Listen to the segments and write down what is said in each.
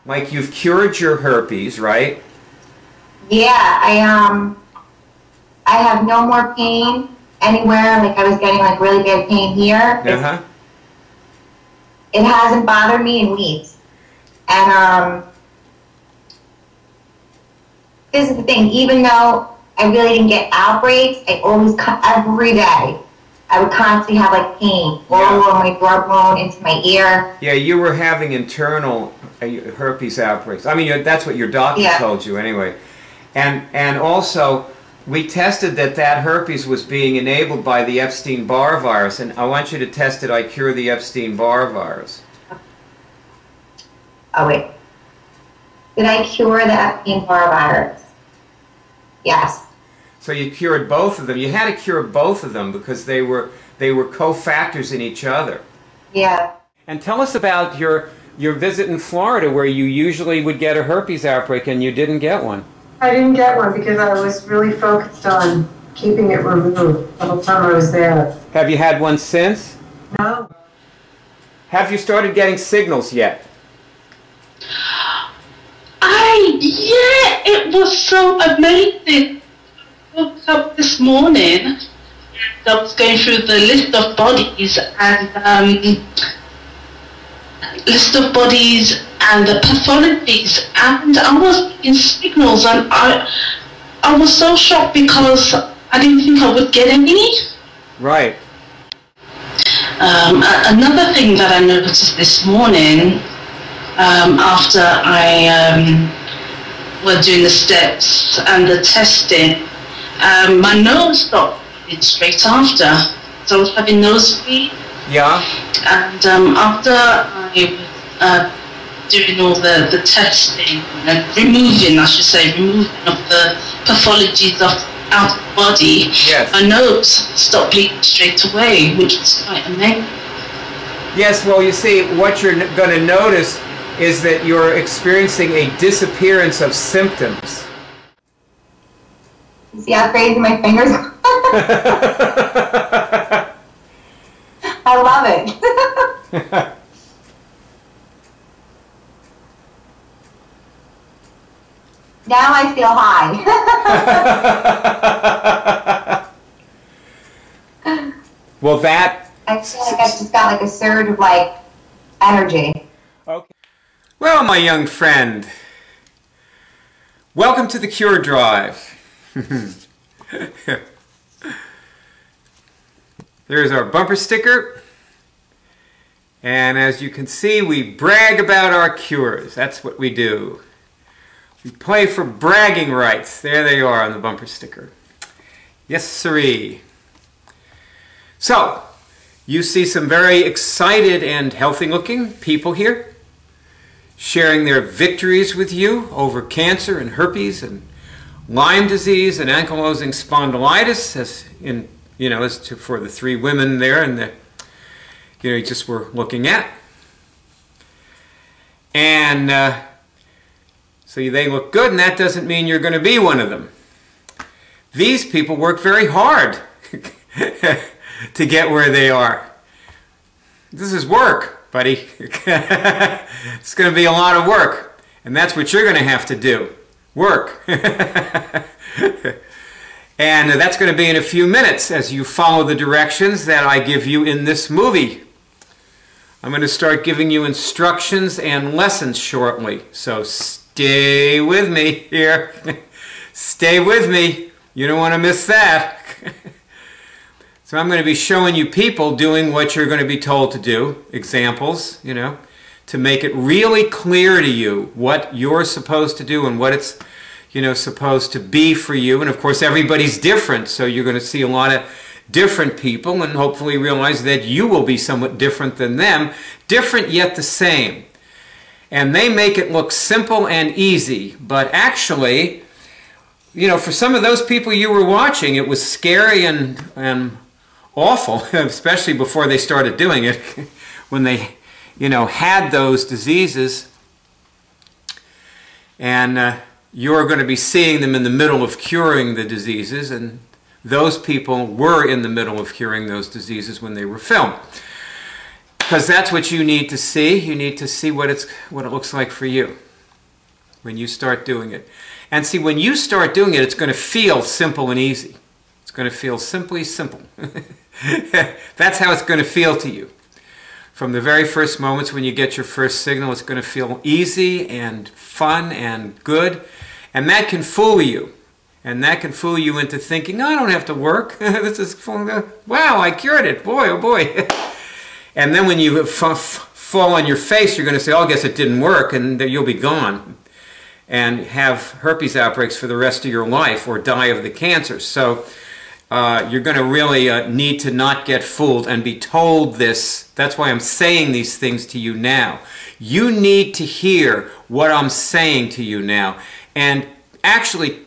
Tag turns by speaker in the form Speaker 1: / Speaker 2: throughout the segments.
Speaker 1: Like you've cured your herpes, right?
Speaker 2: Yeah, I have no more pain anywhere. Like I was getting like really bad pain here. It hasn't bothered me in weeks. And this is the thing, even though I really didn't get outbreaks, I always, every day, I would constantly have like pain all over my throat bone, into my ear.
Speaker 1: Yeah, you were having internal herpes outbreaks. I mean, that's what your doctor told you anyway. And also, we tested that herpes was being enabled by the Epstein-Barr virus, and I want you to test it. I cure the Epstein-Barr virus.
Speaker 2: Oh, wait. Did I cure the Epstein-Barr virus? Yes.
Speaker 1: So you cured both of them. You had to cure both of them because they were cofactors in each other.
Speaker 2: Yeah.
Speaker 1: And tell us about your visit in Florida where you usually would get a herpes outbreak and you didn't get one.
Speaker 3: I didn't get one because I was really focused on keeping it removed the whole time I was there.
Speaker 1: Have you had one since?
Speaker 3: No.
Speaker 1: Have you started getting signals yet?
Speaker 4: Yeah, it was so amazing. I woke up this morning and I was going through the list of bodies and the pathologies, and I was in signals, and I was so shocked because I didn't think I would get any.
Speaker 1: Right.
Speaker 4: Another thing that I noticed this morning, after I were doing the steps and the testing, my nose stopped bleeding straight after. So I was having nosebleed.
Speaker 1: Yeah.
Speaker 4: And after I was doing all the testing and removing of the pathologies out of the body, my nose stopped bleeding straight away, which was quite amazing.
Speaker 1: Yes, well, you see, what you're going to notice is that you're experiencing a disappearance of symptoms.
Speaker 2: See how crazy my fingers are? I love it. Now I feel high.
Speaker 1: Well, that...
Speaker 2: I feel like I just got like a surge of like energy.
Speaker 1: Okay. Well, my young friend, welcome to the Cure Drive. There's our bumper sticker. And as you can see, we brag about our cures. That's what we do. We play for bragging rights. There they are on the bumper sticker. Yes, sirree. So, you see some very excited and healthy-looking people here, sharing their victories with you over cancer and herpes and Lyme disease and ankylosing spondylitis, for the three women there and you just were looking at. And so they look good, and that doesn't mean you're going to be one of them. These people work very hard to get where they are. This is work, buddy. It's going to be a lot of work, and that's what you're going to have to do. Work. And that's going to be in a few minutes as you follow the directions that I give you in this movie. I'm going to start giving you instructions and lessons shortly, so stay with me here. Stay with me. You don't want to miss that. So I'm going to be showing you people doing what you're going to be told to do, examples, to make it really clear to you what you're supposed to do and what it's supposed to be for you. And of course everybody's different, so you're going to see a lot of different people and hopefully realize that you will be somewhat different than them, different yet the same. And they make it look simple and easy, but actually, for some of those people you were watching, it was scary and awful, especially before they started doing it, when they, had those diseases. And you're going to be seeing them in the middle of curing the diseases, and those people were in the middle of curing those diseases when they were filmed. Because that's what you need to see. You need to see what it looks like for you. when you start doing it. And see, when you start doing it, it's going to feel simple and easy. It's going to feel simply simple. That's how it's going to feel to you. From the very first moments when you get your first signal, it's going to feel easy and fun and good. And that can fool you. And that can fool you into thinking, no, I don't have to work. This is fun. Wow, I cured it. Boy, oh boy. And then when you fall on your face, you're going to say, oh, I guess it didn't work, and you'll be gone and have herpes outbreaks for the rest of your life or die of the cancer. So you're going to really need to not get fooled and be told this. That's why I'm saying these things to you now. You need to hear what I'm saying to you now. And actually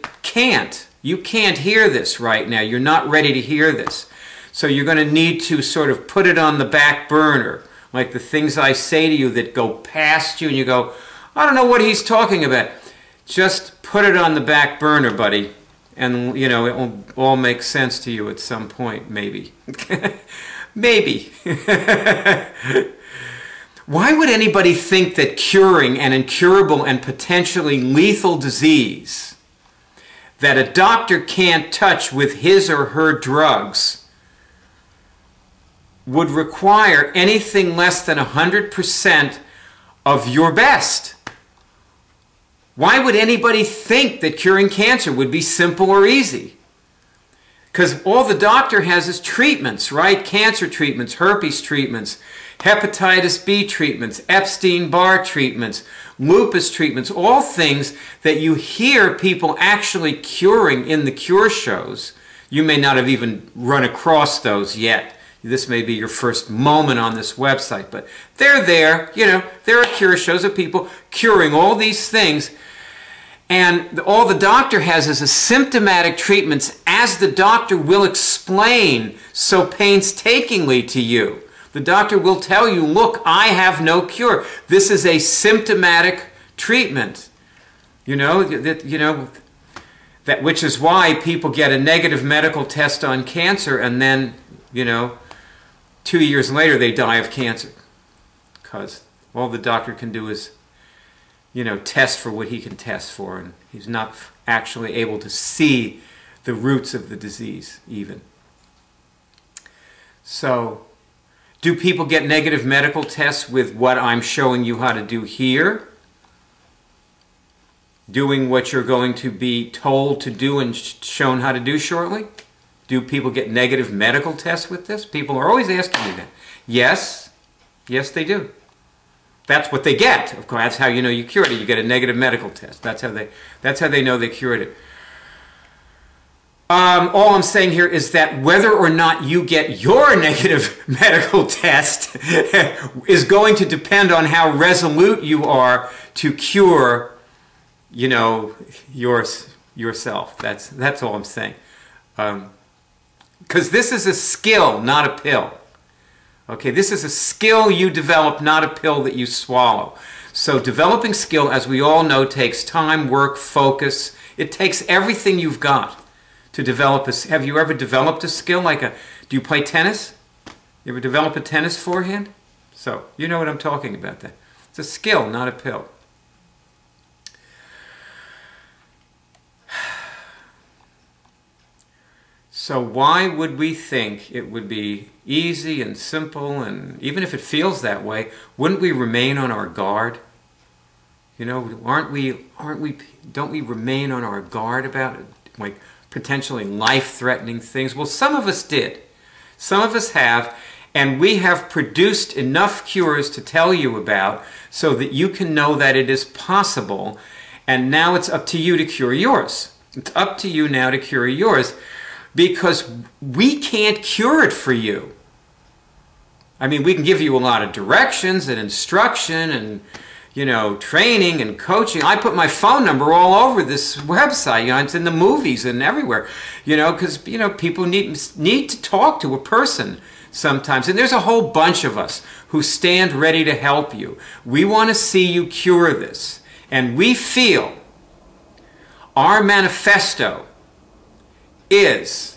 Speaker 1: you can't hear this right now. You're not ready to hear this. So you're going to need to sort of put it on the back burner. Like the things I say to you that go past you and you go, I don't know what he's talking about. Just put it on the back burner, buddy. And, you know, it will all make sense to you at some point, maybe. Maybe. Why would anybody think that curing an incurable and potentially lethal disease that a doctor can't touch with his or her drugs would require anything less than 100% of your best? Why would anybody think that curing cancer would be simple or easy? Because all the doctor has is treatments, right? Cancer treatments, herpes treatments, hepatitis B treatments, Epstein-Barr treatments, lupus treatments, all things that you hear people actually curing in the cure shows. You may not have even run across those yet. This may be your first moment on this website, but they're there. You know, there are cure shows of people curing all these things, and all the doctor has is a symptomatic treatments, as the doctor will explain so painstakingly to you. The doctor will tell you, look, I have no cure. This is a symptomatic treatment. You know, that which is why people get a negative medical test on cancer and then, you know, 2 years later they die of cancer. Because all the doctor can do is, you know, test for what he can test for, and he's not actually able to see the roots of the disease even. So, do people get negative medical tests with what I'm showing you how to do here? Doing what you're going to be told to do and shown how to do shortly? Do people get negative medical tests with this? People are always asking me that. Yes. Yes, they do. That's what they get. Of course, that's how you know you cured it. You get a negative medical test. That's how they know they cured it. All I'm saying here is that whether or not you get your negative medical test is going to depend on how resolute you are to cure, you know, yourself. That's all I'm saying. Because this is a skill, not a pill. Okay, this is a skill you develop, not a pill that you swallow. So developing skill, as we all know, takes time, work, focus. It takes everything you've got to develop a. Have you ever developed a skill like a? Do you play tennis? You ever develop a tennis forehand? So you know what I'm talking about. Then it's a skill, not a pill. So why would we think it would be easy and simple, and even if it feels that way, wouldn't we remain on our guard? You know, don't we remain on our guard about it, like potentially life-threatening things? Well, some of us did. Some of us have, and we have produced enough cures to tell you about so that you can know that it is possible, and now it's up to you to cure yours. It's up to you now to cure yours. Because we can't cure it for you. I mean, we can give you a lot of directions and instruction and, you know, training and coaching. I put my phone number all over this website. You know, it's in the movies and everywhere. You know, because, you know, people need to talk to a person sometimes. And there's a whole bunch of us who stand ready to help you. We want to see you cure this. And we feel our manifesto is,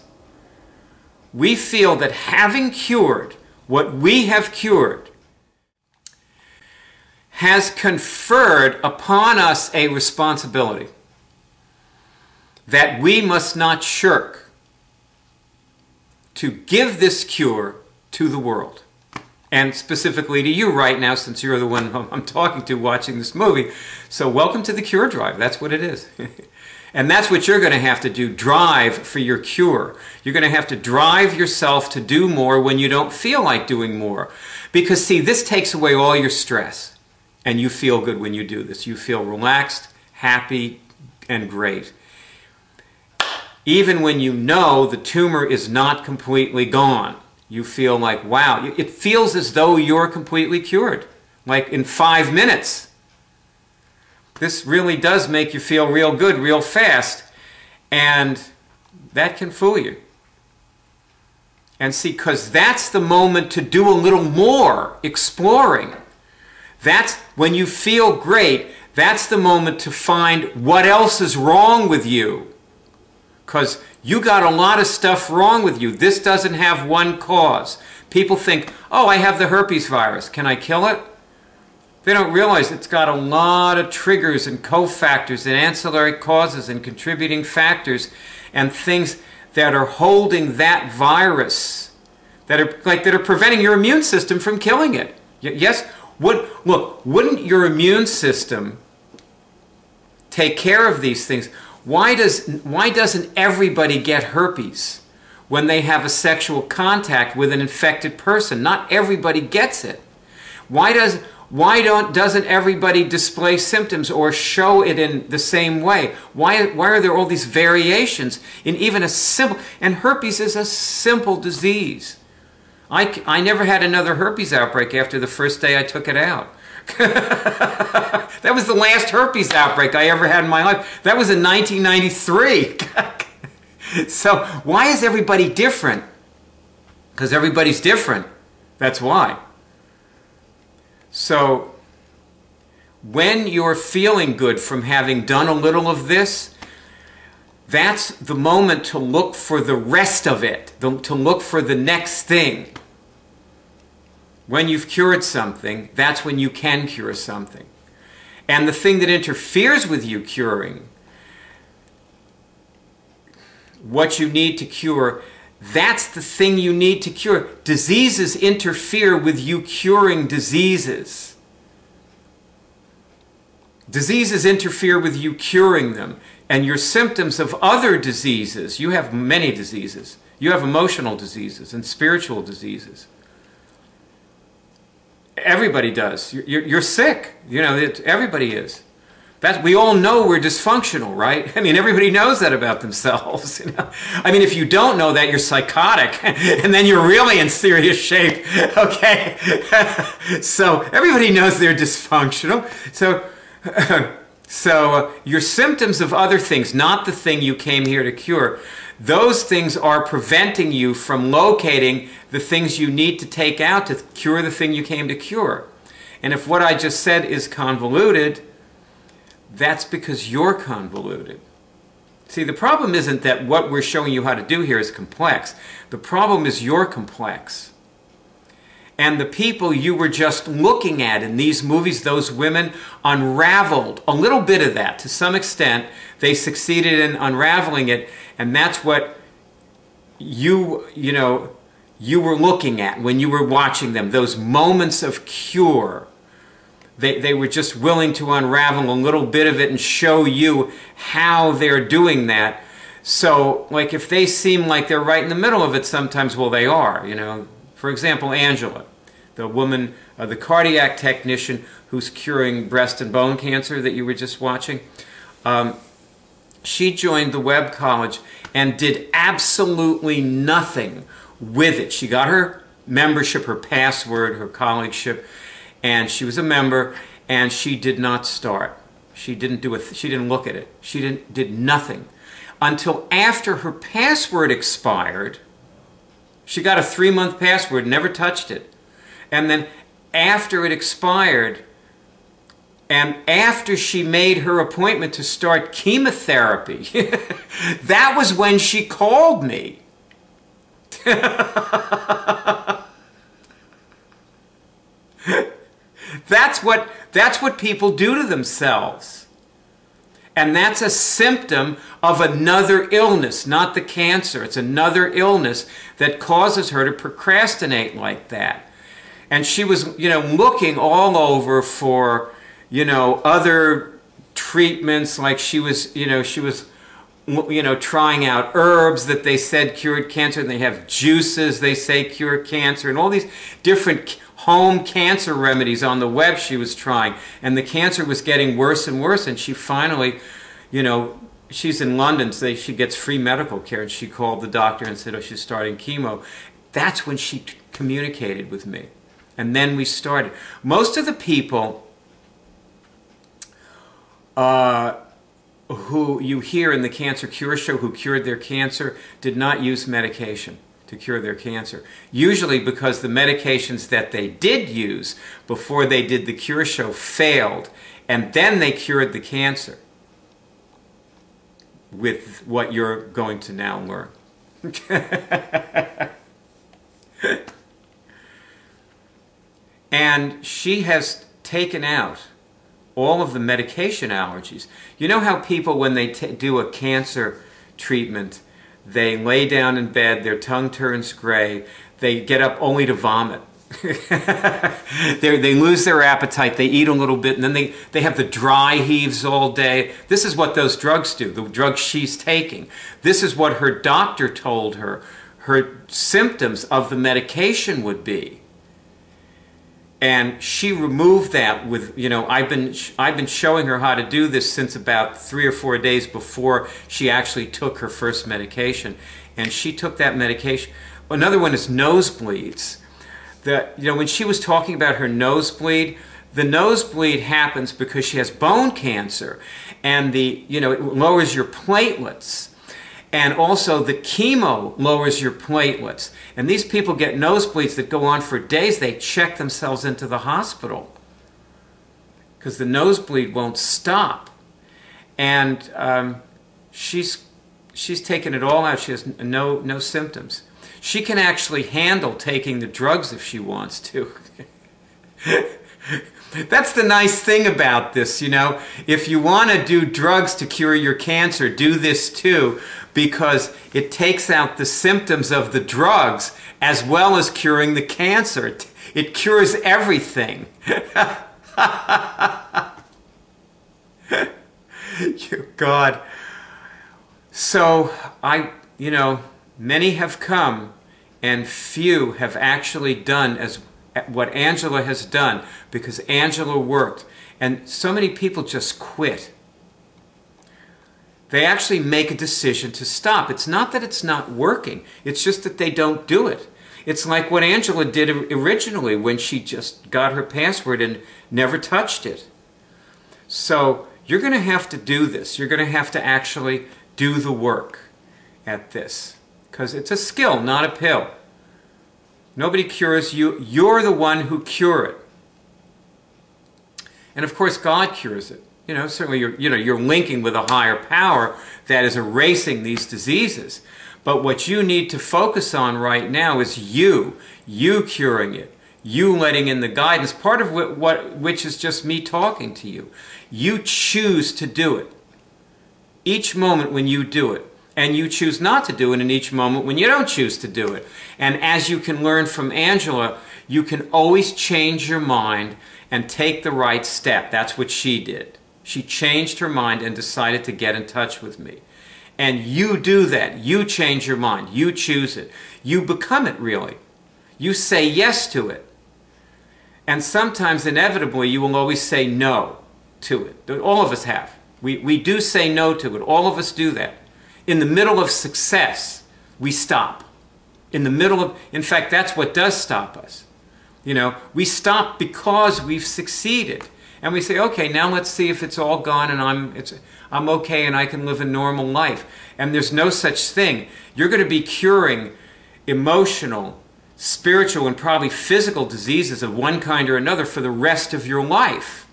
Speaker 1: we feel that having cured what we have cured, has conferred upon us a responsibility that we must not shirk to give this cure to the world. And specifically to you right now, since you're the one I'm talking to watching this movie. So welcome to the cure drive. That's what it is. And that's what you're going to have to do, drive for your cure. You're going to have to drive yourself to do more when you don't feel like doing more. Because, see, this takes away all your stress. And you feel good when you do this. You feel relaxed, happy, and great. Even when you know the tumor is not completely gone. You feel like, wow, it feels as though you're completely cured, like in 5 minutes. This really does make you feel real good, real fast, and that can fool you. And see, because that's the moment to do a little more exploring. That's when you feel great, that's the moment to find what else is wrong with you. Because you got a lot of stuff wrong with you. This doesn't have one cause. People think, oh, I have the herpes virus. Can I kill it? They don't realize it's got a lot of triggers and cofactors and ancillary causes and contributing factors and things that are holding that virus, that are preventing your immune system from killing it. Yes? Look, wouldn't your immune system take care of these things? Why doesn't everybody get herpes when they have a sexual contact with an infected person? Not everybody gets it. Why doesn't everybody display symptoms or show it in the same way? Why are there all these variations in even a simple... And herpes is a simple disease. I never had another herpes outbreak after the first day I took it out. That was the last herpes outbreak I ever had in my life. That was in 1993. So why is everybody different? Because everybody's different. That's why. So when you're feeling good from having done a little of this, that's the moment to look for the rest of it, to look for the next thing. When you've cured something, that's when you can cure something. And the thing that interferes with you curing, what you need to cure, that's the thing you need to cure. Diseases interfere with you curing diseases. Diseases interfere with you curing them. And your symptoms of other diseases, you have many diseases. You have emotional diseases and spiritual diseases. Everybody does. You're sick. You know, everybody is. We all know we're dysfunctional, right? I mean, everybody knows that about themselves. You know? I mean, if you don't know that, you're psychotic, and then you're really in serious shape, okay? So everybody knows they're dysfunctional. So your symptoms of other things, not the thing you came here to cure, those things are preventing you from locating the things you need to take out to cure the thing you came to cure. And if what I just said is convoluted, that's because you're convoluted. See, the problem isn't that what we're showing you how to do here is complex. The problem is you're complex. And the people you were just looking at in these movies, those women, unraveled a little bit of that. To some extent, they succeeded in unraveling it, and that's what you were looking at when you were watching them, those moments of cure. They were just willing to unravel a little bit of it and show you how they're doing that. So, like, if they seem like they're right in the middle of it sometimes, well, they are, you know. For example, Angela, the woman, the cardiac technician who's curing breast and bone cancer that you were just watching, she joined the Webb College and did absolutely nothing with it. She got her membership, her password, her collegeship, and she was a member, and she did not start. She didn't do it. She didn't look at it. She did nothing until after her password expired. She got a 3-month password, never touched it. And then after it expired, and after she made her appointment to start chemotherapy, that was when she called me. That's what people do to themselves. And that's a symptom of another illness, not the cancer. It's another illness that causes her to procrastinate like that. And she was, looking all over for, other treatments, like she was trying out herbs that they said cured cancer, and they have juices they say cure cancer, and all these different home cancer remedies on the web she was trying. And the cancer was getting worse and worse, and she finally, she's in London, so she gets free medical care, and she called the doctor and said, oh, she's starting chemo. That's when she communicated with me. And then we started. Most of the people who you hear in the Cancer Cure Show who cured their cancer did not use medication to cure their cancer. Usually because the medications that they did use before they did the Cure Show failed, and then they cured the cancer with what you're going to now learn. And she has taken out all of the medication allergies. You know how people, when they do a cancer treatment, they lay down in bed, their tongue turns gray, they get up only to vomit. They lose their appetite, they eat a little bit, and then they have the dry heaves all day. This is what those drugs do, the drugs she's taking. This is what her doctor told her symptoms of the medication would be. And she removed that with, I've been showing her how to do this since about 3 or 4 days before she actually took her first medication. And she took that medication. Another one is nosebleeds. When she was talking about her nosebleed, the nosebleed happens because she has bone cancer, and it lowers your platelets. And also the chemo lowers your platelets. And these people get nosebleeds that go on for days. They check themselves into the hospital because the nosebleed won't stop. And she's taken it all out. She has no symptoms. She can actually handle taking the drugs if she wants to. That's the nice thing about this, If you want to do drugs to cure your cancer, do this too, because it takes out the symptoms of the drugs as well as curing the cancer. It cures everything. God. So, many have come and few have actually done as what Angela has done, because Angela worked. And so many people just quit. They actually make a decision to stop. It's not that it's not working. It's just that they don't do it. It's like what Angela did originally when she just got her password and never touched it. So you're going to have to do this. You're going to have to actually do the work at this, because it's a skill, not a pill. Nobody cures you. You're the one who cure it. And of course, God cures it. Certainly you're linking with a higher power that is erasing these diseases. But what you need to focus on right now is you curing it, you letting in the guidance, part of which is just me talking to you. You choose to do it each moment when you do it. And you choose not to do it in each moment when you don't choose to do it. And as you can learn from Angela, you can always change your mind and take the right step. That's what she did. She changed her mind and decided to get in touch with me. And you do that. You change your mind. You choose it. You become it, really. You say yes to it. And sometimes, inevitably, you will always say no to it. All of us have. We do say no to it. All of us do that. In the middle of success, we stop. In fact, that's what does stop us. We stop because we've succeeded. And we say, okay, now let's see if it's all gone and I'm okay and I can live a normal life. And there's no such thing. You're going to be curing emotional, spiritual, and probably physical diseases of one kind or another for the rest of your life.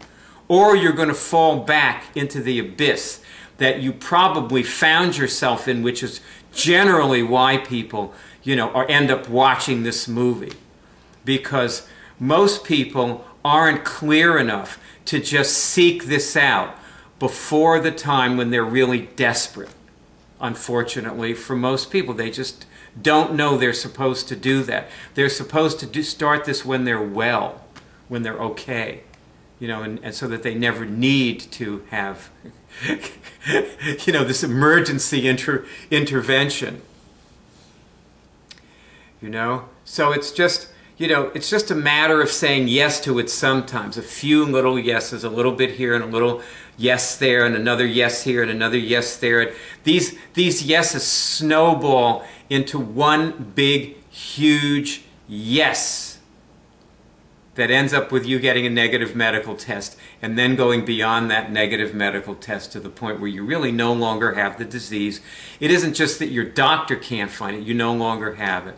Speaker 1: Or you're going to fall back into the abyss that you probably found yourself in, which is generally why people, end up watching this movie. Because most people aren't clear enough to just seek this out before the time when they're really desperate. Unfortunately, for most people, they just don't know they're supposed to do that. They're supposed to start this when they're well, when they're okay, you know, and so that they never need to have, you know, this emergency intervention. You know, so it's just, you know, it's just a matter of saying yes to it sometimes. A few little yeses, a little bit here and a little yes there and another yes here and another yes there. And these yeses snowball into one big, huge yes that ends up with you getting a negative medical test and then going beyond that negative medical test to the point where you really no longer have the disease. It isn't just that your doctor can't find it, you no longer have it.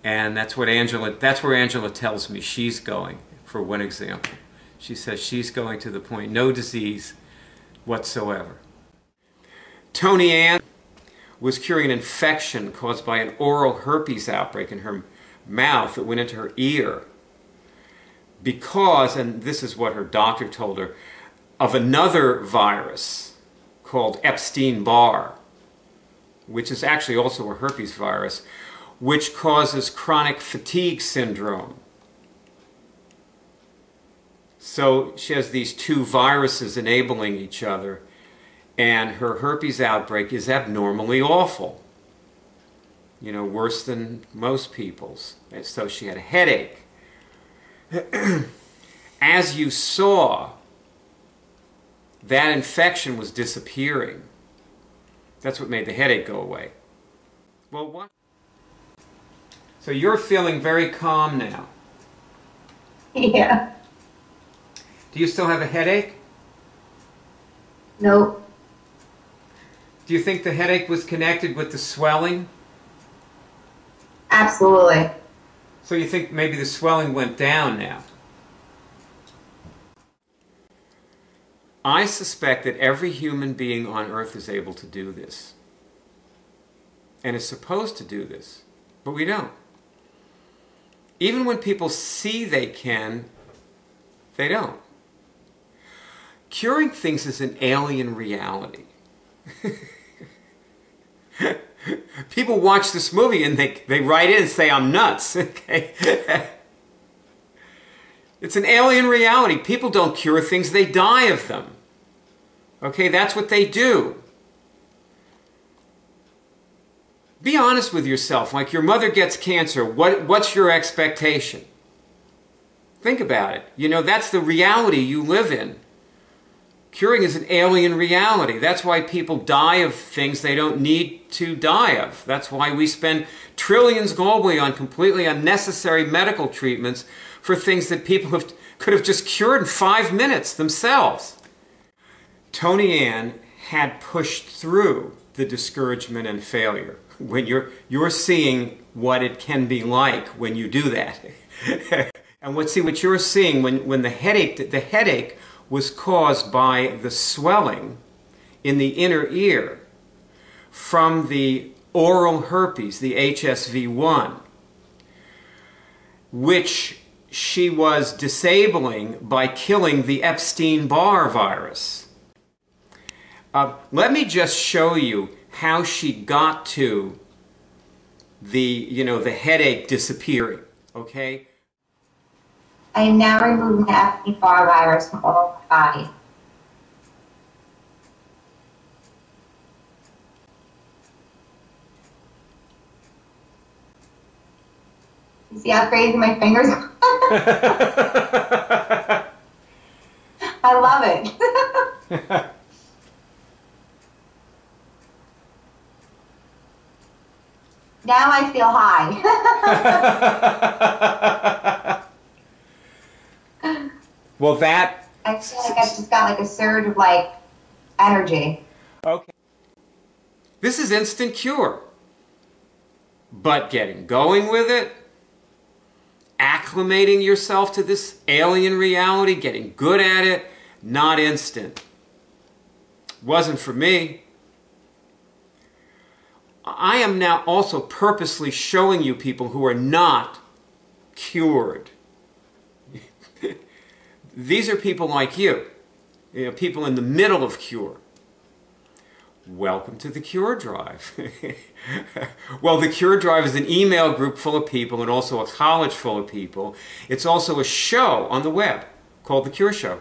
Speaker 1: And that's where Angela tells me she's going, for one example. She says she's going to the point, no disease whatsoever. Tony Ann was curing an infection caused by an oral herpes outbreak in her mouth that went into her ear because, and this is what her doctor told her, of another virus called Epstein-Barr, which is actually also a herpes virus, which causes chronic fatigue syndrome. So she has these two viruses enabling each other, and her herpes outbreak is abnormally awful. You know, worse than most people's. And so she had a headache. As you saw, that infection was disappearing. That's what made the headache go away. Well, what? So you're feeling very calm now.
Speaker 2: Yeah.
Speaker 1: Do you still have a headache?
Speaker 2: Nope.
Speaker 1: Do you think the headache was connected with the swelling?
Speaker 2: Absolutely.
Speaker 1: So you think maybe the swelling went down now? I suspect that every human being on earth is able to do this. And is supposed to do this. But we don't. Even when people see they can, they don't. Curing things is an alien reality. People watch this movie and they write in and say, I'm nuts. Okay? It's an alien reality. People don't cure things, they die of them. Okay, that's what they do. Be honest with yourself. Like your mother gets cancer, what's your expectation? Think about it. You know, that's the reality you live in. Curing is an alien reality. That's why people die of things they don't need to die of. That's why we spend trillions globally on completely unnecessary medical treatments for things that people could have just cured in 5 minutes themselves. Tony Ann had pushed through the discouragement and failure. When you're seeing what it can be like when you do that. And what you're seeing when the headache was caused by the swelling in the inner ear from the oral herpes, the HSV1, which she was disabling by killing the Epstein-Barr virus. Let me just show you how she got to the headache disappearing, okay?
Speaker 2: I am now removing the Epstein-Barr virus from all my body. You see how crazy my fingers are? I love it. Now I feel high.
Speaker 1: Well, that...
Speaker 2: I feel like I've just got like a surge of like energy.
Speaker 1: Okay. This is instant cure. But getting going with it, acclimating yourself to this alien reality, getting good at it, not instant. Wasn't for me. I am now also purposely showing you people who are not cured. These are people like you, people in the middle of cure. Welcome to the Cure Drive. Well, the Cure Drive is an email group full of people and also a college full of people. It's also a show on the web called The Cure Show.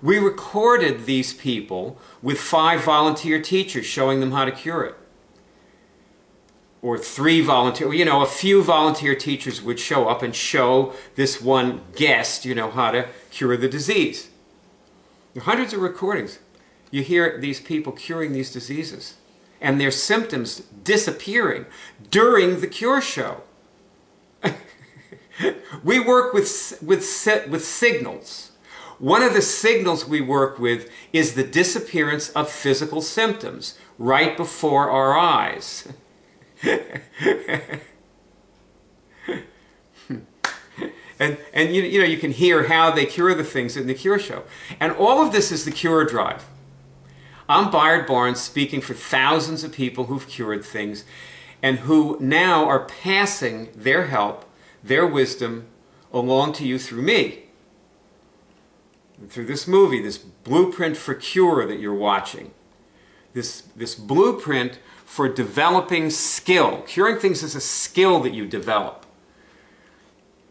Speaker 1: We recorded these people with 5 volunteer teachers showing them how to cure it. Or 3 volunteer, a few volunteer teachers would show up and show this one guest, how to cure the disease. There are hundreds of recordings. You hear these people curing these diseases and their symptoms disappearing during the Cure Show. We work with signals. One of the signals we work with is the disappearance of physical symptoms right before our eyes. and you can hear how they cure the things in the Cure Show. And all of this is the Cure Drive. I'm Bayard Barnes, speaking for thousands of people who've cured things and who now are passing their help, their wisdom, along to you through me. And through this movie, this blueprint for cure that you're watching. This blueprint for developing skill. Curing things is a skill that you develop.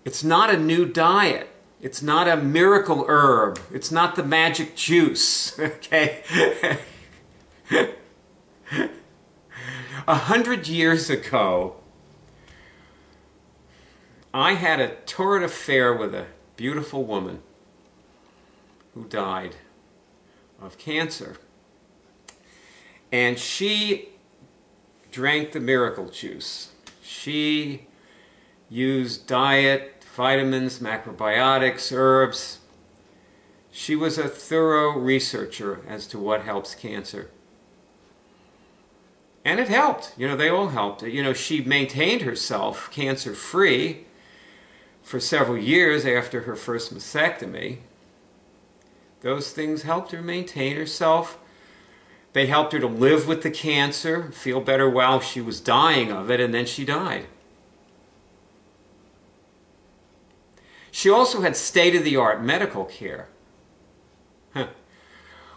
Speaker 1: It's not a new diet. It's not a miracle herb. It's not the magic juice, okay? 100 years ago, I had a torrid affair with a beautiful woman who died of cancer. And she drank the miracle juice. She used diet, vitamins, macrobiotics, herbs. She was a thorough researcher as to what helps cancer. And it helped. They all helped. She maintained herself cancer-free for several years after her first mastectomy. Those things helped her maintain herself. They helped her to live with the cancer, feel better while she was dying of it, and then she died. She also had state-of-the-art medical care.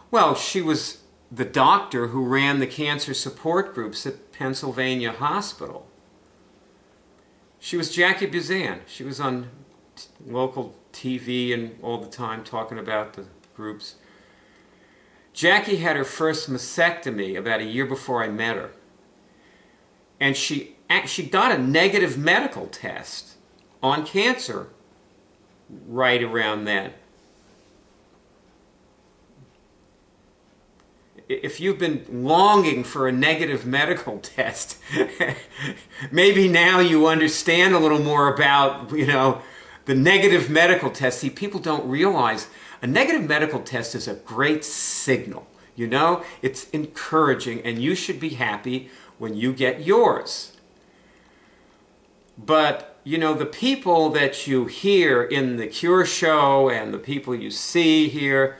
Speaker 1: Well, she was the doctor who ran the cancer support groups at Pennsylvania Hospital. She was Jackie Buzan. She was on local TV and all the time talking about the groups. Jackie had her first mastectomy about a year before I met her. And she got a negative medical test on cancer right around then. If you've been longing for a negative medical test, maybe now you understand a little more about, the negative medical test. See, people don't realize a negative medical test is a great signal. It's encouraging, and you should be happy when you get yours. But, the people that you hear in the Cure Show and the people you see here,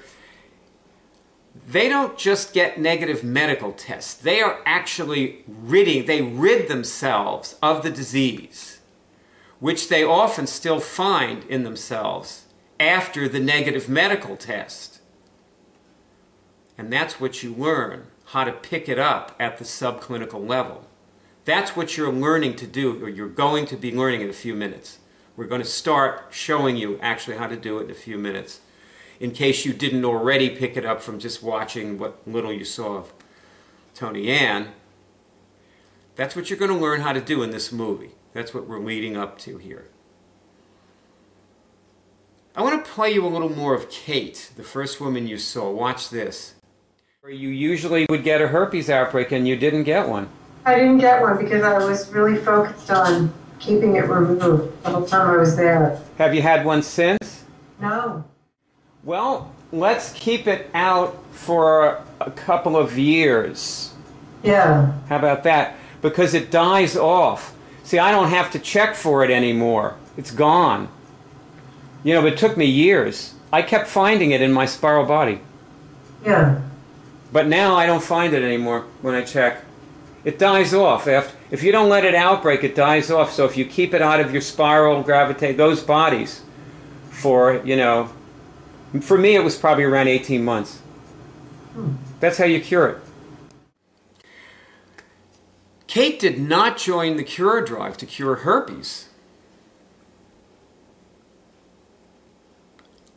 Speaker 1: they don't just get negative medical tests. They are actually rid themselves of the disease, which they often still find in themselves after the negative medical test. And that's what you learn, how to pick it up at the subclinical level. That's what you're learning to do, or you're going to be learning in a few minutes. We're going to start showing you actually how to do it in a few minutes, in case you didn't already pick it up from just watching what little you saw of Tony Ann. That's what you're going to learn how to do in this movie. That's what we're leading up to here. I want to play you a little more of Kate, the first woman you saw. Watch this. You usually would get a herpes outbreak and you didn't get one.
Speaker 3: I didn't get one because I was really focused on keeping it removed the whole time I was there.
Speaker 1: Have you had one since?
Speaker 3: No.
Speaker 1: Well, let's keep it out for a couple of years.
Speaker 3: Yeah.
Speaker 1: How about that? Because it dies off. See, I don't have to check for it anymore. It's gone. But it took me years. I kept finding it in my spiral body.
Speaker 3: Yeah.
Speaker 1: But now I don't find it anymore when I check. It dies off. If you don't let it outbreak, it dies off. So if you keep it out of your spiral, gravitate, those bodies for, For me, it was probably around 18 months. That's how you cure it. Kate did not join the cure drive to cure herpes.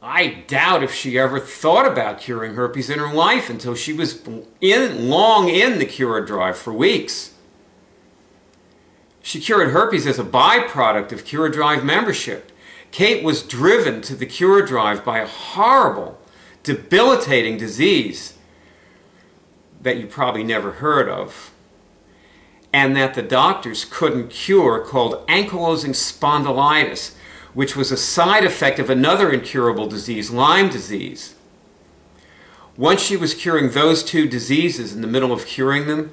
Speaker 1: I doubt if she ever thought about curing herpes in her life until she was long in the cure drive for weeks. She cured herpes as a byproduct of cure drive membership. Kate was driven to the cure drive by a horrible, debilitating disease that you probably never heard of, and that the doctors couldn't cure, called ankylosing spondylitis, which was a side effect of another incurable disease, Lyme disease. Once she was curing those two diseases, in the middle of curing them,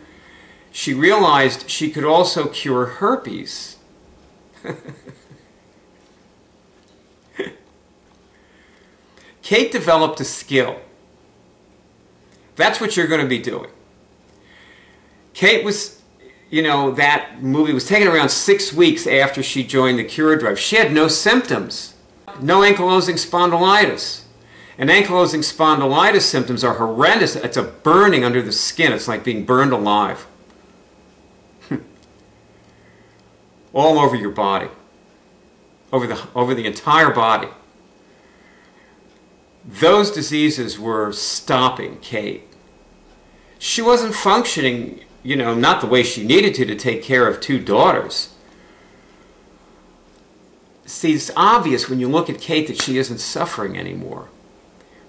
Speaker 1: she realized she could also cure herpes. Kate developed a skill. That's what you're going to be doing. Kate was, that movie was taken around 6 weeks after she joined the cure drive. She had no symptoms, no ankylosing spondylitis. And ankylosing spondylitis symptoms are horrendous. It's a burning under the skin. It's like being burned alive. All over your body, over the entire body. Those diseases were stopping Kate. She wasn't functioning, not the way she needed to take care of 2 daughters. See, it's obvious when you look at Kate that she isn't suffering anymore.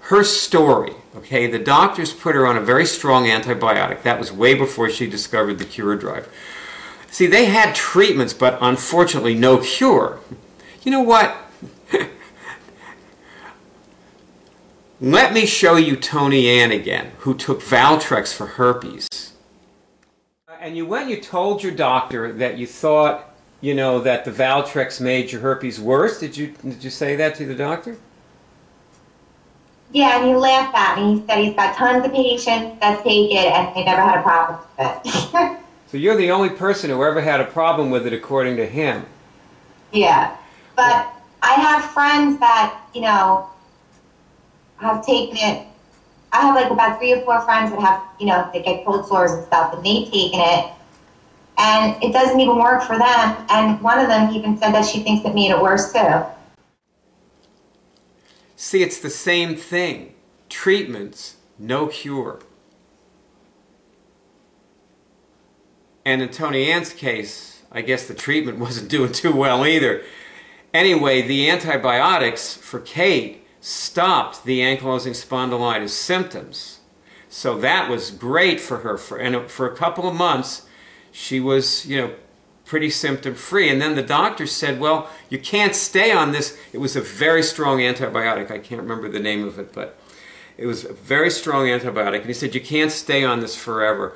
Speaker 1: Her story, okay, the doctors put her on a very strong antibiotic. That was way before she discovered the cure drive. See, they had treatments, but unfortunately no cure. You know what? Let me show you Tony Ann again, who took Valtrex for herpes. And you went and you told your doctor that you thought, that the Valtrex made your herpes worse. Did you say that to the doctor?
Speaker 2: Yeah, and he laughed at me. He said he's got tons of patients that take it and they never had a problem with it.
Speaker 1: So you're the only person who ever had a problem with it, according to him.
Speaker 2: Yeah, but I have friends that, have taken it. I have like about 3 or 4 friends that have, they get cold sores and stuff, and they've taken it, and it doesn't even work for them. And one of them even said that she thinks it made it worse too.
Speaker 1: See, it's the same thing. Treatments, no cure. And in Tony Ann's case, I guess the treatment wasn't doing too well either. Anyway, the antibiotics for Kate stopped the ankylosing spondylitis symptoms. So that was great for her. For a couple of months, she was, pretty symptom-free. And then the doctor said, well, you can't stay on this. It was a very strong antibiotic. I can't remember the name of it, but it was a very strong antibiotic. And he said, you can't stay on this forever.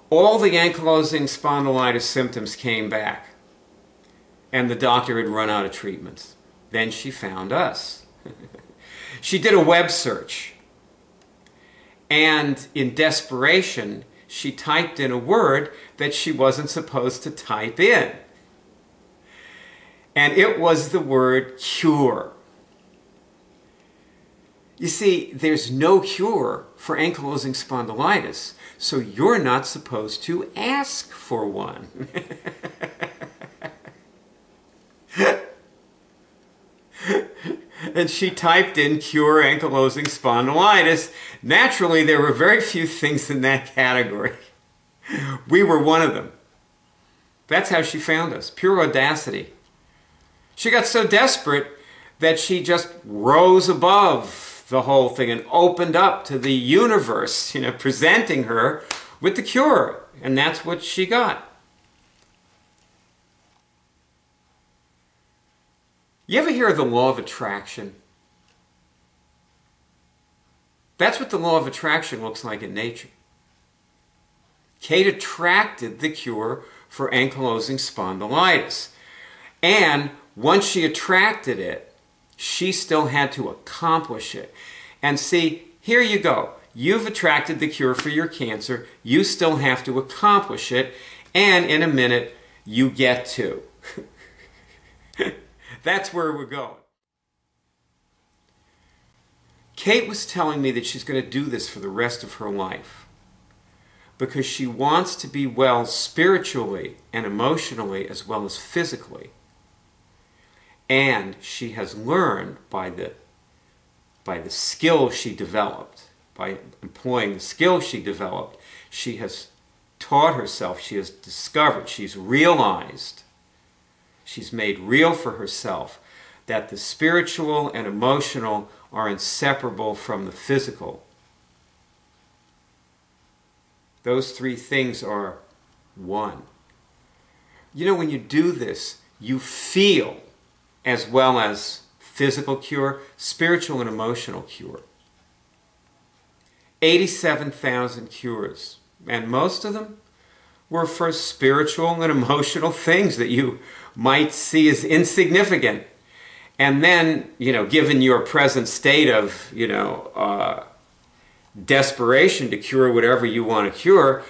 Speaker 1: All the ankylosing spondylitis symptoms came back, and the doctor had run out of treatments. Then she found us. She did a web search, and in desperation, she typed in a word that she wasn't supposed to type in. And it was the word cure. You see, there's no cure for ankylosing spondylitis, so you're not supposed to ask for one. And she typed in cure ankylosing spondylitis. Naturally, there were very few things in that category. We were one of them. That's how she found us, pure audacity. She got so desperate that she just rose above the whole thing and opened up to the universe, presenting her with the cure. And that's what she got. You ever hear of the law of attraction? That's what the law of attraction looks like in nature. Kate attracted the cure for ankylosing spondylitis. And once she attracted it, she still had to accomplish it. And see, here you go. You've attracted the cure for your cancer. You still have to accomplish it. And in a minute, you get to. That's where we're going. Kate was telling me that she's going to do this for the rest of her life because she wants to be well spiritually and emotionally as well as physically. And she has learned by the skill she developed, by employing the skill she developed, she has taught herself, she has discovered, she's realized, she's made real for herself that the spiritual and emotional are inseparable from the physical. Those three things are one. You know, when you do this, you feel as well as physical cure, spiritual and emotional cure. 87,000 cures, and most of them were for spiritual and emotional things that you might see as insignificant. And then, you know, given your present state of, you know, desperation to cure whatever you want to cure,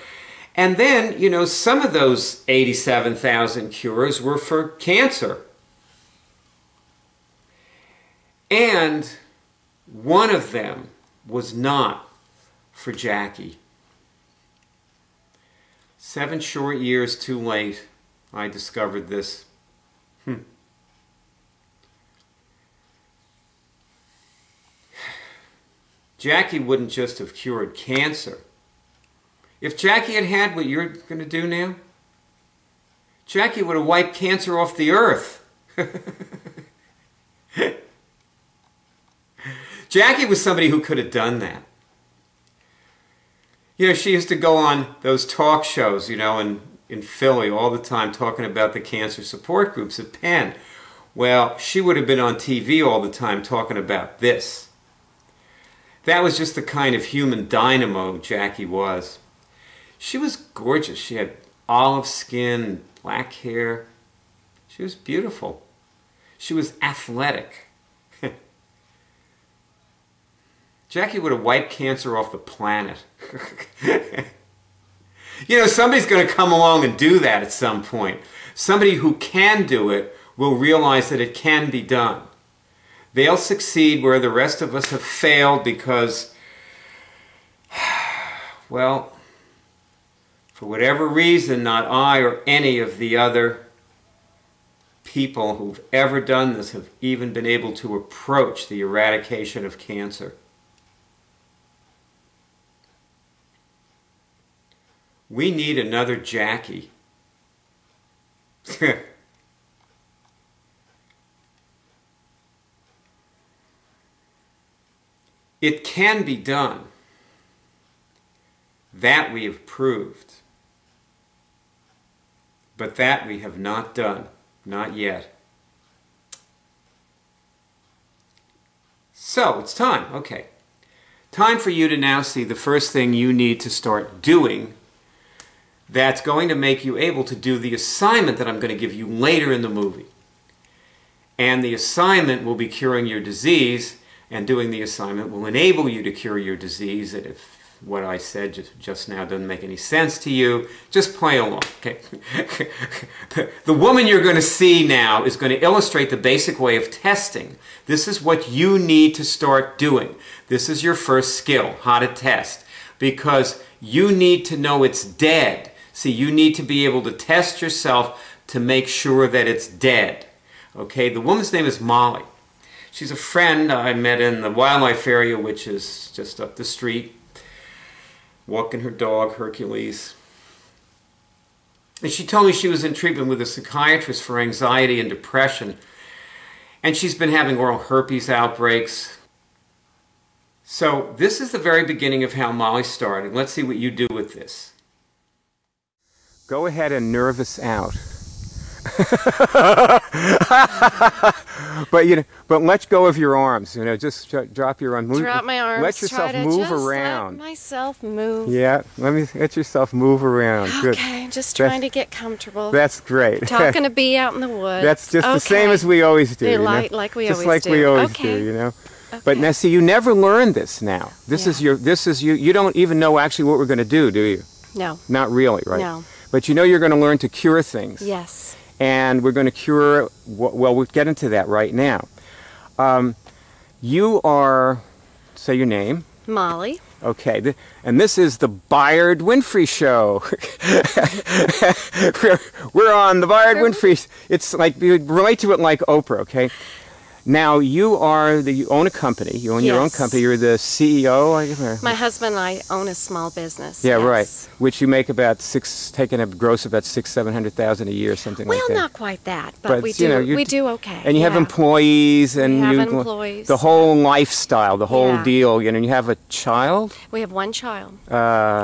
Speaker 1: and then, you know, some of those 87,000 cures were for cancer. And one of them was not for Jackie. 7 short years too late, I discovered this. Jackie wouldn't just have cured cancer. If Jackie had had what you're going to do now, Jackie would have wiped cancer off the earth. Jackie was somebody who could have done that. You know, she used to go on those talk shows, you know, in Philly all the time talking about the cancer support groups at Penn. Well, she would have been on TV all the time talking about this. That was just the kind of human dynamo Jackie was. She was gorgeous. She had olive skin, black hair. She was beautiful. She was athletic. Jackie would have wiped cancer off the planet. You know, somebody's going to come along and do that at some point. Somebody who can do it will realize that it can be done. They'll succeed where the rest of us have failed because, well, for whatever reason, not I or any of the other people who've ever done this have even been able to approach the eradication of cancer. We need another Jackie. It can be done. That we have proved. But that we have not done. Not yet. So, it's time. Okay. Time for you to now see the first thing you need to start doing that's going to make you able to do the assignment that I'm going to give you later in the movie. And the assignment will be curing your disease, and doing the assignment will enable you to cure your disease. And if what I said just now doesn't make any sense to you, just play along. Okay? The woman you're going to see now is going to illustrate the basic way of testing. This is what you need to start doing. This is your first skill, how to test. Because you need to know it's dead. See, you need to be able to test yourself to make sure that it's dead. Okay? The woman's name is Molly. She's a friend I met in the wildlife area, which is just up the street, walking her dog, Hercules. And she told me she was in treatment with a psychiatrist for anxiety and depression. And she's been having oral herpes outbreaks. So this is the very beginning of how Molly started. Let's see what you do with this. Go ahead and nerve us out. But let go of your arms. You know, just drop your arms.
Speaker 5: Drop my arms.
Speaker 1: Let yourself move around.
Speaker 5: Let myself move.
Speaker 1: Yeah, let yourself move around.
Speaker 5: Okay,
Speaker 1: Good.
Speaker 5: just trying to get comfortable.
Speaker 1: That's great.
Speaker 5: Talking to bee out in the woods.
Speaker 1: That's just the same as we always do.
Speaker 5: Like we always do.
Speaker 1: Just like we always do. You know. Okay. But now, see, you never learned this. Now, this is you. You don't even know actually what we're going to do you?
Speaker 5: No.
Speaker 1: Not really, right?
Speaker 5: No.
Speaker 1: But you know you're going to learn to cure things.
Speaker 5: Yes.
Speaker 1: And we're going to cure, well, we'll get into that right now. You are say your name.
Speaker 5: Molly.
Speaker 1: Okay, and this is the Bayard Winfrey Show. we're on the Bayard Winfrey. It's like, you relate to it like Oprah, okay? Now, you own a company. You own your own company. You're the CEO, I guess?
Speaker 5: My husband and I own a small business.
Speaker 1: Yeah,
Speaker 5: yes.
Speaker 1: right. Which you make about taking a gross about $600,000-700,000 a year, something like that.
Speaker 5: Well, not quite that, but we do. We do okay.
Speaker 1: And you have employees, and
Speaker 5: we have employees.
Speaker 1: The whole lifestyle, the whole deal. You know, and you have a child.
Speaker 5: We have one child.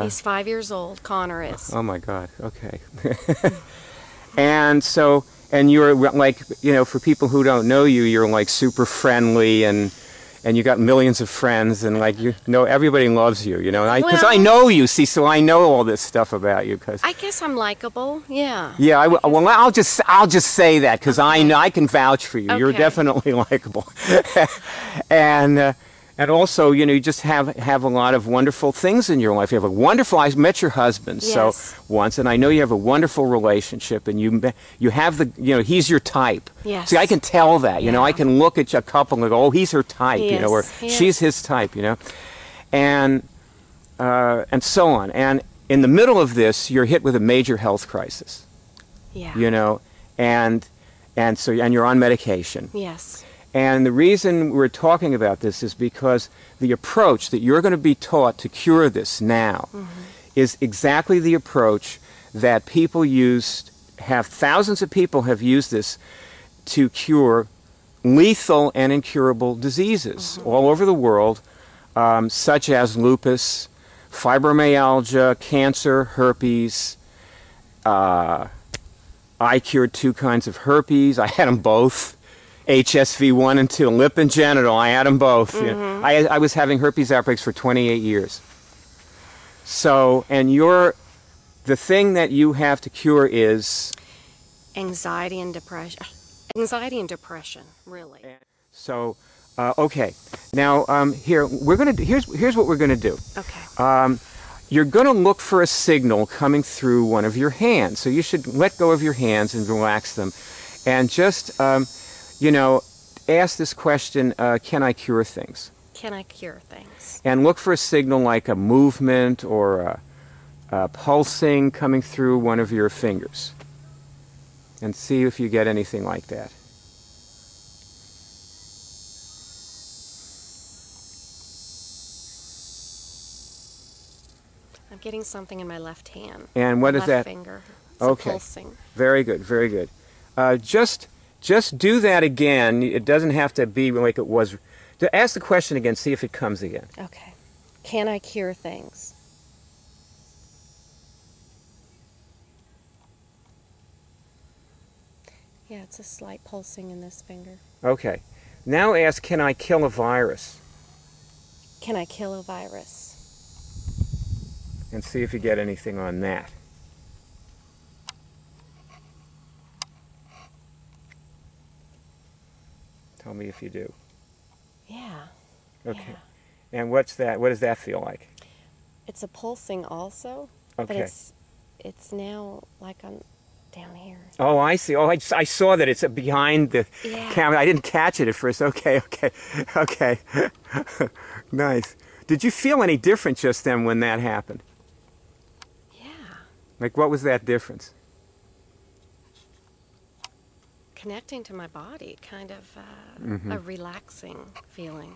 Speaker 5: He's 5 years old. Connor is.
Speaker 1: Oh my God. Okay. And so. And you're like, you know, for people who don't know you, you're like super friendly, and you got millions of friends, and like, you know, everybody loves you, you know. Because I know you, see, so I know all this stuff about you. Cause
Speaker 5: I guess I'm likable, yeah.
Speaker 1: Yeah, well, I'll just say that, because I know I can vouch for you. Okay. You're definitely likable, and also, you know, you just have a lot of wonderful things in your life. You have a wonderful. I met your husband once, and I know you have a wonderful relationship, and you have you know, he's your type.
Speaker 5: Yes.
Speaker 1: See, I can tell that. You know, I can look at a couple and go, oh, he's her type. You know, or she's his type. You know, and so on. And in the middle of this, you're hit with a major health crisis.
Speaker 5: Yeah.
Speaker 1: You know, and you're on medication.
Speaker 5: Yes.
Speaker 1: And the reason we're talking about this is because the approach that you're going to be taught to cure this now is exactly the approach that people thousands of people have used this to cure lethal and incurable diseases all over the world, such as lupus, fibromyalgia, cancer, herpes. I cured 2 kinds of herpes. I had them both. HSV1 and 2, lip and genital. I had them both. You know. I was having herpes outbreaks for 28 years. So, and the thing that you have to cure is
Speaker 5: anxiety and depression. Anxiety and depression, really.
Speaker 1: So, okay. Now, here's what we're gonna do.
Speaker 5: Okay.
Speaker 1: You're gonna look for a signal coming through one of your hands. So you should let go of your hands and relax them, and just you know, ask this question, can I cure things?
Speaker 5: Can I cure things?
Speaker 1: And look for a signal like a movement or a pulsing coming through one of your fingers. And see if you get anything like that.
Speaker 5: I'm getting something in my left hand.
Speaker 1: And what is that?
Speaker 5: Left finger. It's a pulsing.
Speaker 1: Very good, very good. Just do that again. It doesn't have to be like it was. Ask the question again, see if it comes again.
Speaker 5: Okay. Can I cure things? Yeah, it's a slight pulsing in this finger.
Speaker 1: Okay. Now ask, can I kill a virus?
Speaker 5: Can I kill a virus?
Speaker 1: And see if you get anything on that. Tell me if you do.
Speaker 5: Yeah.
Speaker 1: Okay.
Speaker 5: Yeah.
Speaker 1: And what's that? What does that feel like?
Speaker 5: It's a pulsing also,
Speaker 1: okay.
Speaker 5: But it's now like on down here.
Speaker 1: Oh, I see. Oh, I saw that. It's behind the camera. I didn't catch it at first. Okay. Nice. Did you feel any different just then when that happened?
Speaker 5: Yeah.
Speaker 1: Like, what was that difference?
Speaker 5: Connecting to my body, kind of a relaxing feeling.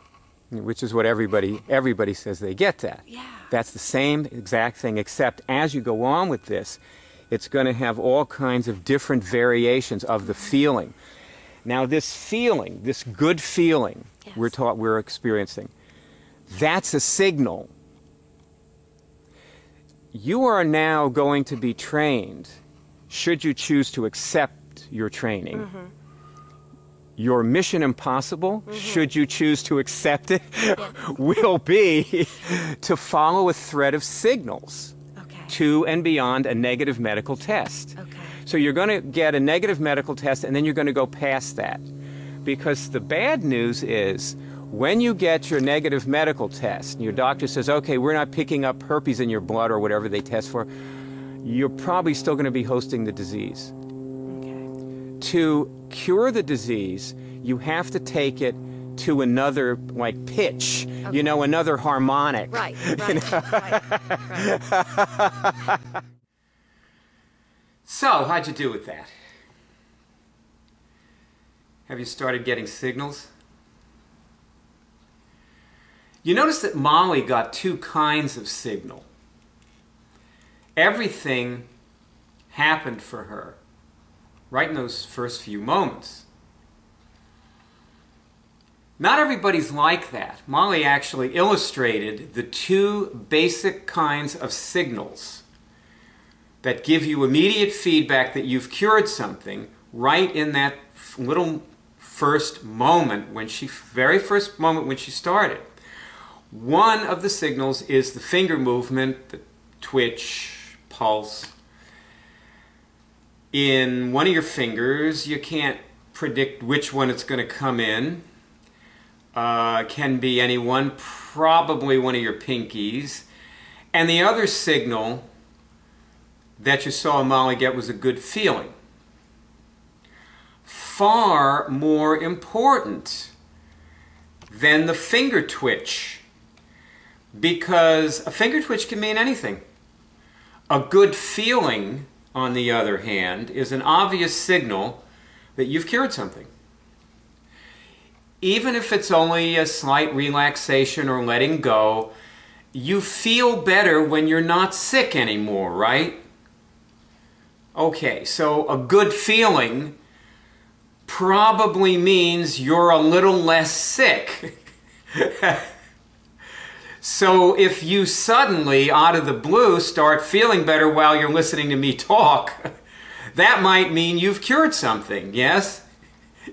Speaker 1: Which is what everybody says they get that.
Speaker 5: Yeah.
Speaker 1: That's the same exact thing, except as you go on with this, it's going to have all kinds of different variations of the feeling. Now, this feeling, this good feeling we're experiencing, that's a signal. You are now going to be trained, should you choose to accept your training. Your mission impossible, should you choose to accept it, will be to follow a thread of signals to and beyond a negative medical test. So you're going to get a negative medical test, and then you're going to go past that. Because the bad news is, when you get your negative medical test, and your doctor says, okay, we're not picking up herpes in your blood or whatever they test for, you're probably still going to be hosting the disease. To cure the disease, you have to take it to another, like, pitch. You know, another harmonic.
Speaker 5: Right, right.
Speaker 1: So, how'd you do with that? Have you started getting signals? You notice that Molly got two kinds of signal. Everything happened for her right in those first few moments. Not everybody's like that. Molly actually illustrated the two basic kinds of signals that give you immediate feedback that you've cured something right in that little first moment, very first moment when she started. One of the signals is the finger movement, the twitch, pulse. In one of your fingers, you can't predict which one it's going to come in. Can be any one, probably one of your pinkies. And the other signal that you saw Molly get was a good feeling. Far more important than the finger twitch, because a finger twitch can mean anything. A good feeling, on the other hand, is an obvious signal that you've cured something. Even if it's only a slight relaxation or letting go, you feel better when you're not sick anymore, right? Okay, so a good feeling probably means you're a little less sick. So if you suddenly, out of the blue, start feeling better while you're listening to me talk, that might mean you've cured something, yes?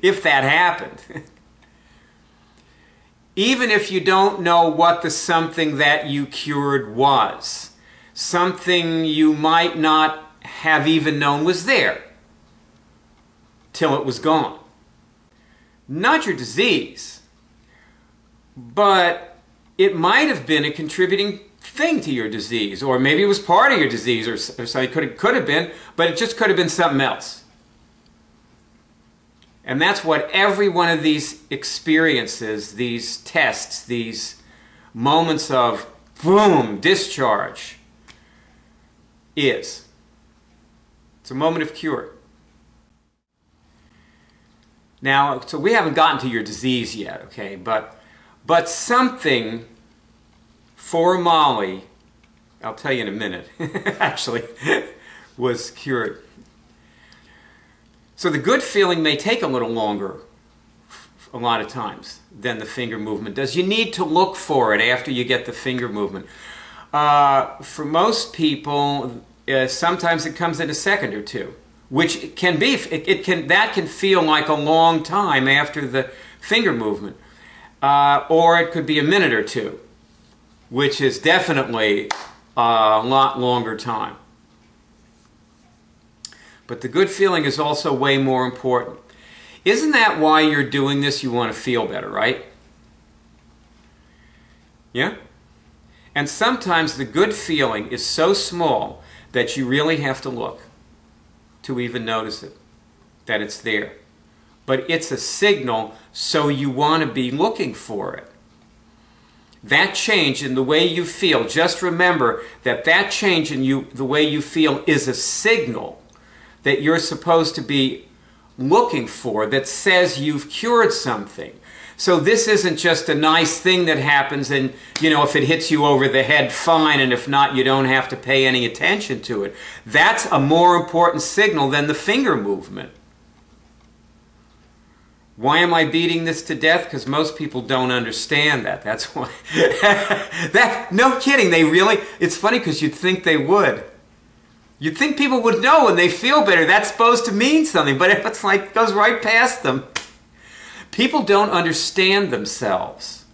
Speaker 1: If that happened. Even if you don't know what the something that you cured was, something you might not have even known was there till it was gone. Not your disease, but it might have been a contributing thing to your disease, or maybe it was part of your disease, or something could have been, but it just could have been something else. And that's what every one of these experiences, these tests, these moments of boom, discharge is. It's a moment of cure. Now, so we haven't gotten to your disease yet, okay, but something for Molly, I'll tell you in a minute, actually, was cured. So the good feeling may take a little longer, a lot of times, than the finger movement does. You need to look for it after you get the finger movement. For most people, sometimes it comes in a second or two, which can be, that can feel like a long time after the finger movement. Or it could be a minute or two, which is definitely a lot longer time. But the good feeling is also way more important. Isn't that why you're doing this? You want to feel better, right? Yeah? And sometimes the good feeling is so small that you really have to look to even notice it, that it's there. But it's a signal, so you want to be looking for it. That change in the way you feel, just remember that that change in the way you feel is a signal that you're supposed to be looking for, that says you've cured something. So this isn't just a nice thing that happens and, you know, if it hits you over the head, fine, and if not, you don't have to pay any attention to it. That's a more important signal than the finger movement. Why am I beating this to death? Because most people don't understand that. That's why. No kidding, they really, it's funny because you'd think they would. You'd think people would know when they feel better. That's supposed to mean something, but it's like it goes right past them. People don't understand themselves.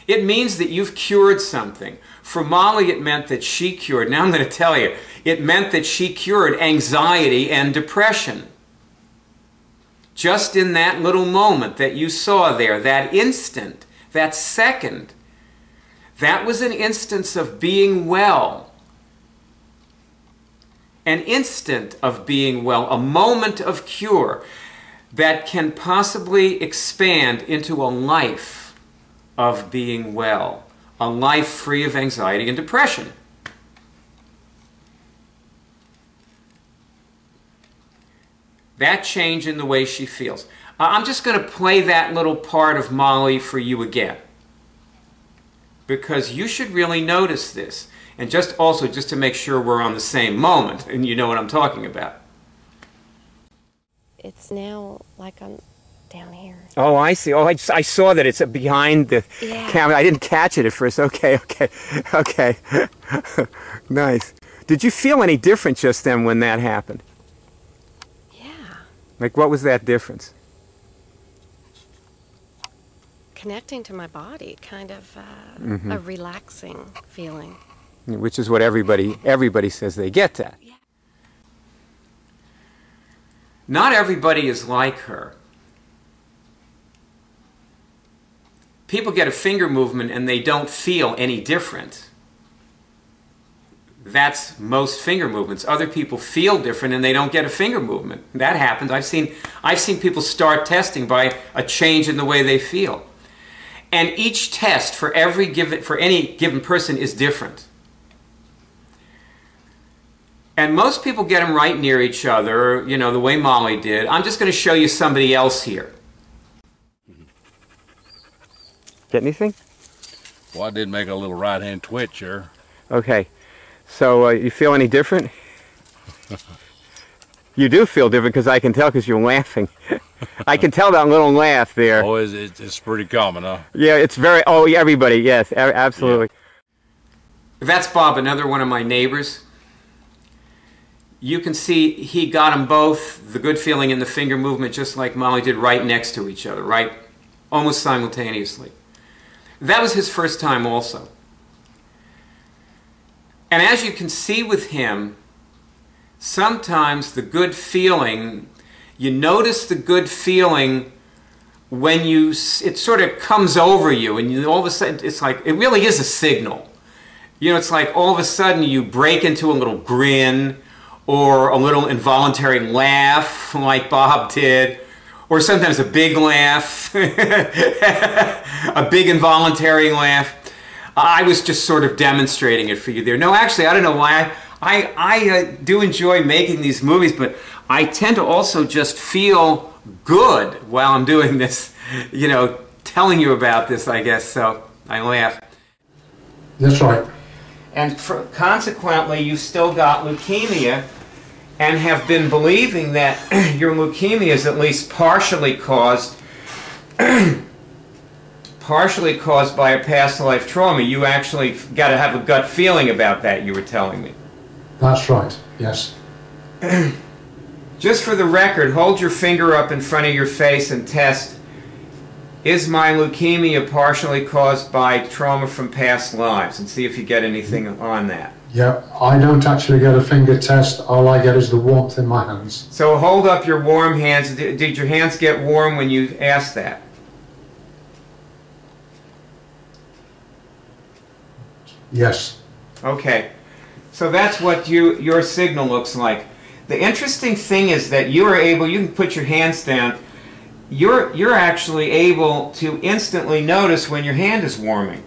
Speaker 1: It means that you've cured something. For Molly, it meant that she cured. Now I'm going to tell you, it meant that she cured anxiety and depression. Just in that little moment that you saw there, that instant, that second, that was an instance of being well. An instant of being well, a moment of cure that can possibly expand into a life of being well, a life free of anxiety and depression. That change in the way she feels. I'm just going to play that little part of Molly for you again, because you should really notice this. And just to make sure we're on the same moment and you know what I'm talking about.
Speaker 5: It's now like I'm down here.
Speaker 1: Oh, I see. Oh, I saw that it's behind the camera. I didn't catch it at first. Okay. Nice. Did you feel any different just then when that happened?
Speaker 5: Yeah.
Speaker 1: Like, what was that difference?
Speaker 5: Connecting to my body, kind of a relaxing feeling.
Speaker 1: Which is what everybody says they get that.
Speaker 5: Yeah.
Speaker 1: Not everybody is like her. People get a finger movement and they don't feel any different. That's most finger movements. Other people feel different and they don't get a finger movement. That happens. I've seen people start testing by a change in the way they feel. And each test for any given person is different. And most people get them right near each other, you know, the way Molly did. I'm just going to show you somebody else here. Get anything?
Speaker 6: Well, I did make a little right hand twitch here.
Speaker 1: Okay. So you feel any different? You do feel different because I can tell because you're laughing. I can tell that little laugh there.
Speaker 6: Oh, it's pretty common, huh?
Speaker 1: Yeah, it's very, everybody, yes, absolutely. Yeah. That's Bob, another one of my neighbors. You can see he got them both, the good feeling and the finger movement, just like Molly did, right next to each other, right? Almost simultaneously. That was his first time also. And as you can see with him, sometimes the good feeling, you notice the good feeling when it sort of comes over you, and all of a sudden, it's like, it really is a signal. You know, it's like all of a sudden you break into a little grin, or a little involuntary laugh like Bob did, or sometimes a big laugh, a big involuntary laugh. I was just sort of demonstrating it for you there. No, actually, I don't know why. I do enjoy making these movies, but I tend to also just feel good while I'm doing this, you know, telling you about this, I guess, so I laugh.
Speaker 7: That's right.
Speaker 1: And consequently, you've still got leukemia, and have been believing that your leukemia is at least partially caused by a past life trauma. You actually got to have a gut feeling about that, you were telling me.
Speaker 7: That's right, yes.
Speaker 1: Just for the record, hold your finger up in front of your face and test, is my leukemia partially caused by trauma from past lives? And see if you get anything on that.
Speaker 7: Yeah, I don't actually get a finger test. All I get is the warmth in my hands.
Speaker 1: So hold up your warm hands. Did your hands get warm when you asked that?
Speaker 7: Yes.
Speaker 1: Okay. So that's what your signal looks like. The interesting thing is that you can put your hands down, you're actually able to instantly notice when your hand is warming.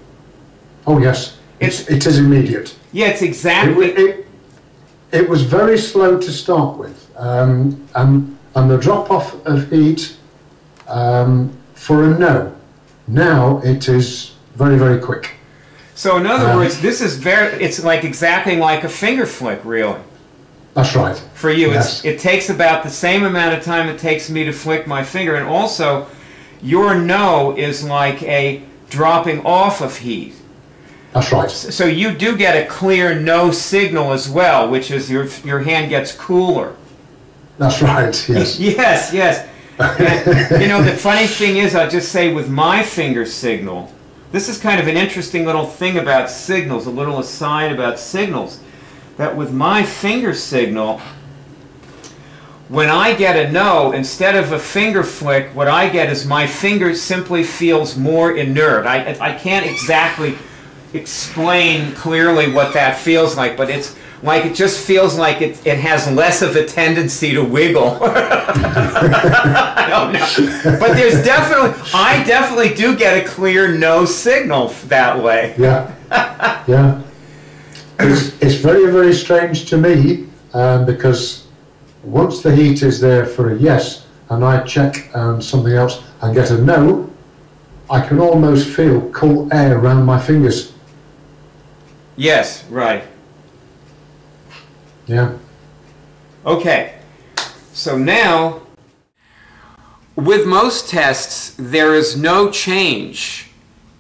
Speaker 7: Oh yes, it is immediate.
Speaker 1: Yeah, it's exactly...
Speaker 7: It was very slow to start with, and the drop-off of heat for a no. Now it is very, very quick.
Speaker 1: So in other words, this is it's like exactly like a finger flick, really.
Speaker 7: That's right.
Speaker 1: For you,
Speaker 7: yes.
Speaker 1: It takes about the same amount of time it takes me to flick my finger, and also your no is like a dropping off of heat.
Speaker 7: That's right.
Speaker 1: So you do get a clear no signal as well, which is your hand gets cooler.
Speaker 7: That's right, yes.
Speaker 1: Yes, yes. And, you know, the funny thing is, I'll just say with my finger signal, this is kind of an interesting little thing about signals, a little aside about signals, that with my finger signal, when I get a no, instead of a finger flick, what I get is my finger simply feels more inert. I can't exactly explain clearly what that feels like, but it's like it just feels like it has less of a tendency to wiggle. I don't know. But there's I definitely do get a clear no signal that way.
Speaker 7: Yeah. Yeah. It's very, very strange to me because once the heat is there for a yes and I check something else and get a no, I can almost feel cool air around my fingers.
Speaker 1: Yes, right.
Speaker 7: Yeah.
Speaker 1: Okay. So now, with most tests, there is no change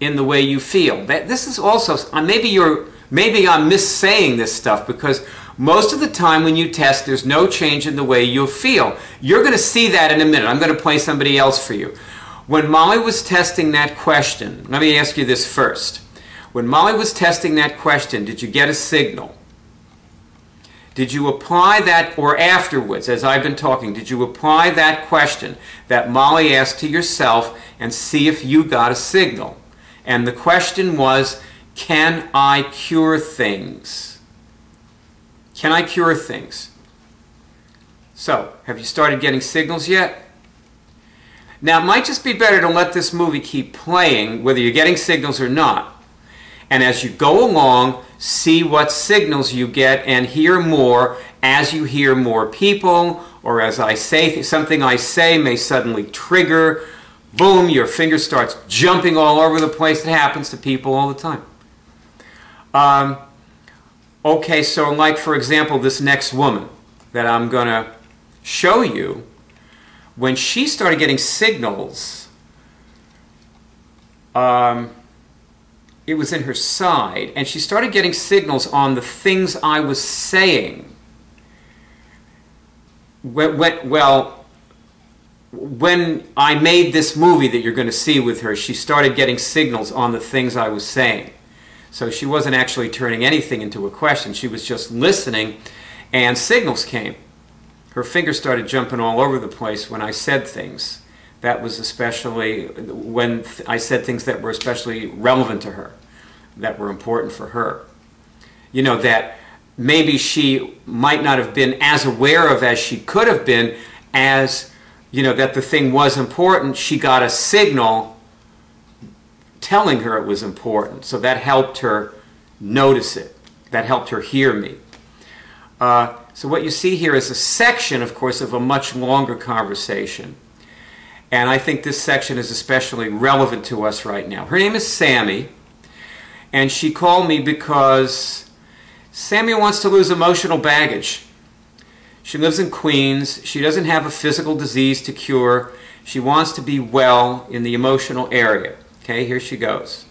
Speaker 1: in the way you feel. This is also, maybe I'm missaying this stuff, because most of the time when you test, there's no change in the way you'll feel. You're going to see that in a minute. I'm going to play somebody else for you. When Molly was testing that question, let me ask you this first. When Molly was testing that question, did you get a signal? Did you apply that, or afterwards, as I've been talking, did you apply that question that Molly asked to yourself and see if you got a signal? And the question was, can I cure things? Can I cure things? So, have you started getting signals yet? Now, it might just be better to let this movie keep playing, whether you're getting signals or not. And as you go along, see what signals you get and hear more as you hear more people, or as I say, something I say may suddenly trigger, boom, your finger starts jumping all over the place. It happens to people all the time. Okay, so like, for example, this next woman that I'm going to show you, when she started getting signals, it was in her side, and she started getting signals on the things I was saying. When I made this movie that you're going to see with her, she started getting signals on the things I was saying. So she wasn't actually turning anything into a question. She was just listening, and signals came. Her fingers started jumping all over the place when I said things. That was especially when I said things that were especially relevant to her, that were important for her. You know, that maybe she might not have been as aware of as she could have been, as, you know, that the thing was important. She got a signal telling her it was important. So that helped her notice it. That helped her hear me. So what you see here is a section, of course, of a much longer conversation. And I think this section is especially relevant to us right now. Her name is Sammy, and she called me because Sammy wants to lose emotional baggage. She lives in Queens. She doesn't have a physical disease to cure. She wants to be well in the emotional area. Okay, here she goes.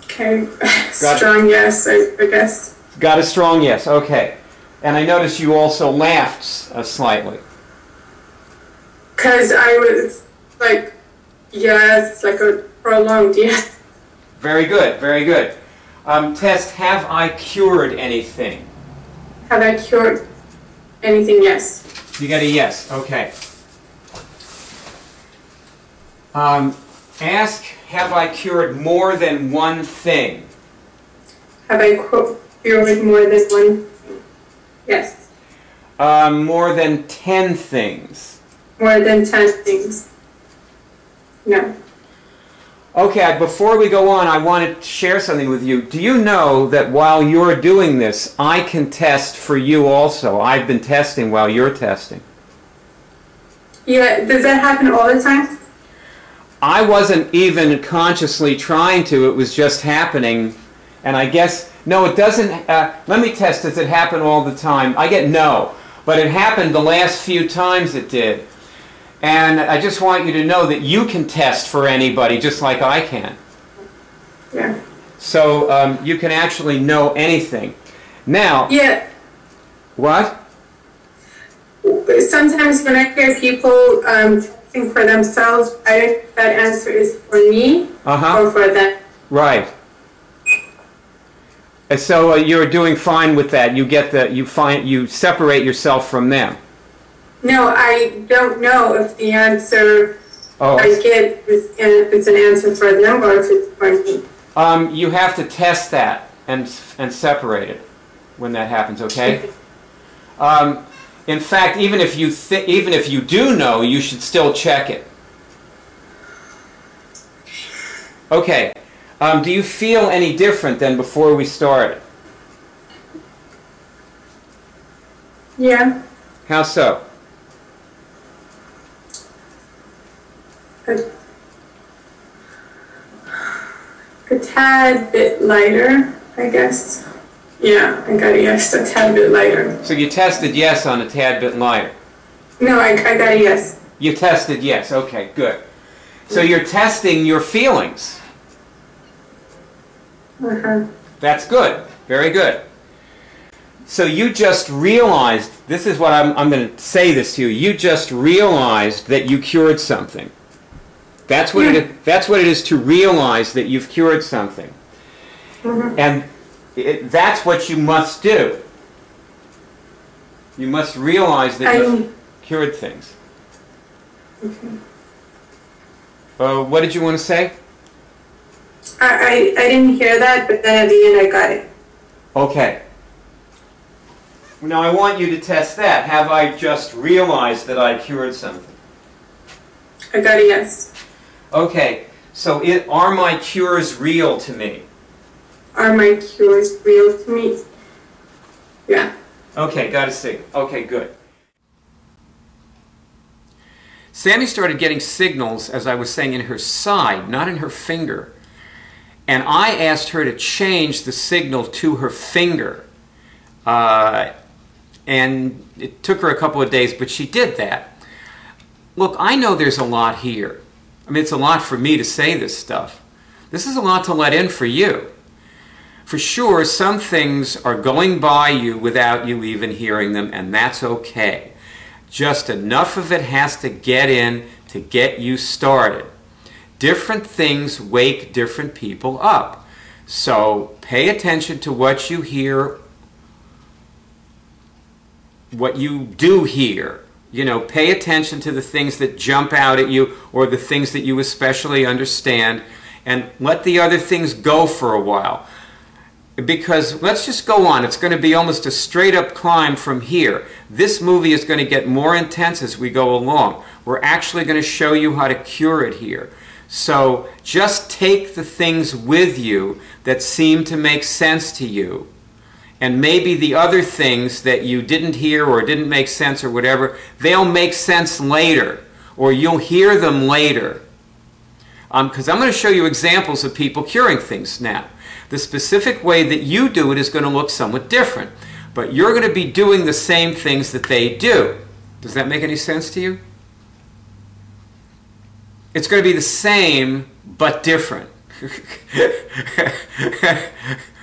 Speaker 8: Okay, strong yes, I guess.
Speaker 1: Got a strong yes, okay. And I noticed you also laughed slightly.
Speaker 8: Because I was like, yes, like a prolonged yes.
Speaker 1: Very good, very good. Test, have I cured anything?
Speaker 8: Have I cured anything? Yes.
Speaker 1: You got a yes, okay. Ask, have I cured more than one thing?
Speaker 8: Have I cured more than one? Yes.
Speaker 1: More than 10 things?
Speaker 8: More than 10 things? No.
Speaker 1: Okay, before we go on, I want to share something with you. Do you know that while you're doing this, I can test for you also? I've been testing while you're testing.
Speaker 8: Yeah, does that happen all the time?
Speaker 1: I wasn't even consciously trying to, it was just happening. And I guess, no, it doesn't, let me test, does it happen all the time? I get no, but it happened the last few times it did. And I just want you to know that you can test for anybody just like I can.
Speaker 8: Yeah.
Speaker 1: So you can actually know anything. Now.
Speaker 8: Yeah.
Speaker 1: What?
Speaker 8: Sometimes when I hear people testing for themselves, I don't know if that answer is for me or for them.
Speaker 1: Right. And so you're doing fine with that. You get the, you separate yourself from them.
Speaker 8: No, I don't know if the answer I get if it's an answer for them or if it's for me.
Speaker 1: You have to test that and separate it when that happens, okay? In fact, even if you do know, you should still check it. Okay. Do you feel any different than before we started?
Speaker 8: Yeah.
Speaker 1: How so?
Speaker 8: A tad bit lighter, I guess. Yeah, I got a yes, a tad bit lighter.
Speaker 1: So you tested yes on a tad bit lighter?
Speaker 8: No, I got a yes.
Speaker 1: You tested yes. Okay, good. So you're testing your feelings. That's good. Very good. So you just realized, this is what I'm going to say this to you, you just realized that you cured something. That's what it is to realize that you've cured something. And that's what you must do. You must realize that you've cured things. What did you want to say?
Speaker 8: I didn't hear that, but then at the end I got it.
Speaker 1: Okay. Now I want you to test that. Have I just realized that I cured something?
Speaker 8: I got a yes.
Speaker 1: Okay. So are my cures real to me?
Speaker 8: Are my cures real to me? Yeah.
Speaker 1: Okay, got to see. Okay, good. Sammy started getting signals, as I was saying, in her side, not in her finger. And I asked her to change the signal to her finger. And it took her a couple of days, but she did that. Look, I know there's a lot here. I mean, it's a lot for me to say this stuff. This is a lot to let in for you. For sure, some things are going by you without you even hearing them, and that's okay. Just enough of it has to get in to get you started. Different things wake different people up. So pay attention to what you hear, what you do hear. You know, pay attention to the things that jump out at you or the things that you especially understand, and let the other things go for a while. Because let's just go on. It's going to be almost a straight up climb from here. This movie is going to get more intense as we go along. We're actually going to show you how to cure it here. So just take the things with you that seem to make sense to you. And maybe the other things that you didn't hear or didn't make sense or whatever, they'll make sense later. Or you'll hear them later. Because I'm going to show you examples of people curing things now. The specific way that you do it is going to look somewhat different. But you're going to be doing the same things that they do. Does that make any sense to you? It's going to be the same, but different.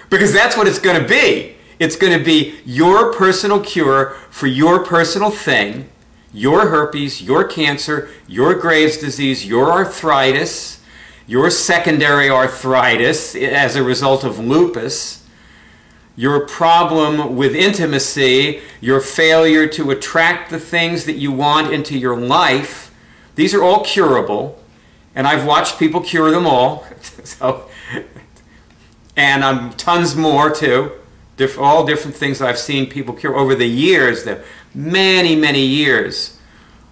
Speaker 1: Because that's what it's going to be. It's going to be your personal cure for your personal thing, your herpes, your cancer, your Graves' disease, your arthritis, your secondary arthritis as a result of lupus, your problem with intimacy, your failure to attract the things that you want into your life. These are all curable, and I've watched people cure them all. And tons more too. All different things I've seen people cure over the years, the many, many years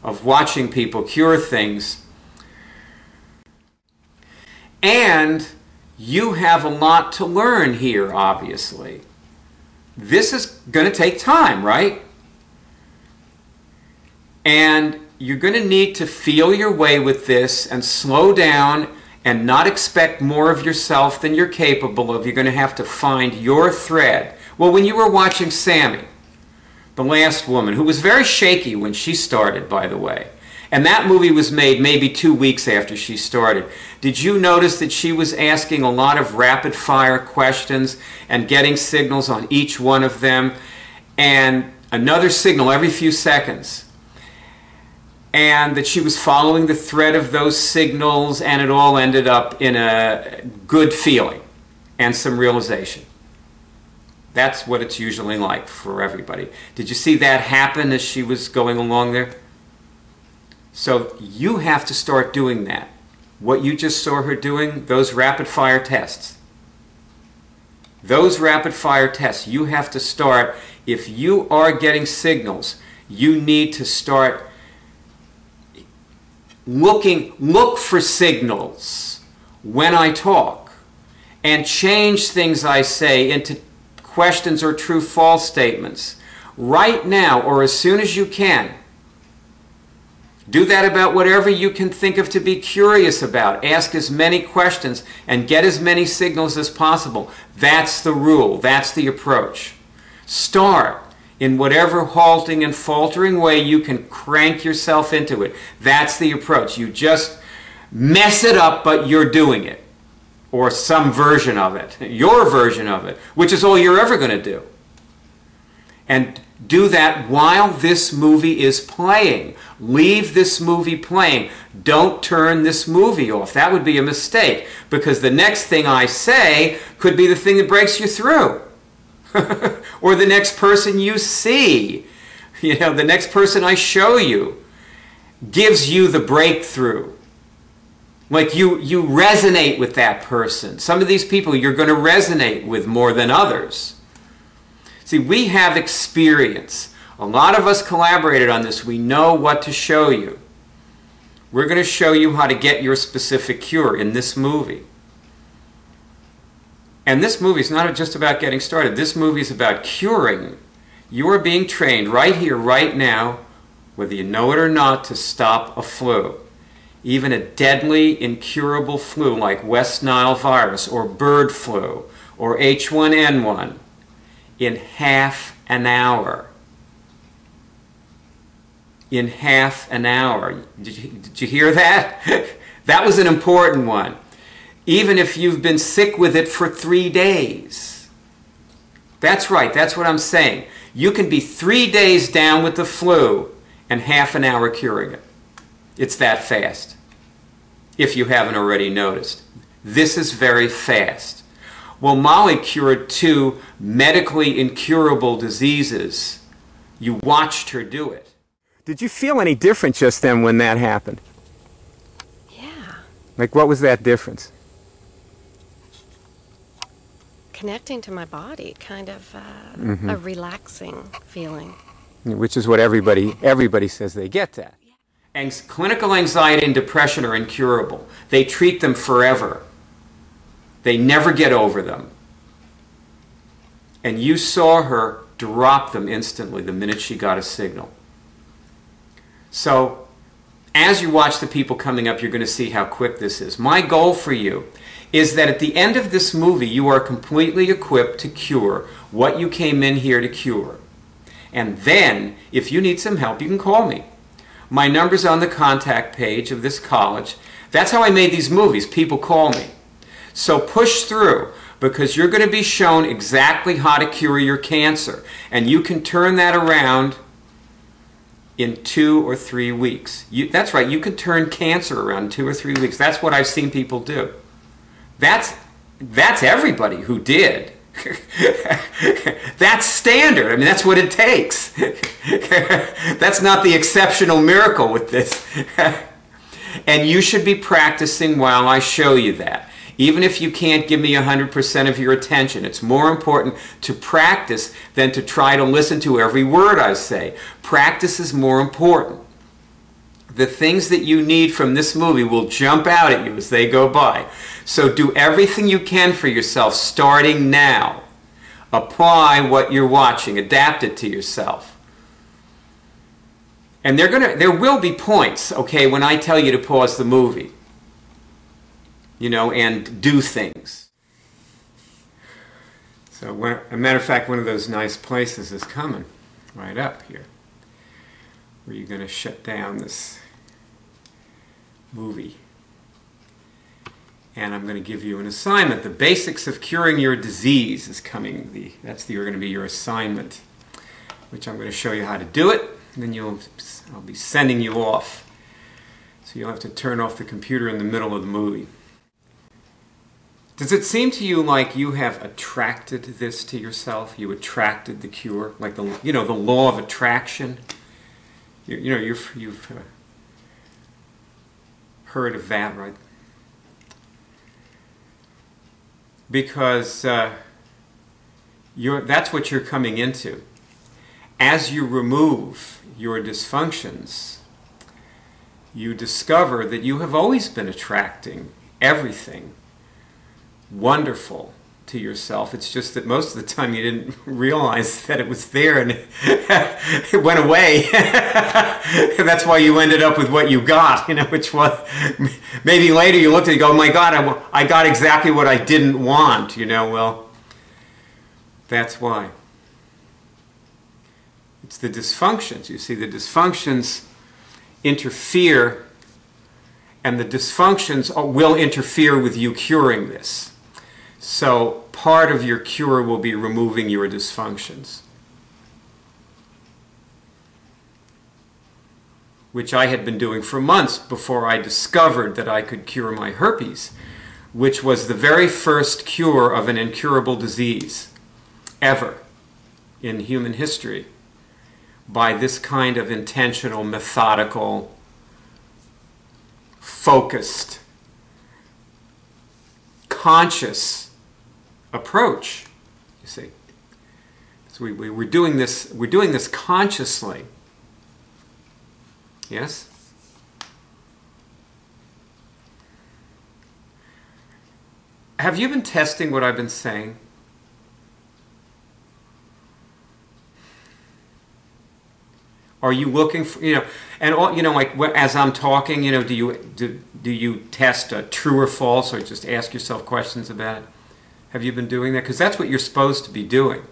Speaker 1: of watching people cure things. And you have a lot to learn here, obviously. This is going to take time, right? And you're going to need to feel your way with this and slow down and not expect more of yourself than you're capable of. You're going to have to find your thread. Well, when you were watching Sammy, the last woman, who was very shaky when she started, by the way, and that movie was made maybe 2 weeks after she started. Did you notice that she was asking a lot of rapid-fire questions and getting signals on each one of them, and another signal every few seconds? And that she was following the thread of those signals, and it all ended up in a good feeling and some realization. That's what it's usually like for everybody. Did you see that happen as she was going along there? So you have to start doing that. What you just saw her doing, those rapid fire tests. Those rapid fire tests, you have to start. If you are getting signals, you need to start look for signals when I talk, and change things I say into questions or true-false statements right now or as soon as you can. Do that about whatever you can think of to be curious about. Ask as many questions and get as many signals as possible. That's the rule. That's the approach. Start in whatever halting and faltering way you can crank yourself into it. That's the approach. You just mess it up, but you're doing it. Or some version of it. Your version of it, which is all you're ever going to do. And do that while this movie is playing. Leave this movie playing. Don't turn this movie off. That would be a mistake, because the next thing I say could be the thing that breaks you through. Or the next person you see. You know, the next person I show you gives you the breakthrough. Like you resonate with that person. Some of these people you're going to resonate with more than others. See, we have experience. A lot of us collaborated on this. We know what to show you. We're going to show you how to get your specific cure in this movie. And this movie is not just about getting started. This movie is about curing. You are being trained right here, right now, whether you know it or not, to stop a flu. Even a deadly, incurable flu like West Nile virus or bird flu or H1N1 in half an hour. In half an hour. Did you hear that? That was an important one. Even if you've been sick with it for 3 days. That's right, that's what I'm saying. You can be 3 days down with the flu and half an hour curing it. It's that fast, if you haven't already noticed. This is very fast. Well, Molly cured 2 medically incurable diseases. You watched her do it. Did you feel any different just then when that happened?
Speaker 5: Yeah.
Speaker 1: Like, what was that difference?
Speaker 5: Connecting to my body, kind of a relaxing feeling.
Speaker 1: Which is what everybody says they get that. Clinical anxiety and depression are incurable. They treat them forever. They never get over them. And you saw her drop them instantly the minute she got a signal. So, as you watch the people coming up, you're going to see how quick this is. My goal for you is that at the end of this movie, you are completely equipped to cure what you came in here to cure. And then, if you need some help, you can call me. My number's on the contact page of this college. That's how I made these movies. People call me. So push through, because you're going to be shown exactly how to cure your cancer. And you can turn that around in 2 or 3 weeks. That's right, you can turn cancer around in 2 or 3 weeks. That's what I've seen people do. That's everybody who did. That's standard. I mean, that's what it takes. That's not the exceptional miracle with this. And you should be practicing while I show you that. Even if you can't give me 100% of your attention, it's more important to practice than to try to listen to every word I say. Practice is more important. The things that you need from this movie will jump out at you as they go by. So do everything you can for yourself starting now. Apply what you're watching. Adapt it to yourself. And there will be points, okay, when I tell you to pause the movie. You know, and do things. So, as a matter of fact, one of those nice places is coming right up here, where you're going to shut down this movie. And I'm going to give you an assignment. The basics of curing your disease is coming. That's going to be your assignment, which I'm going to show you how to do it. And then I'll be sending you off. So you'll have to turn off the computer in the middle of the movie. Does it seem to you like you have attracted this to yourself? You attracted the cure, like the law of attraction. You've heard of that, right? Because that's what you're coming into. As you remove your dysfunctions, you discover that you have always been attracting everything wonderful to yourself. It's just that most of the time you didn't realize that it was there and it went away. And that's why you ended up with what you got, which was, maybe later you looked at it and go, oh my God, I got exactly what I didn't want, well, that's why. It's the dysfunctions. You see, the dysfunctions interfere, and the dysfunctions will interfere with you curing this. So part of your cure will be removing your dysfunctions, which I had been doing for months before I discovered that I could cure my herpes, which was the very first cure of an incurable disease ever in human history, by this kind of intentional, methodical, focused, conscious approach. You see, so we're doing this. We're doing this consciously. Yes. Have you been testing what I've been saying? Are you looking for, and all, like as I'm talking, do you test true or false, or just ask yourself questions about it? Have you been doing that? Because that's what you're supposed to be doing.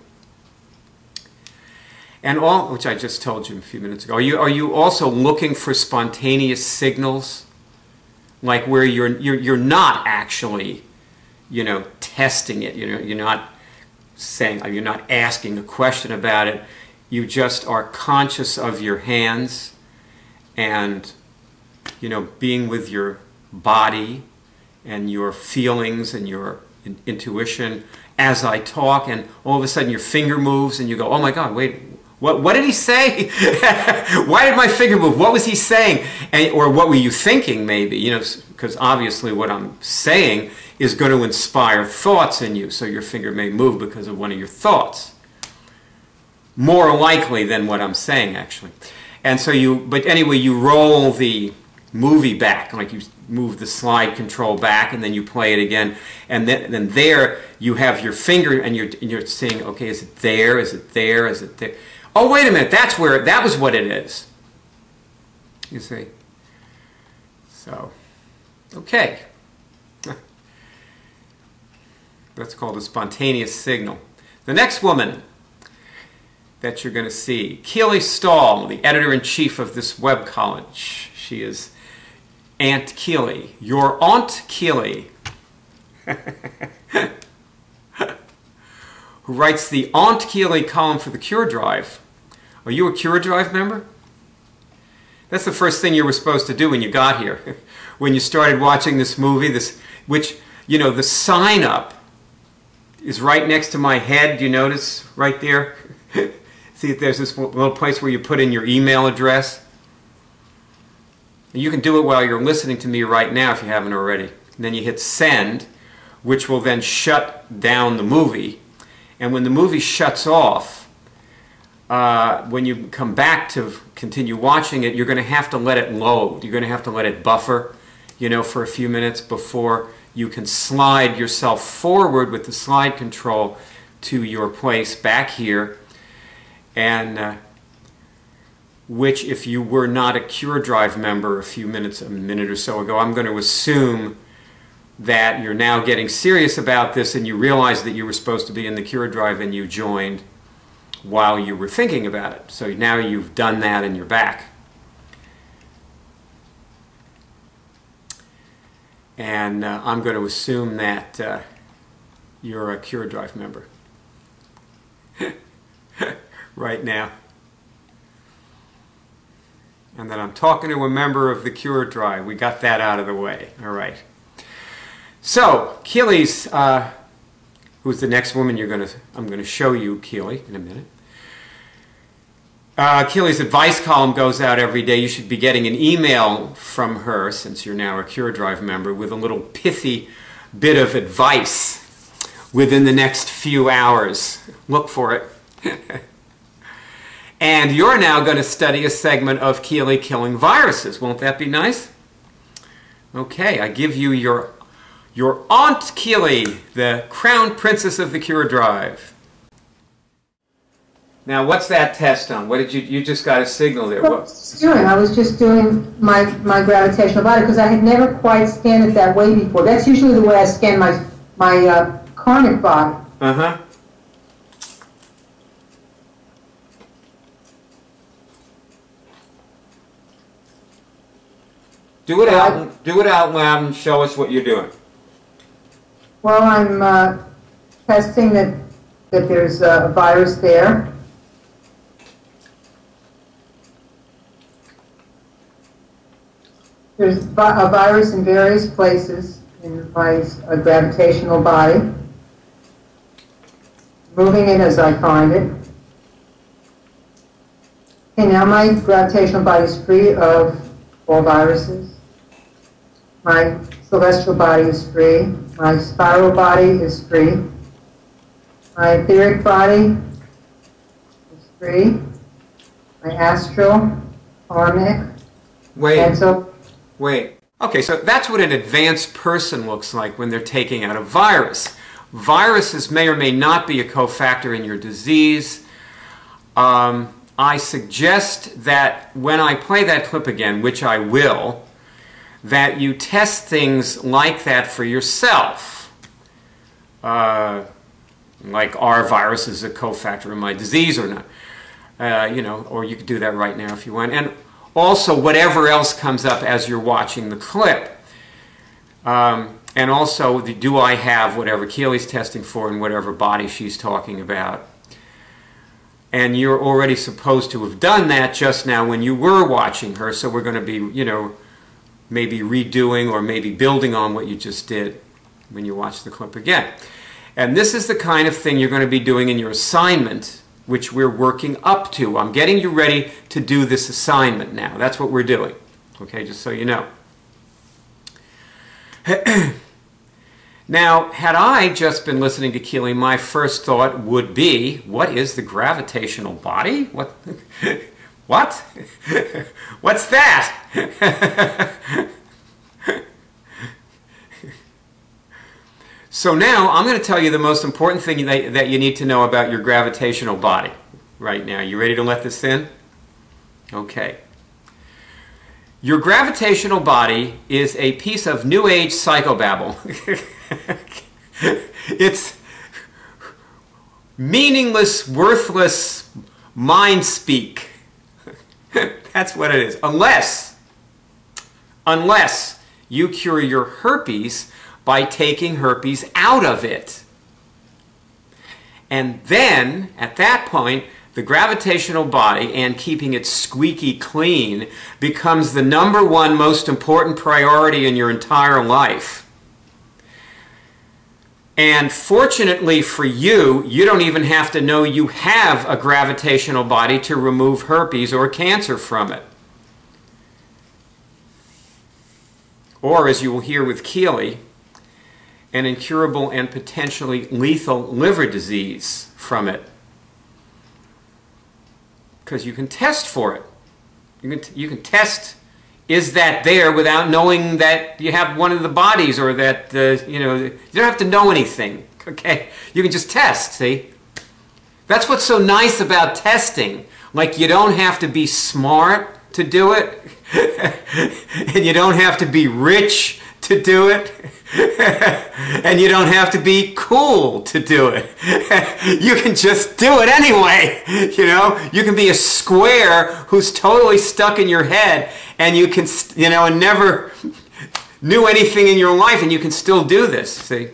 Speaker 1: And all, which I just told you a few minutes ago. Are you also looking for spontaneous signals, like where you're not actually, testing it. You're not saying, you're not asking a question about it. You just are conscious of your hands and, being with your body and your feelings and your intuition as I talk, and all of a sudden your finger moves and you go, oh my God, wait, what did he say? Why did my finger move? What was he saying? Or what were you thinking maybe? Because obviously what I'm saying is going to inspire thoughts in you, so your finger may move because of one of your thoughts. More likely than what I'm saying, actually. And so but anyway, you roll the movie back, like you move the slide control back, and then you play it again, and then there you have your finger, and you're saying, okay, is it there? Is it there? Is it there? Oh, wait a minute, that was what it is. You see? So, okay. That's called a spontaneous signal. The next woman that you're going to see, Keely Stahl, the editor-in-chief of this web college. She is Aunt Keely, your Aunt Keely, who writes the Aunt Keely column for the Cure Drive. Are you a Cure Drive member? That's the first thing you were supposed to do when you got here. When you started watching this movie, which, the sign-up is right next to my head. You notice right there? See, there's this little place where you put in your email address. And you can do it while you're listening to me right now if you haven't already. And then you hit send, which will then shut down the movie. And when the movie shuts off, when you come back to continue watching it, you're going to have to let it load. You're going to have to let it buffer, for a few minutes before you can slide yourself forward with the slide control to your place back here. And which, if you were not a Cure Drive member a minute or so ago, I'm going to assume that you're now getting serious about this and you realize that you were supposed to be in the Cure Drive and you joined while you were thinking about it. So now you've done that and you're back. And I'm going to assume that you're a Cure Drive member right now. And that I'm talking to a member of the Cure Drive. We got that out of the way. All right. So, Keely's, who's the next woman I'm going to show you, Keely, in a minute. Keely's advice column goes out every day. You should be getting an email from her, since you're now a Cure Drive member, with a little pithy bit of advice within the next few hours. Look for it. And you're now going to study a segment of Keely killing viruses. Won't that be nice? Okay, I give you your Aunt Keely, the crown princess of the Cure Drive. Now, what's that test on? What did you just got a signal there?
Speaker 3: What was I doing? I was just doing my gravitational body, because I had never quite scanned it that way before. That's usually the way I scan my karmic body.
Speaker 1: Uh-huh. Do it out loud and show us what you're doing.
Speaker 3: Well, I'm testing that there's a virus there. There's a virus in various places in my gravitational body. Moving it as I find it. Okay, now my gravitational body is free of all viruses. My celestial body is free. My spiral body is free. My etheric body is free. My astral, karmic.
Speaker 1: Wait. Okay, so that's what an advanced person looks like when they're taking out a virus. Viruses may or may not be a cofactor in your disease. I suggest that when I play that clip again, which I will, that you test things like that for yourself. Like, are viruses a cofactor in my disease or not? You know, or you could do that right now if you want. And also, whatever else comes up as you're watching the clip. And also, do I have whatever Keely's testing for in whatever body she's talking about? And you're already supposed to have done that just now when you were watching her, so we're going to be, you know, maybe redoing or maybe building on what you just did when you watch the clip again. And this is the kind of thing you're going to be doing in your assignment, which we're working up to. I'm getting you ready to do this assignment now. That's what we're doing. Okay, just so you know. Now, had I just been listening to Keely, my first thought would be, what is the gravitational body? What? What? What's that? So now, I'm going to tell you the most important thing that you need to know about your gravitational body right now. You ready to let this in? Okay. Your gravitational body is a piece of New Age psychobabble. It's meaningless, worthless mind speak. That's what it is. Unless you cure your herpes by taking herpes out of it. And then, at that point, the gravitational body and keeping it squeaky clean becomes the #1 most important priority in your entire life. And fortunately for you, you don't even have to know you have a gravitational body to remove herpes or cancer from it. Or, as you will hear with Keely, an incurable and potentially lethal liver disease from it. Because you can test for it. You can test, is that there, without knowing that you have one of the bodies, or that, you know, you don't have to know anything, okay? You can just test, see? That's what's so nice about testing. Like, you don't have to be smart to do it, and you don't have to be rich to do it, and you don't have to be cool to do it. You can just do it anyway, you know? You can be a square who's totally stuck in your head, and you can, you know, and never knew anything in your life, and you can still do this, see?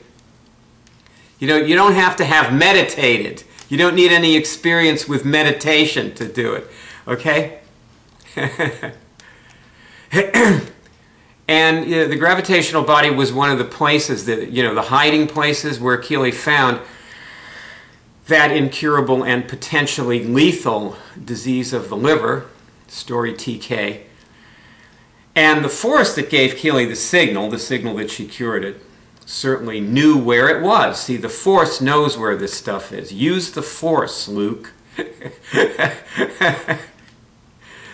Speaker 1: You know, you don't have to have meditated. You don't need any experience with meditation to do it, okay? And you know, the gravitational body was one of the places that, you know, the hiding places where Keely found that incurable and potentially lethal disease of the liver, story TK, and the force that gave Keely the signal that she cured it, certainly knew where it was. See, the force knows where this stuff is. Use the force, Luke.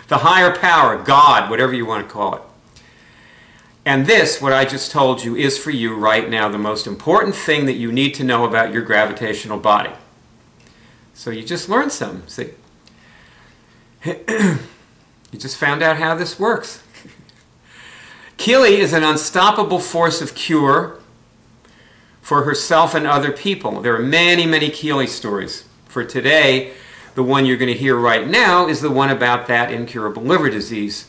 Speaker 1: The higher power, God, whatever you want to call it. And this, what I just told you, is for you right now the most important thing that you need to know about your gravitational body. So you just learned some, see? You just found out how this works. Keely is an unstoppable force of cure for herself and other people. There are many, many Keely stories. For today, the one you're going to hear right now is the one about that incurable liver disease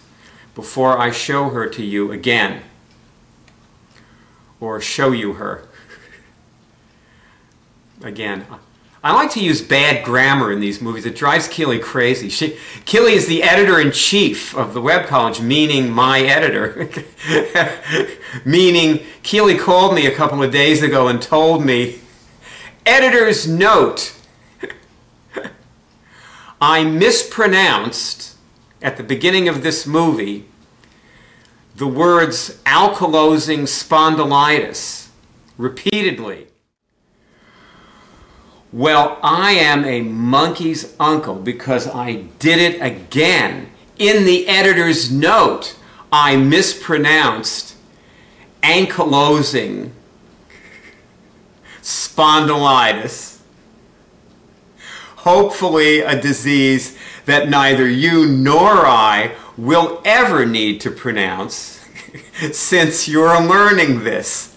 Speaker 1: before I show her to you again, or show you her again. I like to use bad grammar in these movies. It drives Keely crazy. Keely is the editor-in-chief of the Web College, meaning my editor. Meaning, Keely called me a couple of days ago and told me, editor's note, I mispronounced, at the beginning of this movie, the words ankylosing spondylitis repeatedly. Well, I am a monkey's uncle because I did it again. In the editor's note, I mispronounced ankylosing spondylitis. Hopefully a disease that neither you nor I will ever need to pronounce since you're learning this.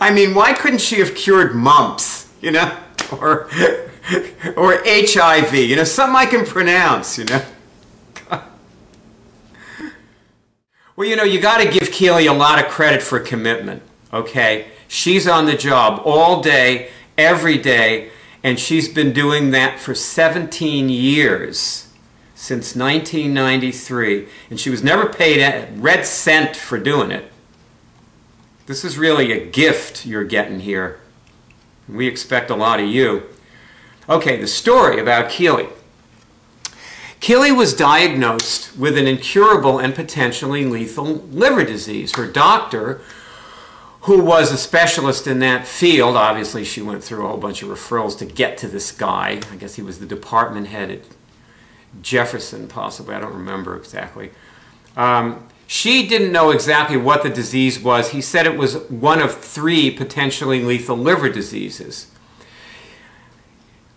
Speaker 1: I mean, why couldn't she have cured mumps, you know, or HIV, you know, something I can pronounce, you know? Well, you know, you got to give Keely a lot of credit for commitment, okay? She's on the job all day, every day, and she's been doing that for 17 years, since 1993, and she was never paid a red cent for doing it. This is really a gift you're getting here. We expect a lot of you. Okay, the story about Keely. Keely was diagnosed with an incurable and potentially lethal liver disease. Her doctor, who was a specialist in that field, obviously she went through a whole bunch of referrals to get to this guy. I guess he was the department head at Jefferson, possibly. I don't remember exactly. She didn't know exactly what the disease was. He said it was one of 3 potentially lethal liver diseases.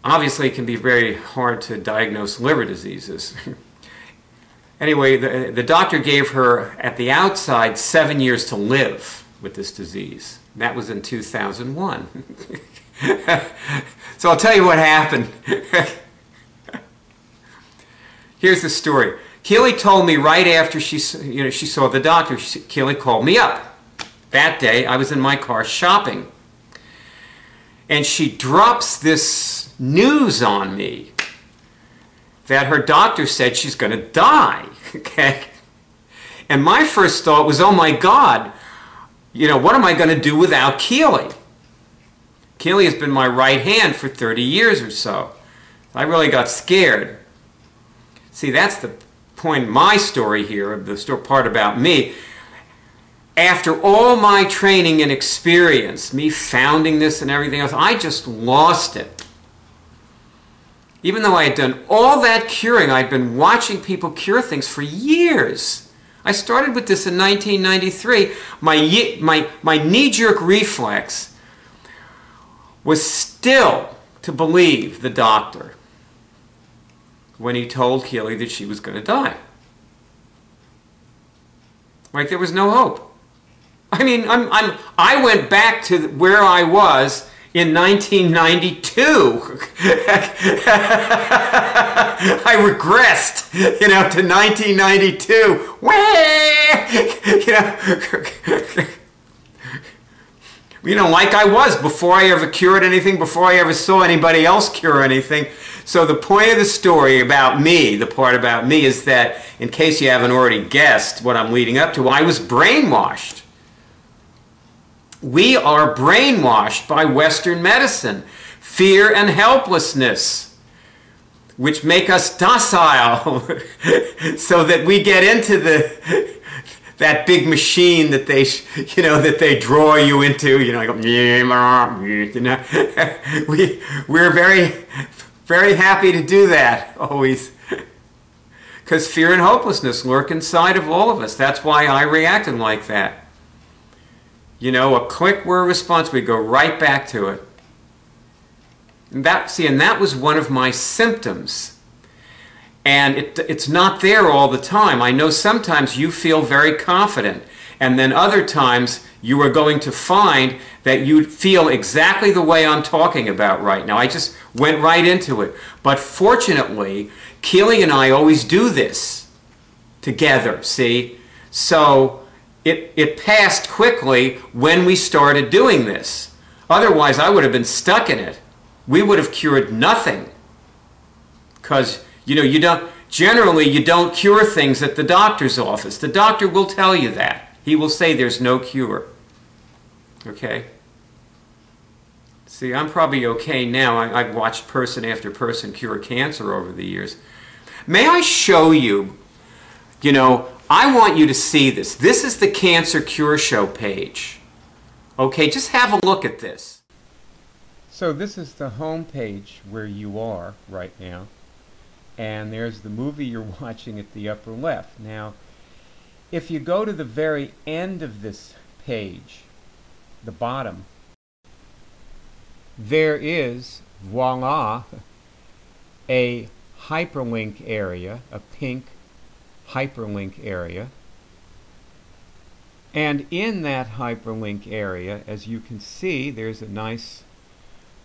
Speaker 1: Obviously, it can be very hard to diagnose liver diseases. Anyway, the doctor gave her, at the outside, 7 years to live with this disease. That was in 2001. So I'll tell you what happened. Here's the story. Keely told me right after she saw the doctor, Keely called me up. That day, I was in my car shopping. And she drops this news on me that her doctor said she's going to die. Okay? And my first thought was, oh my God, you know, what am I going to do without Keely? Keely has been my right hand for 30 years or so. I really got scared. See, that's the point in my story here, the part about me. After all my training and experience, me founding this and everything else, I just lost it. Even though I had done all that curing, I'd been watching people cure things for years. I started with this in 1993. My knee-jerk reflex was still to believe the doctor when he told Keely that she was going to die. Like there was no hope. I mean, I went back to where I was in 1992. I regressed, you know, to 1992. You know, like I was before I ever cured anything, before I ever saw anybody else cure anything. So the point of the story about me, the part about me, is that, in case you haven't already guessed what I'm leading up to, I was brainwashed. We are brainwashed by Western medicine, fear and helplessness, which make us docile so that we get into that big machine that they, that they draw you into, we're very, very happy to do that always. Because fear and hopelessness lurk inside of all of us. That's why I reacted like that. A quick word response, we go right back to it. And that was one of my symptoms. And it's not there all the time. I know sometimes you feel very confident, and then other times you are going to find that you feel exactly the way I'm talking about right now. I just went right into it. But fortunately, Keely and I always do this together, see? So it passed quickly when we started doing this. Otherwise, I would have been stuck in it. We would have cured nothing. Because, generally you don't cure things at the doctor's office. The doctor will tell you that. He will say there's no cure. Okay? See, I'm probably okay now. I've watched person after person cure cancer over the years. May I show you, I want you to see this. This is the Cancer Cure Show page. Okay, just have a look at this. So this is the home page where you are right now. And there's the movie you're watching at the upper left. Now, if you go to the very end of this page, the bottom, there is, voila, a hyperlink area, a pink hyperlink area. And in that hyperlink area, as you can see, there's a nice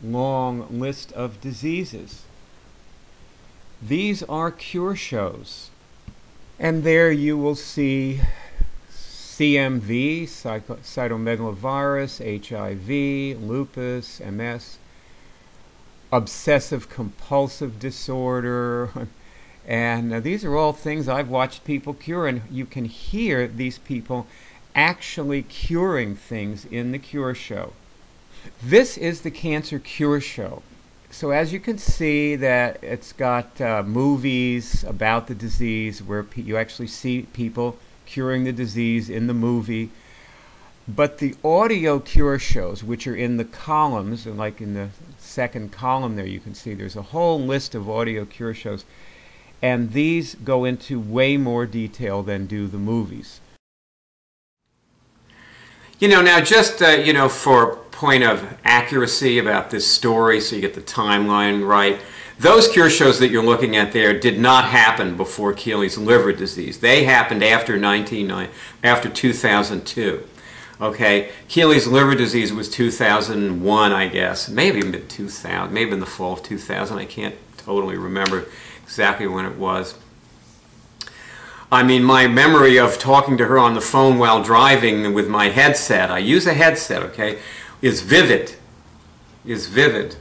Speaker 1: long list of diseases. These are cure shows. And there you will see CMV, cytomegalovirus, HIV, lupus, MS, obsessive-compulsive disorder. And these are all things I've watched people cure, and you can hear these people actually curing things in the cure show. This is the Cancer Cure Show. So as you can see that it's got movies about the disease where you actually see people curing the disease in the movie. But the audio cure shows, which are in the columns, and like in the second column there you can see there's a whole list of audio cure shows. And these go into way more detail than do the movies. Now just, for point of accuracy about this story, so you get the timeline right, those cure shows that you're looking at there did not happen before Keely's liver disease. They happened after 2002. Okay, Keely's liver disease was 2001, I guess. Maybe even 2000, maybe in the fall of 2000. I can't totally remember exactly when it was. I mean, my memory of talking to her on the phone while driving with my headset, I use a headset, okay, is vivid. But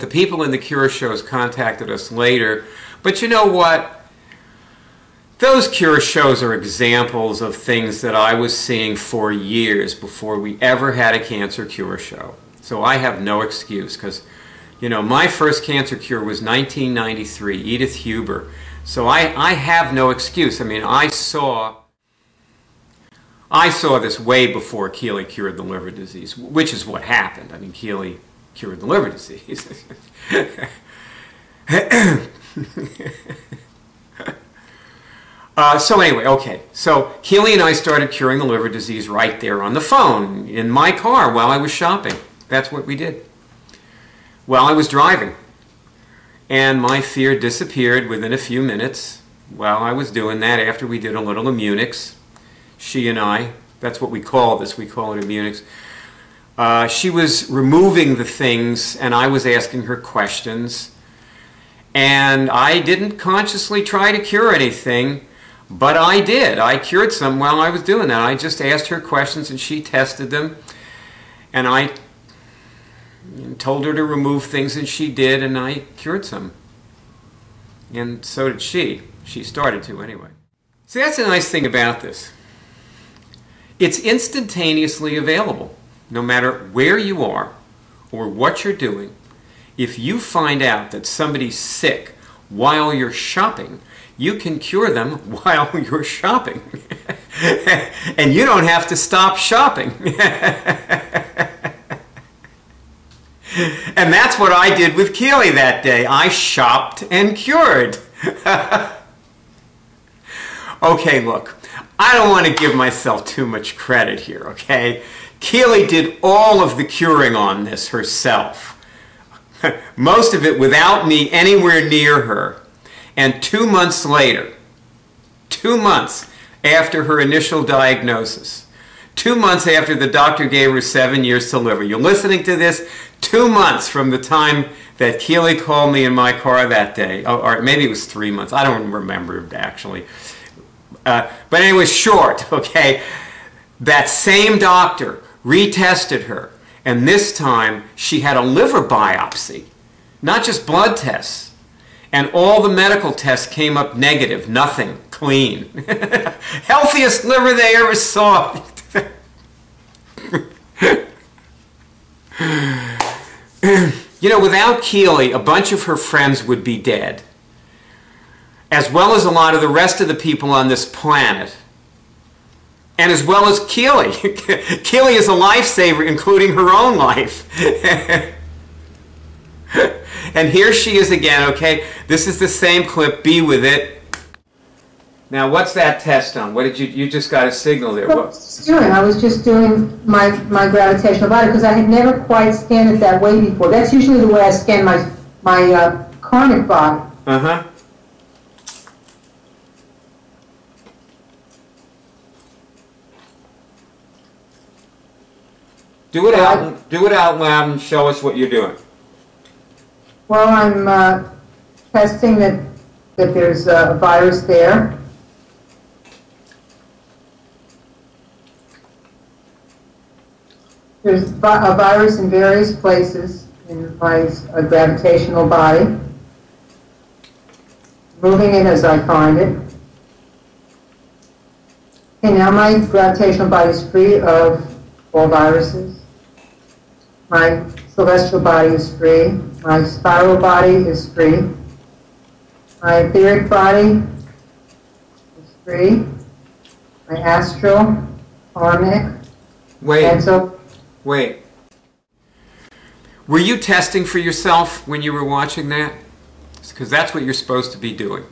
Speaker 1: the people in the cure shows contacted us later. But you know what? Those cure shows are examples of things that I was seeing for years before we ever had a cancer cure show. So I have no excuse, because my first cancer cure was 1993, Edith Huber. So I have no excuse. I mean, I saw this way before Keely cured the liver disease, which is what happened. I mean, Keely cured the liver disease. So anyway, okay. So Keely and I started curing the liver disease right there on the phone in my car while I was shopping. That's what we did. While I was driving. And my fear disappeared within a few minutes while I was doing that after we did a little IMMUNICS. She and I, that's what we call this, we call it IMMUNICS. She was removing the things and I was asking her questions. And I didn't consciously try to cure anything, but I did. I cured some while I was doing that. I just asked her questions and she tested them. And I told her to remove things and she did, and I cured some. And so did she. She started to anyway. See, that's the nice thing about this. It's instantaneously available, no matter where you are or what you're doing. If you find out that somebody's sick while you're shopping, you can cure them while you're shopping. And you don't have to stop shopping. And that's what I did with Keely that day. I shopped and cured. Okay, look, I don't want to give myself too much credit here, okay? Keely did all of the curing on this herself. Most of it without me anywhere near her. And 2 months later, 2 months after her initial diagnosis, 2 months after the doctor gave her 7 years to live, you're listening to this, 2 months from the time that Keely called me in my car that day, or maybe it was 3 months, I don't remember actually. But it was short, okay? That same doctor retested her, and this time she had a liver biopsy, not just blood tests. And all the medical tests came up negative, nothing, clean. Healthiest liver they ever saw. You know, without Keely, a bunch of her friends would be dead, as well as a lot of the rest of the people on this planet, and as well as Keely. Keely is a lifesaver, including her own life. And here she is again, okay? This is the same clip, be with it. Now, what's that test on? What did you just got a signal there.
Speaker 3: What was I doing? I was just doing my gravitational body because I had never quite scanned it that way before. That's usually the way I scan my karmic body.
Speaker 1: Uh-huh. Do it out loud and show us what you're doing.
Speaker 3: Well, I'm testing that there's a virus there. There's a virus in various places in my gravitational body. Moving it as I find it. Okay, now my gravitational body is free of all viruses. My celestial body is free. My spiral body is free. My etheric body is free. My astral, karmic.
Speaker 1: Wait. Were you testing for yourself when you were watching that? Because that's what you're supposed to be doing.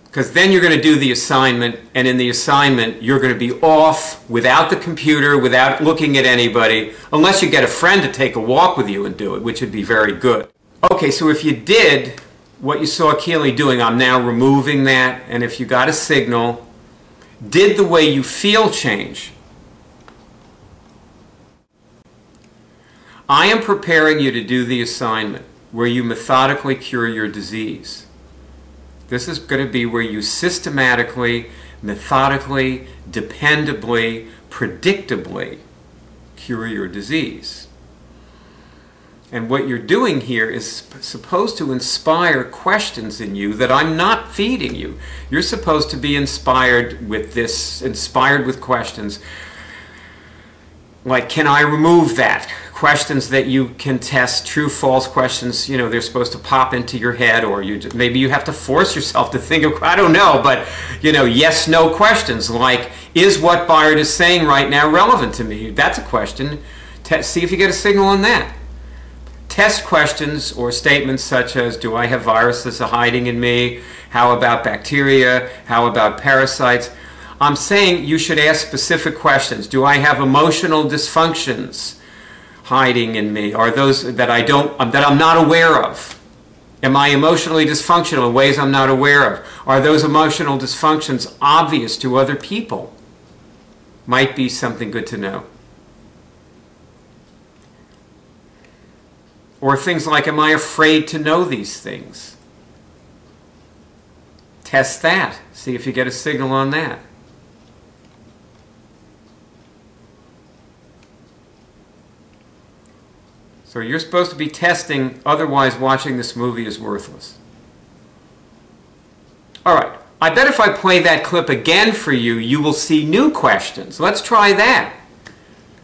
Speaker 1: Because then you're going to do the assignment, and in the assignment you're going to be off without the computer, without looking at anybody, unless you get a friend to take a walk with you and do it, which would be very good. Okay, so if you did what you saw Keely doing, I'm now removing that, and if you got a signal, did the way you feel change? I am preparing you to do the assignment where you methodically cure your disease. This is going to be where you systematically, methodically, dependably, predictably cure your disease. And what you're doing here is supposed to inspire questions in you that I'm not feeding you. You're supposed to be inspired with this, inspired with questions like, can I remove that? Questions that you can test, true, false questions, you know, they're supposed to pop into your head, or maybe you have to force yourself to think of, I don't know, but, you know, yes, no questions like, is what Byard is saying right now relevant to me? That's a question. See if you get a signal on that. Test questions or statements such as, do I have viruses hiding in me? How about bacteria? How about parasites? I'm saying you should ask specific questions. Do I have emotional dysfunctions hiding in me? Are those that I'm not aware of? Am I emotionally dysfunctional in ways I'm not aware of? Are those emotional dysfunctions obvious to other people? Might be something good to know. Or things like, am I afraid to know these things? Test that. See if you get a signal on that. So you're supposed to be testing, otherwise watching this movie is worthless. All right, I bet if I play that clip again for you, you will see new questions. Let's try that.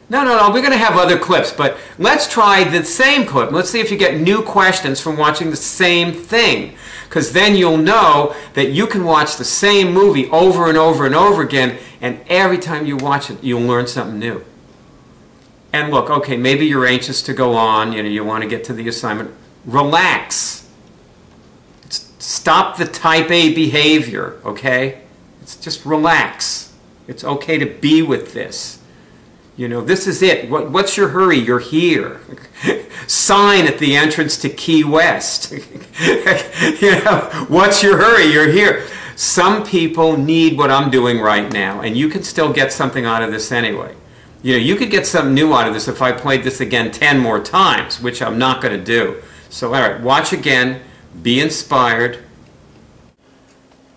Speaker 1: No, we're going to have other clips, but let's try the same clip. Let's see if you get new questions from watching the same thing, because then you'll know that you can watch the same movie over and over and over again, and every time you watch it, you'll learn something new. And look, okay, maybe you're anxious to go on, you want to get to the assignment. Relax. Stop the type A behavior, okay? It's just relax. It's okay to be with this. This is it. What's your hurry? You're here. Sign at the entrance to Key West. What's your hurry? You're here. Some people need what I'm doing right now, and you can still get something out of this anyway. You could get something new out of this if I played this again 10 more times, which I'm not going to do. So, all right, watch again. Be inspired.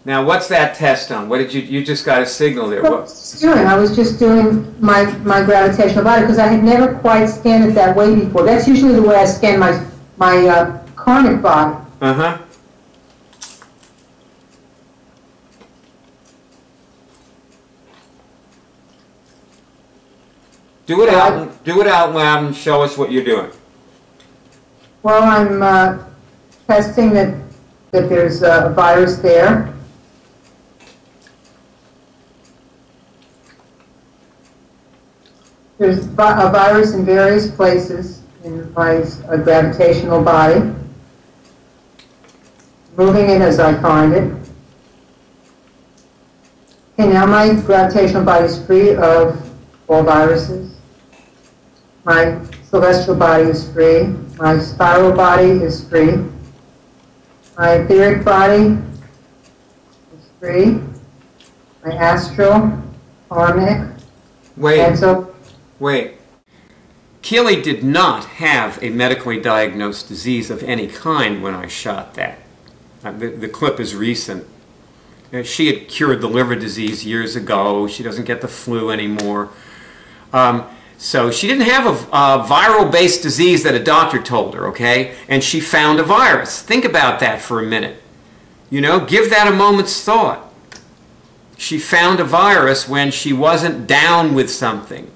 Speaker 1: Now, what's that test on? What did you just got a signal there?
Speaker 3: What was I doing? I was just doing my gravitational body because I had never quite scanned it that way before. That's usually the way I scan my karmic body.
Speaker 1: Uh-huh. Do it out loud and show us what you're doing.
Speaker 3: Well, I'm testing that there's a virus there. There's a virus in various places in my gravitational body. Moving it as I find it. Okay, now my gravitational body is free of all viruses. My celestial body is free. My spiral body is free. My etheric body is free. My astral, karmic,
Speaker 1: Wait. Keely did not have a medically diagnosed disease of any kind when I shot that. The clip is recent. She had cured the liver disease years ago. She doesn't get the flu anymore. So she didn't have a viral-based disease that a doctor told her, okay? And she found a virus. Think about that for a minute. Give that a moment's thought. She found a virus when she wasn't down with something.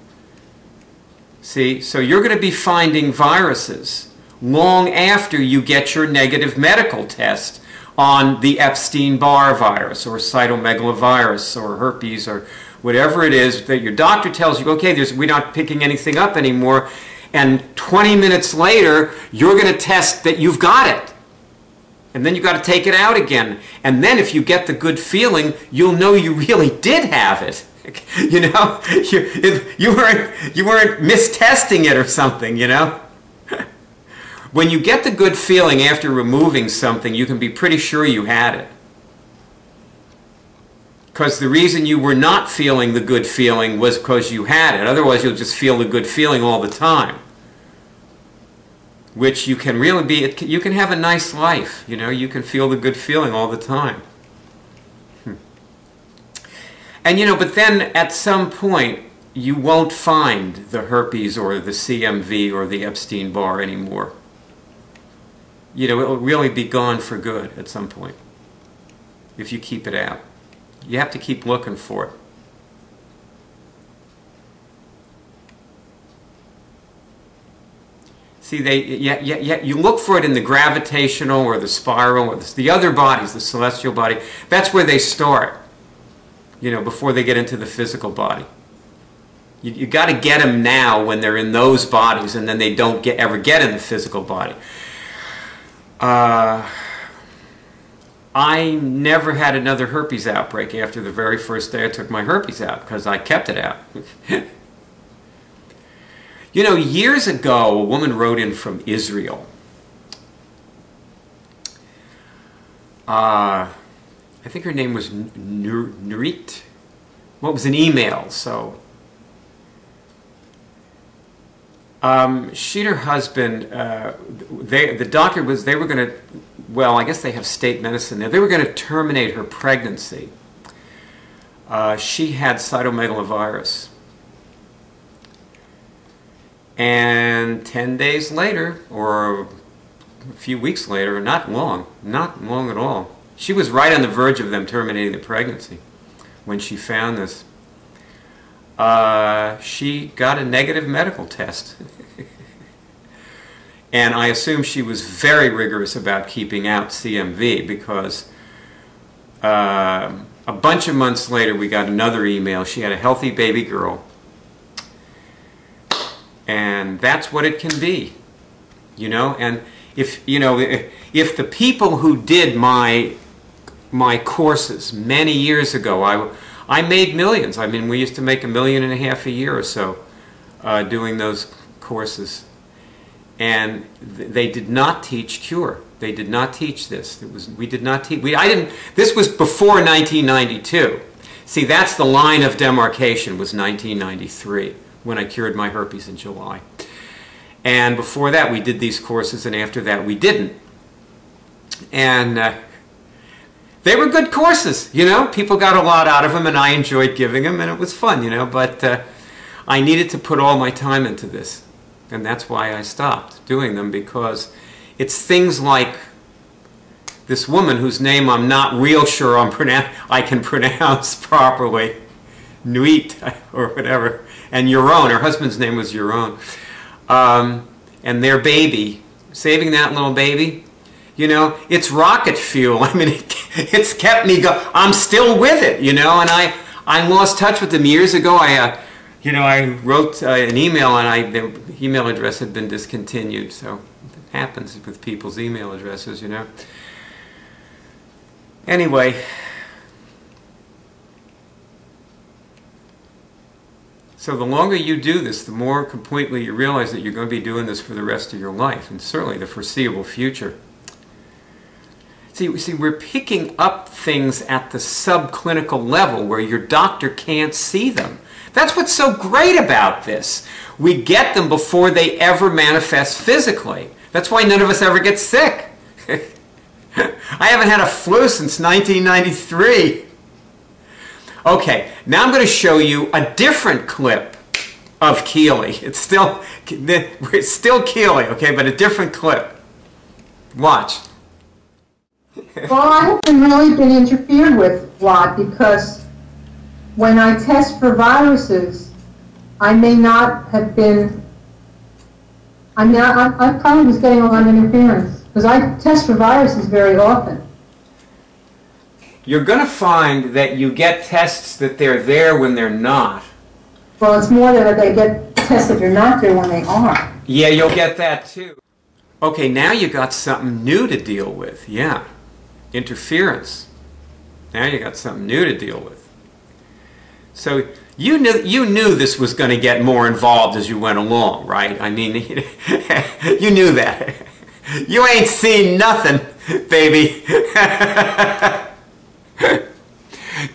Speaker 1: See, so you're going to be finding viruses long after you get your negative medical test on the Epstein-Barr virus or cytomegalovirus or herpes or whatever it is that your doctor tells you, okay, we're not picking anything up anymore, and 20 minutes later, you're going to test that you've got it. And then you've got to take it out again. And then if you get the good feeling, you'll know you really did have it. You weren't mistesting it or something, When you get the good feeling after removing something, you can be pretty sure you had it. Because the reason you were not feeling the good feeling was because you had it. Otherwise, you'll just feel the good feeling all the time. Which you can really be, you can have a nice life, you can feel the good feeling all the time. And but then at some point, you won't find the herpes or the CMV or the Epstein-Barr anymore. It'll really be gone for good at some point, if you keep it out. You have to keep looking for it. See, you look for it in the gravitational or the spiral or the other bodies, the celestial body. That's where they start, before they get into the physical body. You got to get them now when they're in those bodies, and then they don't ever get in the physical body. I never had another herpes outbreak after the very first day I took my herpes out because I kept it out. Years ago, a woman wrote in from Israel. I think her name was Nurit. Well, it was an email, so. She and her husband, the doctor they were going to, well, I guess they have state medicine there. They were going to terminate her pregnancy. She had cytomegalovirus. And 10 days later, or a few weeks later, not long at all, She was right on the verge of them terminating the pregnancy when she found this. She got a negative medical test. And I assume she was very rigorous about keeping out CMV, because a bunch of months later we got another email. She had a healthy baby girl. And that's what it can be, you know. And if the people who did my courses many years ago, I made millions. I mean, we used to make $1.5 million a year or so doing those courses. And they did not teach cure. They did not teach this. We did not teach. I didn't. This was before 1992. See, that's the line of demarcation. Was 1993 when I cured my herpes in July. And before that, we did these courses, and after that, we didn't. And they were good courses, you know. People got a lot out of them, and I enjoyed giving them, and it was fun, you know. But I needed to put all my time into this. And that's why I stopped doing them, because it's things like this woman whose name I'm not real sure I can pronounce properly, Nuit or whatever, and Euron. Her husband's name was Euron. And their baby, saving that little baby, you know, it's rocket fuel. I mean, it's kept me going. I'm still with it, you know, and I lost touch with them years ago. I wrote an email, and the email address had been discontinued. So it happens with people's email addresses, you know. Anyway, so the longer you do this, the more completely you realize that you're going to be doing this for the rest of your life, and certainly the foreseeable future. See, we're picking up things at the subclinical level where your doctor can't see them. That's what's so great about this. We get them before they ever manifest physically. That's why none of us ever get sick. I haven't had a flu since 1993. Okay, now I'm going to show you a different clip of Keeley. It's still Keeley, okay, but a different clip. Watch.
Speaker 3: Well, I haven't really been interfered with a lot, because when I test for viruses, I may not have been, I probably was getting a lot of interference, because I test for viruses very often.
Speaker 1: You're going to find that you get tests that they're there when they're not.
Speaker 3: Well, it's more that they get tests that they're not there when they are.
Speaker 1: Yeah, you'll get that too. Okay, now you got something new to deal with. Yeah, interference. Now you got something new to deal with. So you knew this was going to get more involved as you went along, right? I mean, you knew that. You ain't seen nothing, baby.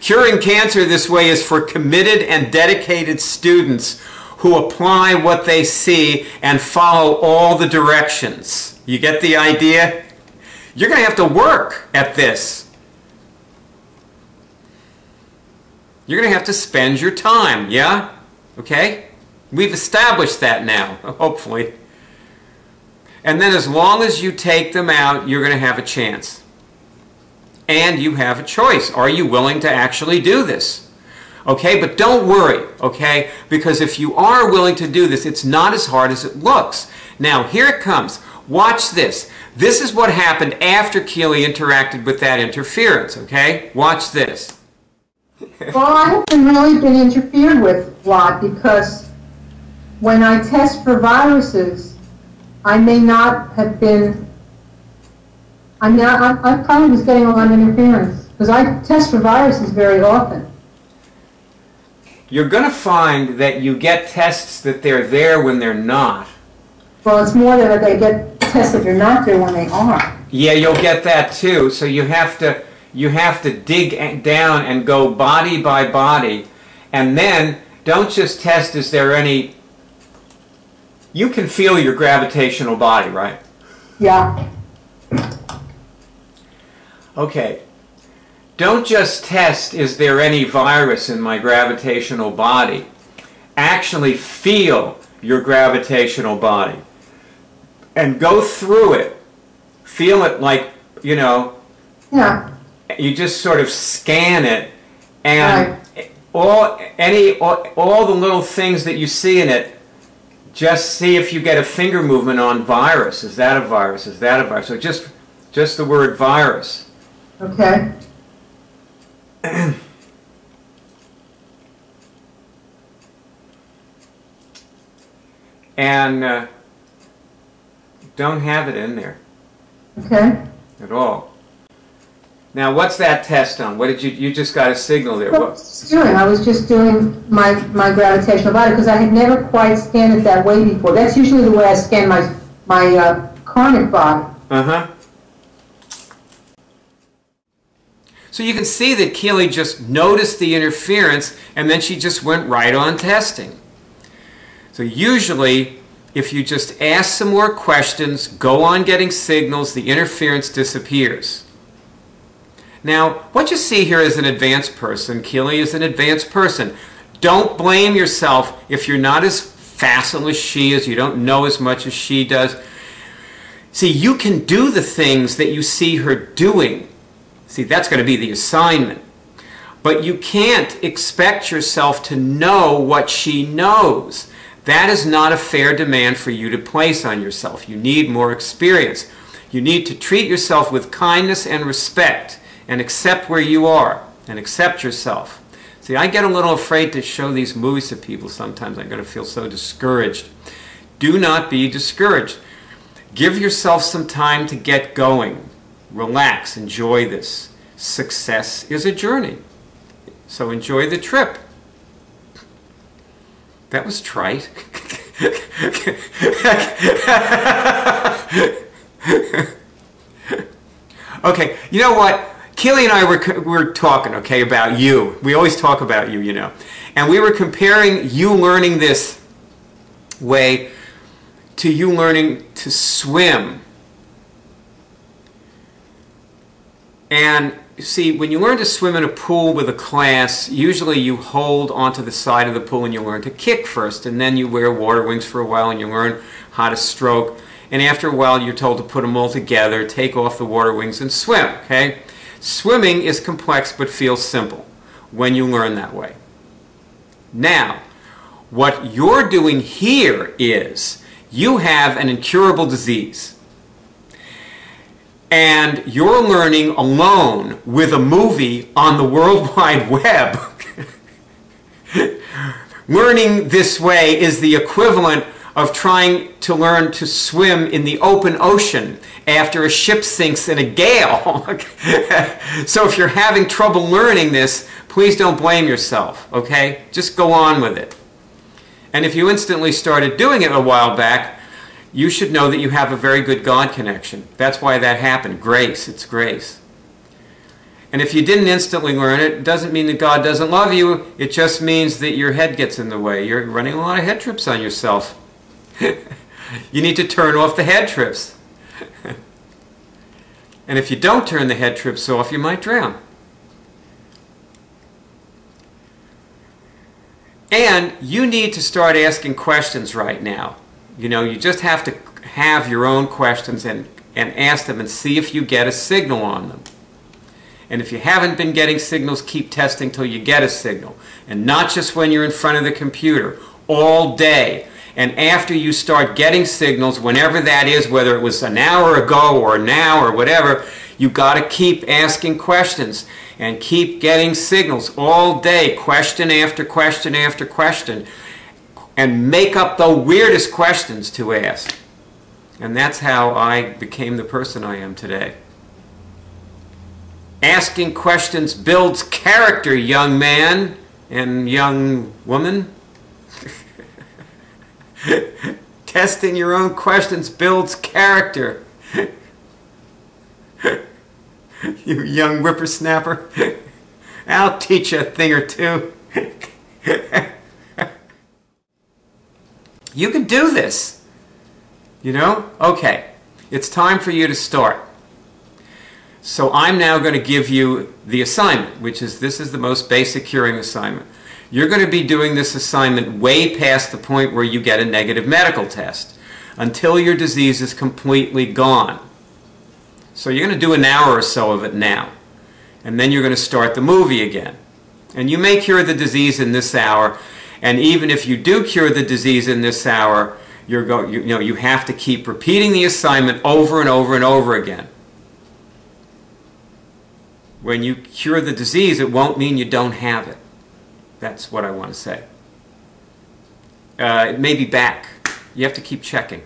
Speaker 1: Curing cancer this way is for committed and dedicated students who apply what they see and follow all the directions. You get the idea? You're going to have to work at this. You're going to have to spend your time, yeah? Okay? We've established that now, hopefully. And then as long as you take them out, you're going to have a chance. And you have a choice. Are you willing to actually do this? Okay, but don't worry, okay? Because if you are willing to do this, it's not as hard as it looks. Now, here it comes. Watch this. This is what happened after Keeley interacted with that interference, okay? Watch this.
Speaker 3: Well, I haven't really been interfered with a lot, because when I test for viruses, I may not have been, I probably was getting a lot of interference, because I test for viruses very often.
Speaker 1: You're going to find that you get tests that they're there when they're not.
Speaker 3: Well, it's more that they get tests that they're not there when they are.
Speaker 1: Yeah, you'll get that too. So you have to dig down and go body by body, and then don't just test is there any. You can feel your gravitational body, right?
Speaker 3: Yeah.
Speaker 1: Okay. Don't just test is there any virus in my gravitational body. Actually feel your gravitational body and go through it. Feel it like, you know.
Speaker 3: Yeah.
Speaker 1: you just sort of scan it, and all the little things that you see in it, just see if you get a finger movement on virus. Is that a virus? Is that a virus? So just the word virus.
Speaker 3: Okay.
Speaker 1: And don't have it in there.
Speaker 3: Okay.
Speaker 1: At all. Now, what's that test on? What did you just got a signal there?
Speaker 3: What was I doing? I was just doing my gravitational body because I had never quite scanned it that way before. That's usually the way I scan my chronic body.
Speaker 1: Uh-huh. So you can see that Keely just noticed the interference, and then she just went right on testing. So usually, if you just ask some more questions, go on getting signals, the interference disappears. Now, what you see here is an advanced person. Keely is an advanced person. Don't blame yourself if you're not as facile as she is, you don't know as much as she does. See, you can do the things that you see her doing. See, that's going to be the assignment. But you can't expect yourself to know what she knows. That is not a fair demand for you to place on yourself. You need more experience. You need to treat yourself with kindness and respect and accept where you are and accept yourself. See, I get a little afraid to show these movies to people sometimes. I'm going to feel so discouraged. Do not be discouraged. Give yourself some time to get going. Relax. Enjoy this. Success is a journey. So enjoy the trip. That was trite. Okay, you know what? Keely and I were talking, okay, about you. We always talk about you, you know. And we were comparing you learning this way to you learning to swim. And see, when you learn to swim in a pool with a class, usually you hold onto the side of the pool and you learn to kick first, and then you wear water wings for a while and you learn how to stroke. And after a while, you're told to put them all together, take off the water wings, and swim, okay? Swimming is complex but feels simple when you learn that way. Now, what you're doing here is you have an incurable disease. And you're learning alone with a movie on the World Wide Web. Learning this way is the equivalent of trying to learn to swim in the open ocean after a ship sinks in a gale. So if you're having trouble learning this, please don't blame yourself, okay? Just go on with it. And if you instantly started doing it a while back, you should know that you have a very good God connection. That's why that happened. Grace. It's grace. And if you didn't instantly learn it, it doesn't mean that God doesn't love you. It just means that your head gets in the way. You're running a lot of head trips on yourself. You need to turn off the head trips. And if you don't turn the head trips off, you might drown. And you need to start asking questions right now. You know, you just have to have your own questions and ask them and see if you get a signal on them. And if you haven't been getting signals, keep testing till you get a signal. And not just when you're in front of the computer, all day. And after you start getting signals, whenever that is, whether it was an hour ago or now or whatever, you've got to keep asking questions and keep getting signals all day, question after question after question. And make up the weirdest questions to ask. And that's how I became the person I am today. Asking questions builds character, young man and young woman. Testing your own questions builds character. You young whippersnapper. I'll teach you a thing or two. You can do this, you know? Okay, it's time for you to start. So I'm now going to give you the assignment, which is, this is the most basic curing assignment. You're going to be doing this assignment way past the point where you get a negative medical test, until your disease is completely gone. So you're going to do an hour or so of it now. And then you're going to start the movie again. And you may cure the disease in this hour, and even if you do cure the disease in this hour, you have to keep repeating the assignment over and over and over again. When you cure the disease, it won't mean you don't have it. That's what I want to say. It may be back. You have to keep checking.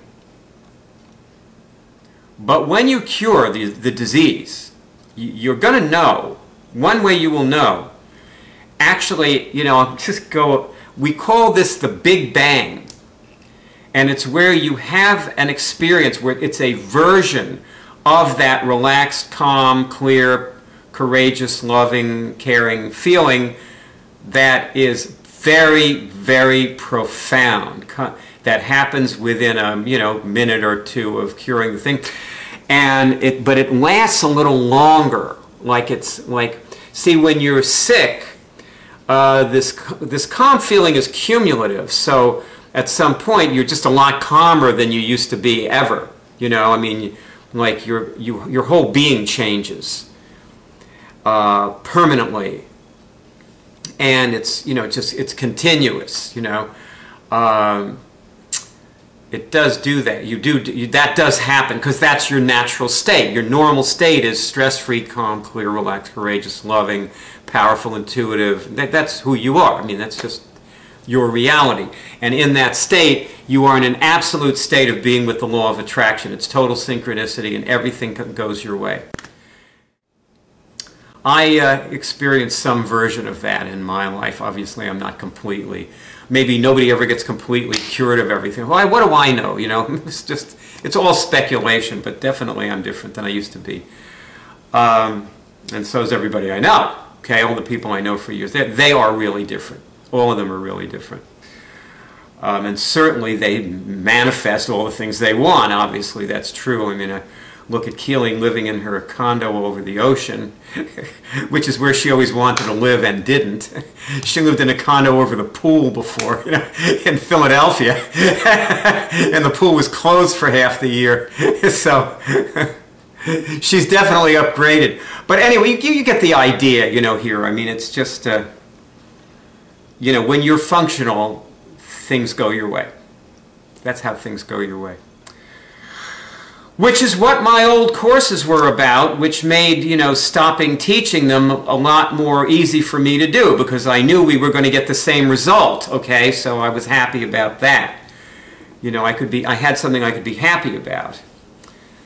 Speaker 1: But when you cure the disease, you're going to know. One way you will know. Actually, we call this the Big Bang. And it's where you have an experience where it's a version of that relaxed, calm, clear, courageous, loving, caring feeling that is very, very profound. That happens within a minute or two of curing the thing, but it lasts a little longer. See, when you're sick, this calm feeling is cumulative. So at some point, you're just a lot calmer than you used to be ever. Your whole being changes permanently, and it's continuous. It does do that. That does happen because that's your natural state. Your normal state is stress-free, calm, clear, relaxed, courageous, loving, powerful, intuitive. That's who you are. That's just your reality. And in that state, you are in an absolute state of being with the law of attraction. It's total synchronicity, and everything goes your way. I experienced some version of that in my life. Obviously, I'm not completely. Maybe nobody ever gets completely cured of everything. Well, what do I know? It's all speculation, but definitely I'm different than I used to be. And so is everybody I know. Okay, all the people I know for years, they are really different. All of them are really different. And certainly they manifest all the things they want. Obviously, that's true. I look at Keely living in her condo over the ocean, which is where she always wanted to live and didn't. She lived in a condo over the pool before, in Philadelphia, and the pool was closed for half the year. So she's definitely upgraded. But anyway, you get the idea, here. It's just, when you're functional, things go your way. That's how things go your way. Which is what my old courses were about, which made, stopping teaching them a lot more easy for me to do because I knew we were going to get the same result, okay? So I was happy about that. I had something I could be happy about.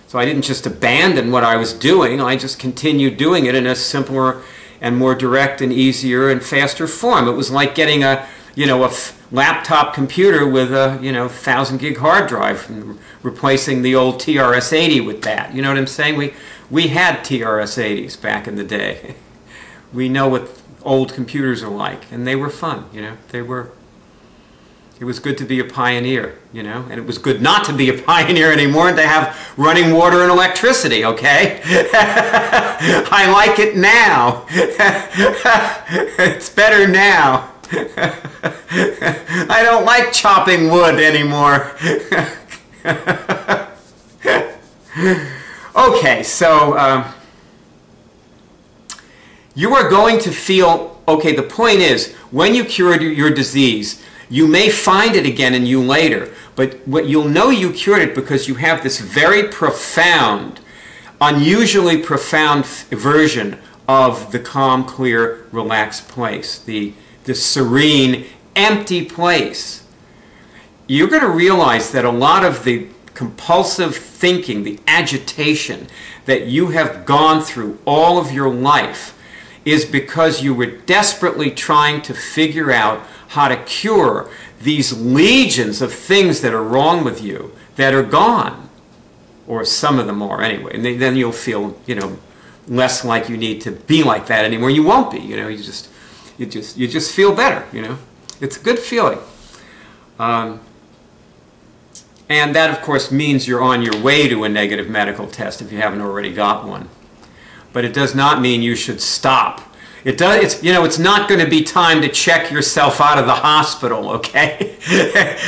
Speaker 1: So I didn't just abandon what I was doing, I just continued doing it in a simpler and more direct and easier and faster form. It was like getting a laptop computer with a 1,000 gig hard drive and replacing the old TRS-80 with that. You know what I'm saying? We had TRS-80s back in the day. We know what old computers are like, and they were fun. It was good to be a pioneer, and it was good not to be a pioneer anymore and to have running water and electricity, okay? I like it now. It's better now. I don't like chopping wood anymore. Okay, so you are going to feel, okay, the point is, when you cured your disease, you may find it again in you later, but you'll know you cured it because you have this very profound, unusually profound version of the calm, clear, relaxed place, the serene, empty place. You're going to realize that a lot of the compulsive thinking, the agitation that you have gone through all of your life is because you were desperately trying to figure out how to cure these legions of things that are wrong with you that are gone. Or some of them are anyway. And then you'll feel, less like you need to be like that anymore. You won't be, you just feel better, It's a good feeling. And that, of course, means you're on your way to a negative medical test if you haven't already got one. But it does not mean you should stop. It's not going to be time to check yourself out of the hospital, okay?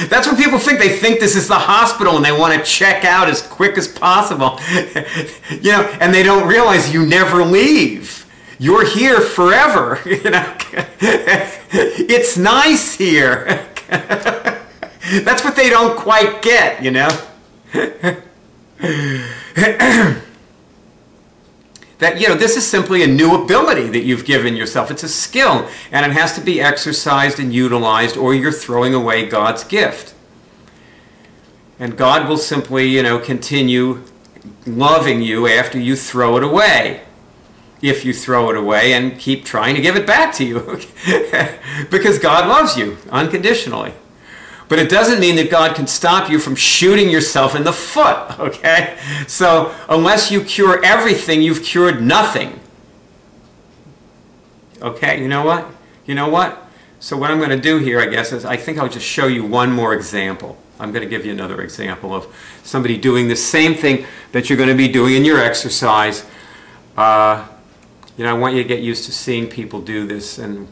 Speaker 1: That's what people think. They think this is the hospital and they want to check out as quick as possible. And they don't realize you never leave. You're here forever. You know, it's nice here. That's what they don't quite get, you know. That, you know, this is simply a new ability that you've given yourself. It's a skill, and it has to be exercised and utilized, or you're throwing away God's gift. And God will simply, you know, continue loving you after you throw it away. If you throw it away and keep trying to give it back to you. Because God loves you unconditionally. But it doesn't mean that God can stop you from shooting yourself in the foot, okay? So unless you cure everything, you've cured nothing. Okay, you know what? You know what? So what I'm going to do here, I guess, is I think I'll just show you one more example. I'm going to give you another example of somebody doing the same thing that you're going to be doing in your exercise. You know, I want you to get used to seeing people do this. And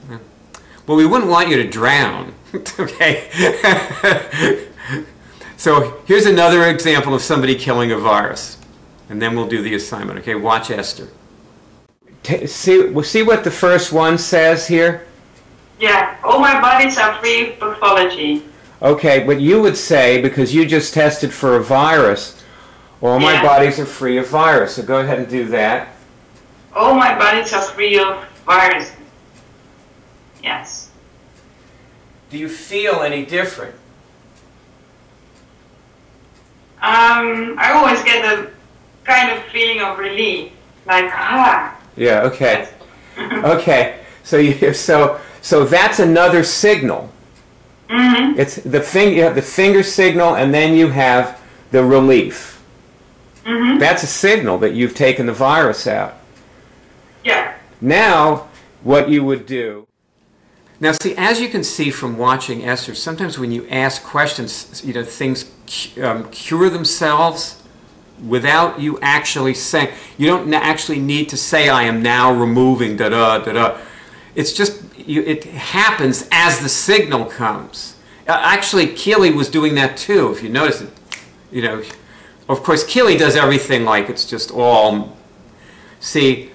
Speaker 1: well, we wouldn't want you to drown, okay? So here's another example of somebody killing a virus. And then we'll do the assignment, okay? Watch Esther. See what the first one says here?
Speaker 9: Yeah, all my bodies are free of pathology.
Speaker 1: Okay, but you would say, because you just tested for a virus, all my bodies are free of virus. So go ahead and do that.
Speaker 9: All my bodies are free of viruses. Yes.
Speaker 1: Do you feel any different?
Speaker 9: I always get a kind of feeling of relief, like
Speaker 1: Yeah. Okay. Okay. So that's another signal.
Speaker 9: Mm-hmm.
Speaker 1: It's the you have the finger signal, and then you have the relief.
Speaker 9: Mm-hmm.
Speaker 1: That's a signal that you've taken the virus out.
Speaker 9: Yeah.
Speaker 1: Now, what you would do. Now, see, as you can see from watching Esther, sometimes when you ask questions, you know, things cure themselves without you actually saying. You don't actually need to say, "I am now removing da-da, da-da." It's just, it happens as the signal comes. Actually, Keely was doing that too, if you notice it. You know, of course, Keely does everything like it's just all. See,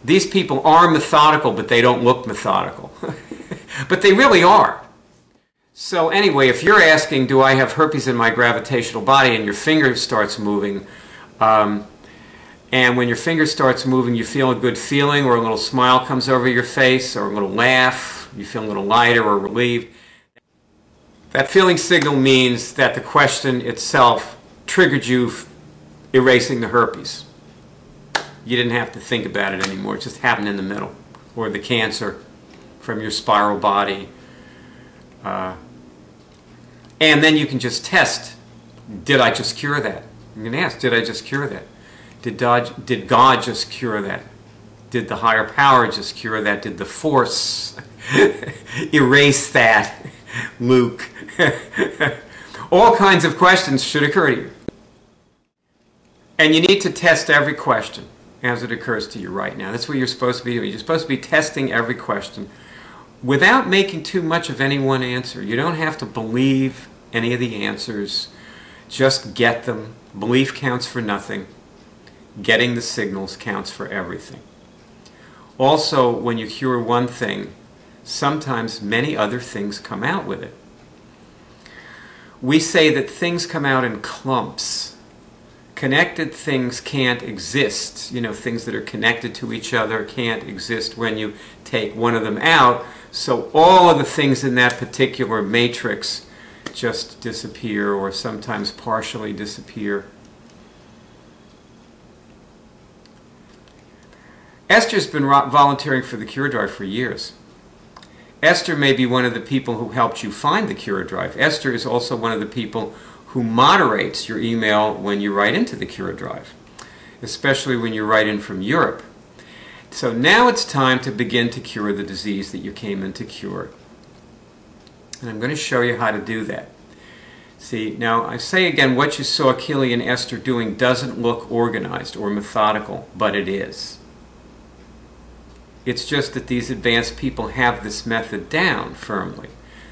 Speaker 1: these people are methodical, but they don't look methodical. But they really are. So anyway, if you're asking, do I have herpes in my gravitational body, and your finger starts moving, and when your finger starts moving, you feel a good feeling, or a little smile comes over your face, or a little laugh, you feel a little lighter or relieved. That feeling signal means that the question itself triggered you erasing the herpes. You didn't have to think about it anymore. It just happened in the middle. Or the cancer from your spiral body. And then you can just test, did I just cure that? You can ask, did I just cure that? Did God just cure that? Did the higher power just cure that? Did the force erase that? Luke. All kinds of questions should occur to you. And you need to test every question as it occurs to you right now. That's what you're supposed to be doing. You're supposed to be testing every question without making too much of any one answer. You don't have to believe any of the answers. Just get them. Belief counts for nothing. Getting the signals counts for everything. Also, when you cure one thing, sometimes many other things come out with it. We say that things come out in clumps. Connected things can't exist. You know, things that are connected to each other can't exist when you take one of them out. So all of the things in that particular matrix just disappear, or sometimes partially disappear. Esther's been volunteering for the Cure Drive for years. Esther may be one of the people who helped you find the Cure Drive. Esther is also one of the people who moderates your email when you write into the Cure Drive, especially when you write in from Europe. So now it's time to begin to cure the disease that you came in to cure. And I'm going to show you how to do that. See, now I say again, what you saw Keely and Esther doing doesn't look organized or methodical, but it is. It's just that these advanced people have this method down firmly.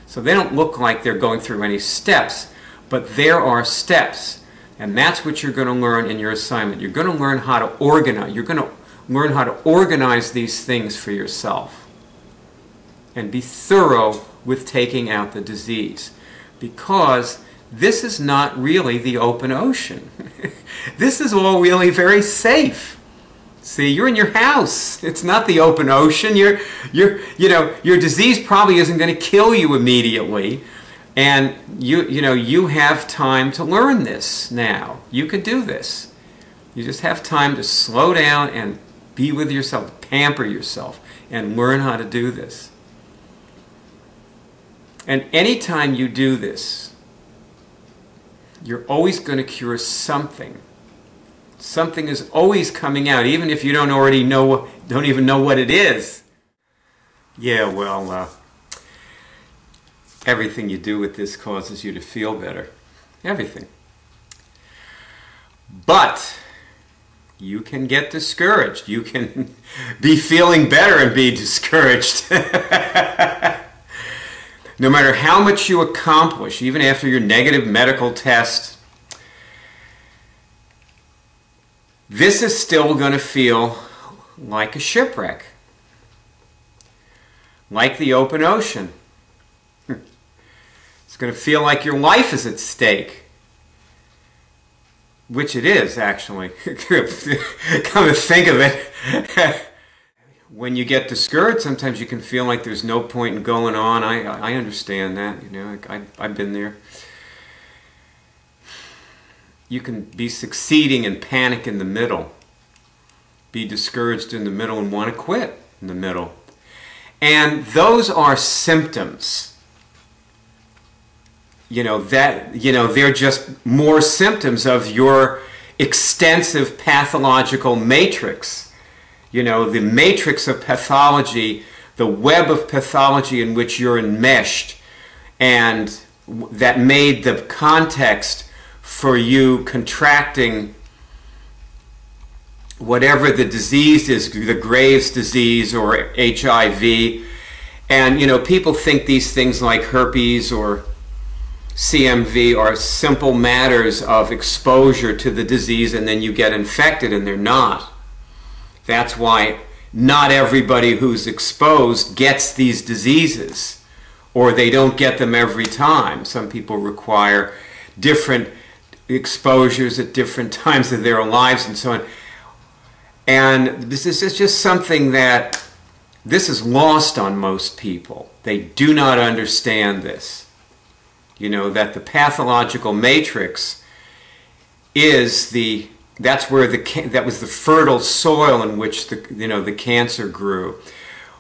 Speaker 1: So they don't look like they're going through any steps, but there are steps. And that's what you're going to learn in your assignment. You're going to learn how to organize. You're going to learn how to organize these things for yourself and be thorough with taking out the disease, because this is not really the open ocean. This is all really very safe. See, you're in your house. It's not the open ocean. You know, your disease probably isn't going to kill you immediately, and you have time to learn this now. You can do this. You just have time to slow down and be with yourself, pamper yourself, and learn how to do this. And anytime you do this, you're always going to cure something. Something is always coming out, even if you don't even know what it is. Yeah, well, everything you do with this causes you to feel better. Everything. But you can get discouraged. You can be feeling better and be discouraged. No matter how much you accomplish, even after your negative medical test, this is still going to feel like a shipwreck, like the open ocean. It's going to feel like your life is at stake, which it is, actually. Come to think of it. When you get discouraged, sometimes you can feel like there's no point in going on. I understand that, you know, I've been there. You can be succeeding and panic in the middle, be discouraged in the middle and want to quit in the middle. And those are symptoms. They're just more symptoms of your extensive pathological matrix. You know, the matrix of pathology, the web of pathology in which you're enmeshed, and that made the context for you contracting whatever the disease is, the Graves' disease or HIV. And, you know, people think these things like herpes or CMV are simple matters of exposure to the disease and then you get infected, and they're not. That's why not everybody who's exposed gets these diseases, or they don't get them every time. Some people require different exposures at different times of their lives and so on. And this is just something that this is lost on most people. They do not understand this. You know, that the pathological matrix is that was the fertile soil in which the cancer grew.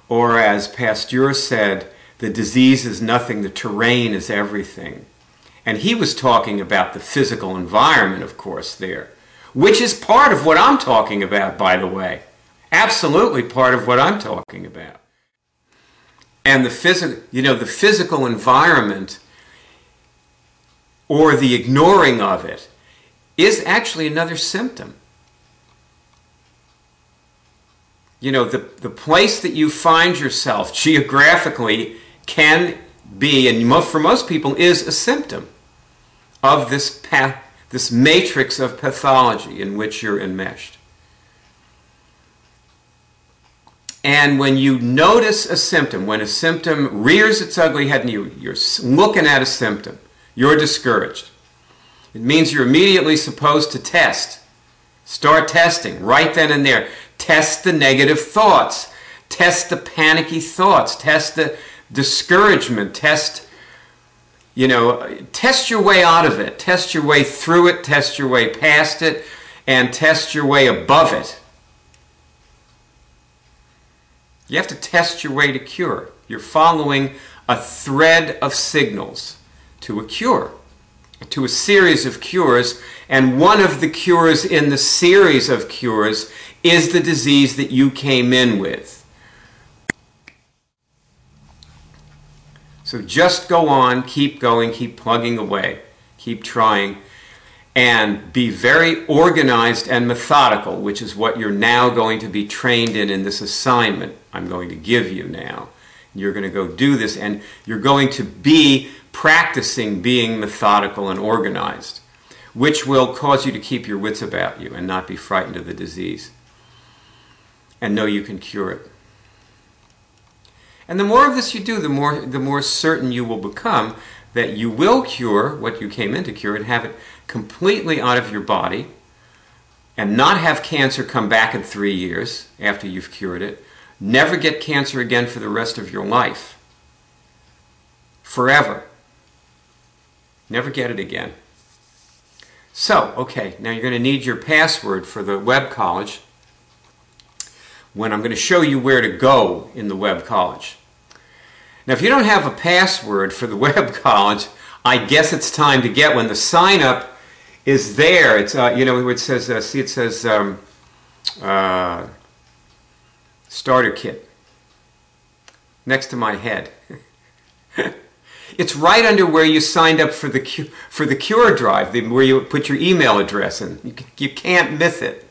Speaker 1: Or as Pasteur said, the disease is nothing, the terrain is everything. And he was talking about the physical environment, of course, there, which is part of what I'm talking about, by the way. Absolutely part of what I'm talking about. And the physical environment, or the ignoring of it, is actually another symptom. You know, the place that you find yourself geographically can be, and for most people, is a symptom of this matrix of pathology in which you're enmeshed. And when you notice a symptom, when a symptom rears its ugly head and you're looking at a symptom, you're discouraged. It means you're immediately supposed to test. Start testing right then and there. Test the negative thoughts. Test the panicky thoughts. Test the discouragement. Test your way out of it. Test your way through it. Test your way past it. And test your way above it. You have to test your way to cure. You're following a thread of signals to a cure, to a series of cures, and one of the cures in the series of cures is the disease that you came in with. So just go on, keep going, keep plugging away, keep trying, and be very organized and methodical, which is what you're now going to be trained in this assignment I'm going to give you now. You're going to go do this, and you're going to be practicing being methodical and organized, which will cause you to keep your wits about you and not be frightened of the disease. and know you can cure it. And the more of this you do, the more certain you will become that you will cure what you came in to cure and have it completely out of your body and not have cancer come back in 3 years after you've cured it. Never get cancer again for the rest of your life. Forever. Never get it again. So, okay, now you're going to need your password for the web college when I'm going to show you where to go in the web college. Now, if you don't have a password for the web college, I guess it's time to get one. The sign up is there. It's you know, it says see, it says starter kit next to my head. It's right under where you signed up for the Cure Drive, where you put your email address in. You can't miss it.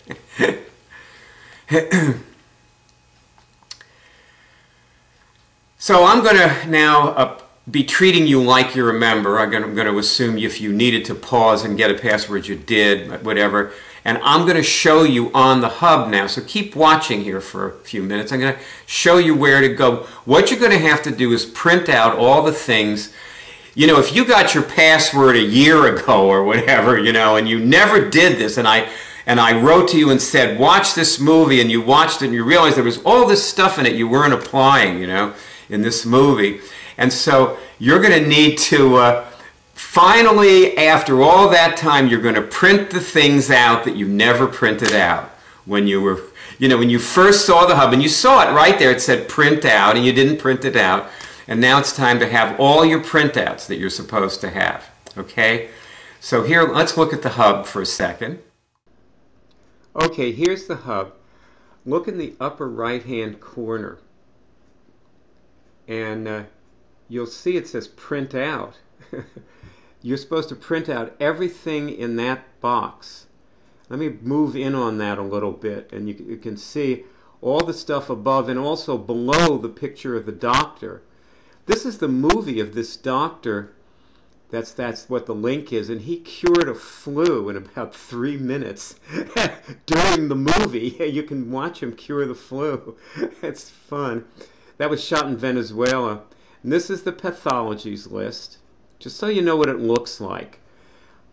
Speaker 1: So I'm going to now be treating you like you're a member. I'm going to assume if you needed to pause and get a password, you did, whatever. And I'm going to show you on the hub now. So keep watching here for a few minutes. I'm going to show you where to go. What you're going to have to do is print out all the things. You know, if you got your password a year ago or whatever, you know, and you never did this, and I wrote to you and said, watch this movie, and you watched it and you realized there was all this stuff in it you weren't applying, you know, in this movie. And so you're going to need to, finally, after all that time, you're going to print the things out that you never printed out when you were, you know, when you first saw the hub, and you saw it right there, it said print out, and you didn't print it out. And now it's time to have all your printouts that you're supposed to have, okay? So here, let's look at the hub for a second. Okay, here's the hub. Look in the upper right-hand corner. And you'll see it says print out. You're supposed to print out everything in that box. Let me move in on that a little bit, and you can see all the stuff above and also below the picture of the doctor. This is the movie of this doctor. That's what the link is, and he cured a flu in about 3 minutes during the movie. You can watch him cure the flu. It's fun. That was shot in Venezuela. And this is the pathologies list, just so you know what it looks like.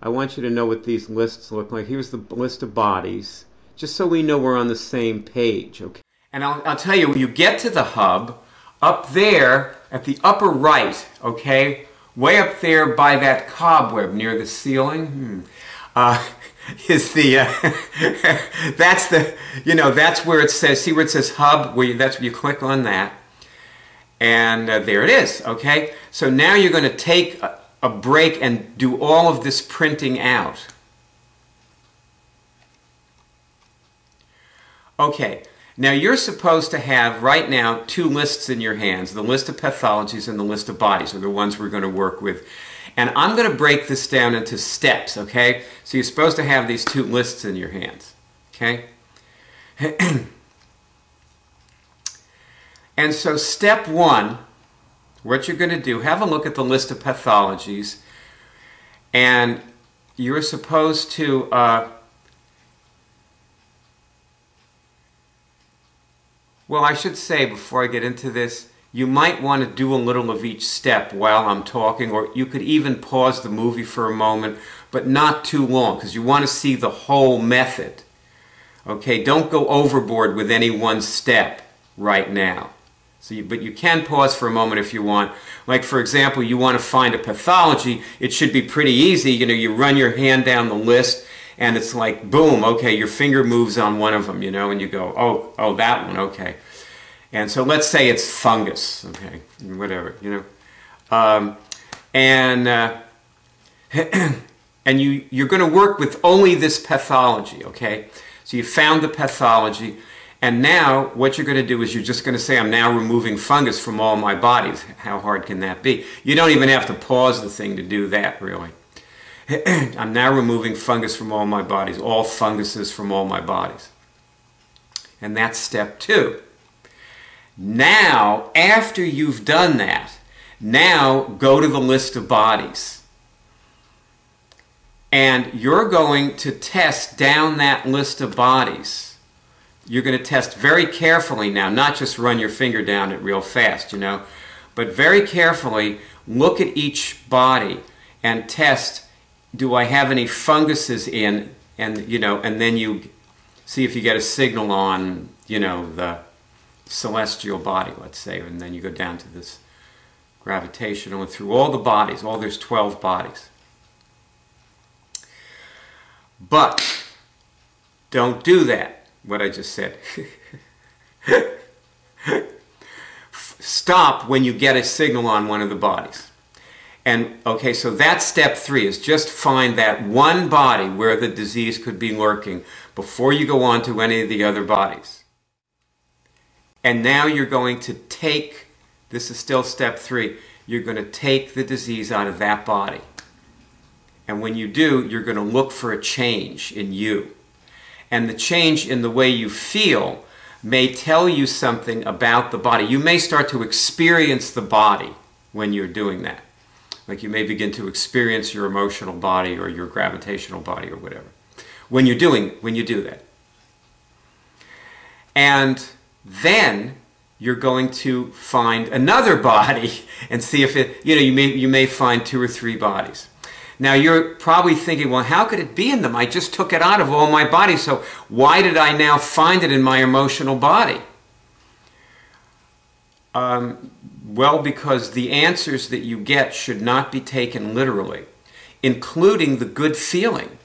Speaker 1: I want you to know what these lists look like. Here's the list of bodies, just so we know we're on the same page. Okay. And I'll tell you, when you get to the hub, up there at the upper right, okay, way up there by that cobweb near the ceiling, is the that's the, you know, that's where it says, see where it says hub, that's where you click on that. And there it is, okay? So now you're going to take a break and do all of this printing out. Okay, now you're supposed to have right now 2 lists in your hands, the list of pathologies and the list of bodies are the ones we're going to work with. And I'm going to break this down into steps, okay? So you're supposed to have these 2 lists in your hands, okay? And so step 1, what you're going to do, have a look at the list of pathologies, and you're supposed to well, I should say before I get into this, you might want to do a little of each step while I'm talking, or you could even pause the movie for a moment, but not too long, because you want to see the whole method. Okay, don't go overboard with any one step right now. So but you can pause for a moment if you want. Like, for example, you want to find a pathology. It should be pretty easy. You know, you run your hand down the list, and it's like, boom, okay, your finger moves on one of them, you know, and you go, oh, that one, okay. And so let's say it's fungus, okay, whatever, you know. And you're going to work with only this pathology, okay? So you found the pathology. And now, what you're going to do is you're just going to say, I'm now removing fungus from all my bodies. How hard can that be? You don't even have to pause the thing to do that, really. I'm now removing fungus from all my bodies, all funguses from all my bodies. And that's step 2. Now, after you've done that, now go to the list of bodies. And you're going to test down that list of bodies you're going to test very carefully now, not just run your finger down it real fast, you know, but very carefully look at each body and test, do I have any funguses in, and, you know, and then you see if you get a signal on, you know, the celestial body, let's say, and then you go down to this gravitational and through all the bodies, there's 12 bodies. But don't do that, what I just said. Stop when you get a signal on one of the bodies. And, okay, so that's step 3, is just find that one body where the disease could be lurking before you go on to any of the other bodies. And now you're going to take, this is still step 3, you're going to take the disease out of that body. And when you do, you're going to look for a change in you. And the change in the way you feel may tell you something about the body. You may start to experience the body when you're doing that. Like you may begin to experience your emotional body or your gravitational body or whatever when you do that. And then you're going to find another body and see if it, you know, you may find 2 or 3 bodies. Now you're probably thinking, well, how could it be in them? I just took it out of all my body, so why did I now find it in my emotional body? Well, because the answers that you get should not be taken literally, including the good feeling,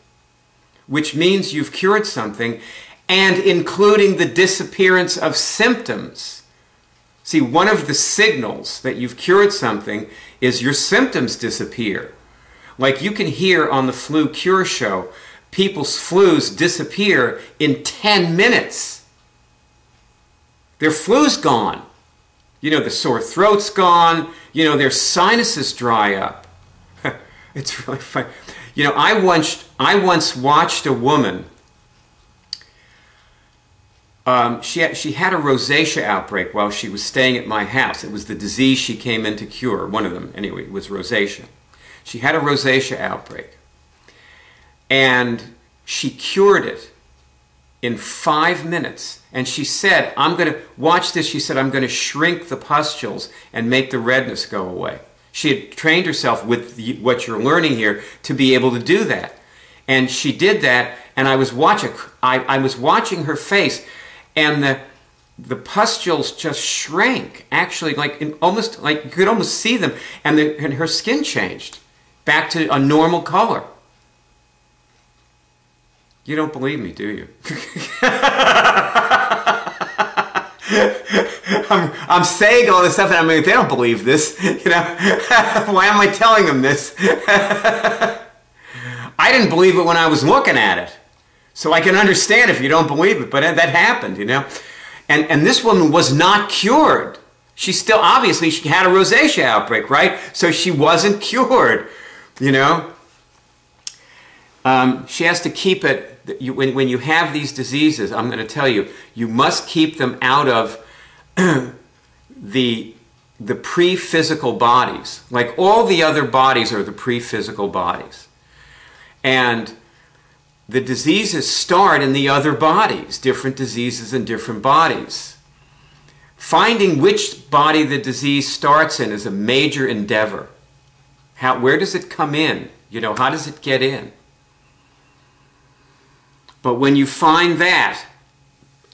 Speaker 1: which means you've cured something, and including the disappearance of symptoms. See, one of the signals that you've cured something is your symptoms disappear. Like you can hear on the flu cure show, people's flus disappear in 10 minutes. Their flu's gone. You know, the sore throat's gone. You know, their sinuses dry up. It's really fun. You know, I once watched a woman. She had a rosacea outbreak while she was staying at my house. It was the disease she came in to cure. One of them, anyway, was rosacea. She had a rosacea outbreak. And she cured it in 5 minutes. And she said, I'm going to, watch this, she said, I'm going to shrink the pustules and make the redness go away. She had trained herself with what you're learning here to be able to do that. And she did that, and I was watching her face, and the pustules just shrank, actually, like almost like you could almost see them, and her skin changed back to a normal color. You don't believe me, do you? I'm saying all this stuff, and I mean, they don't believe this. You know, why am I telling them this? I didn't believe it when I was looking at it, so I can understand if you don't believe it. But that happened, you know. And this woman was not cured. She still, obviously, she had a rosacea outbreak, right? So she wasn't cured, you know. She has to keep it. When you have these diseases, I'm going to tell you, you must keep them out of the pre-physical bodies. Like all the other bodies are the pre-physical bodies. And the diseases start in the other bodies, different diseases in different bodies. Finding which body the disease starts in is a major endeavor. Where does it come in? You know, how does it get in? But when you find that,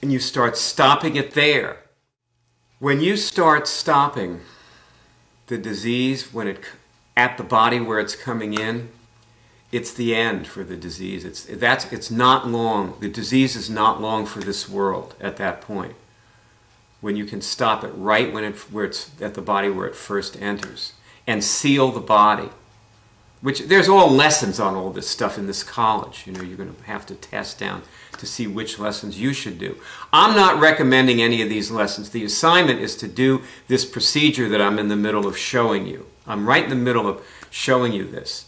Speaker 1: and you start stopping it there, when you start stopping the disease at the body where it's coming in, it's the end for the disease. It's not long. The disease is not long for this world at that point. When you can stop it right where it's at the body where it first enters, and seal the body. Which there's all lessons on all this stuff in this college. You know, you're going to have to test down to see which lessons you should do. I'm not recommending any of these lessons. The assignment is to do this procedure that I'm in the middle of showing you. I'm right in the middle of showing you this.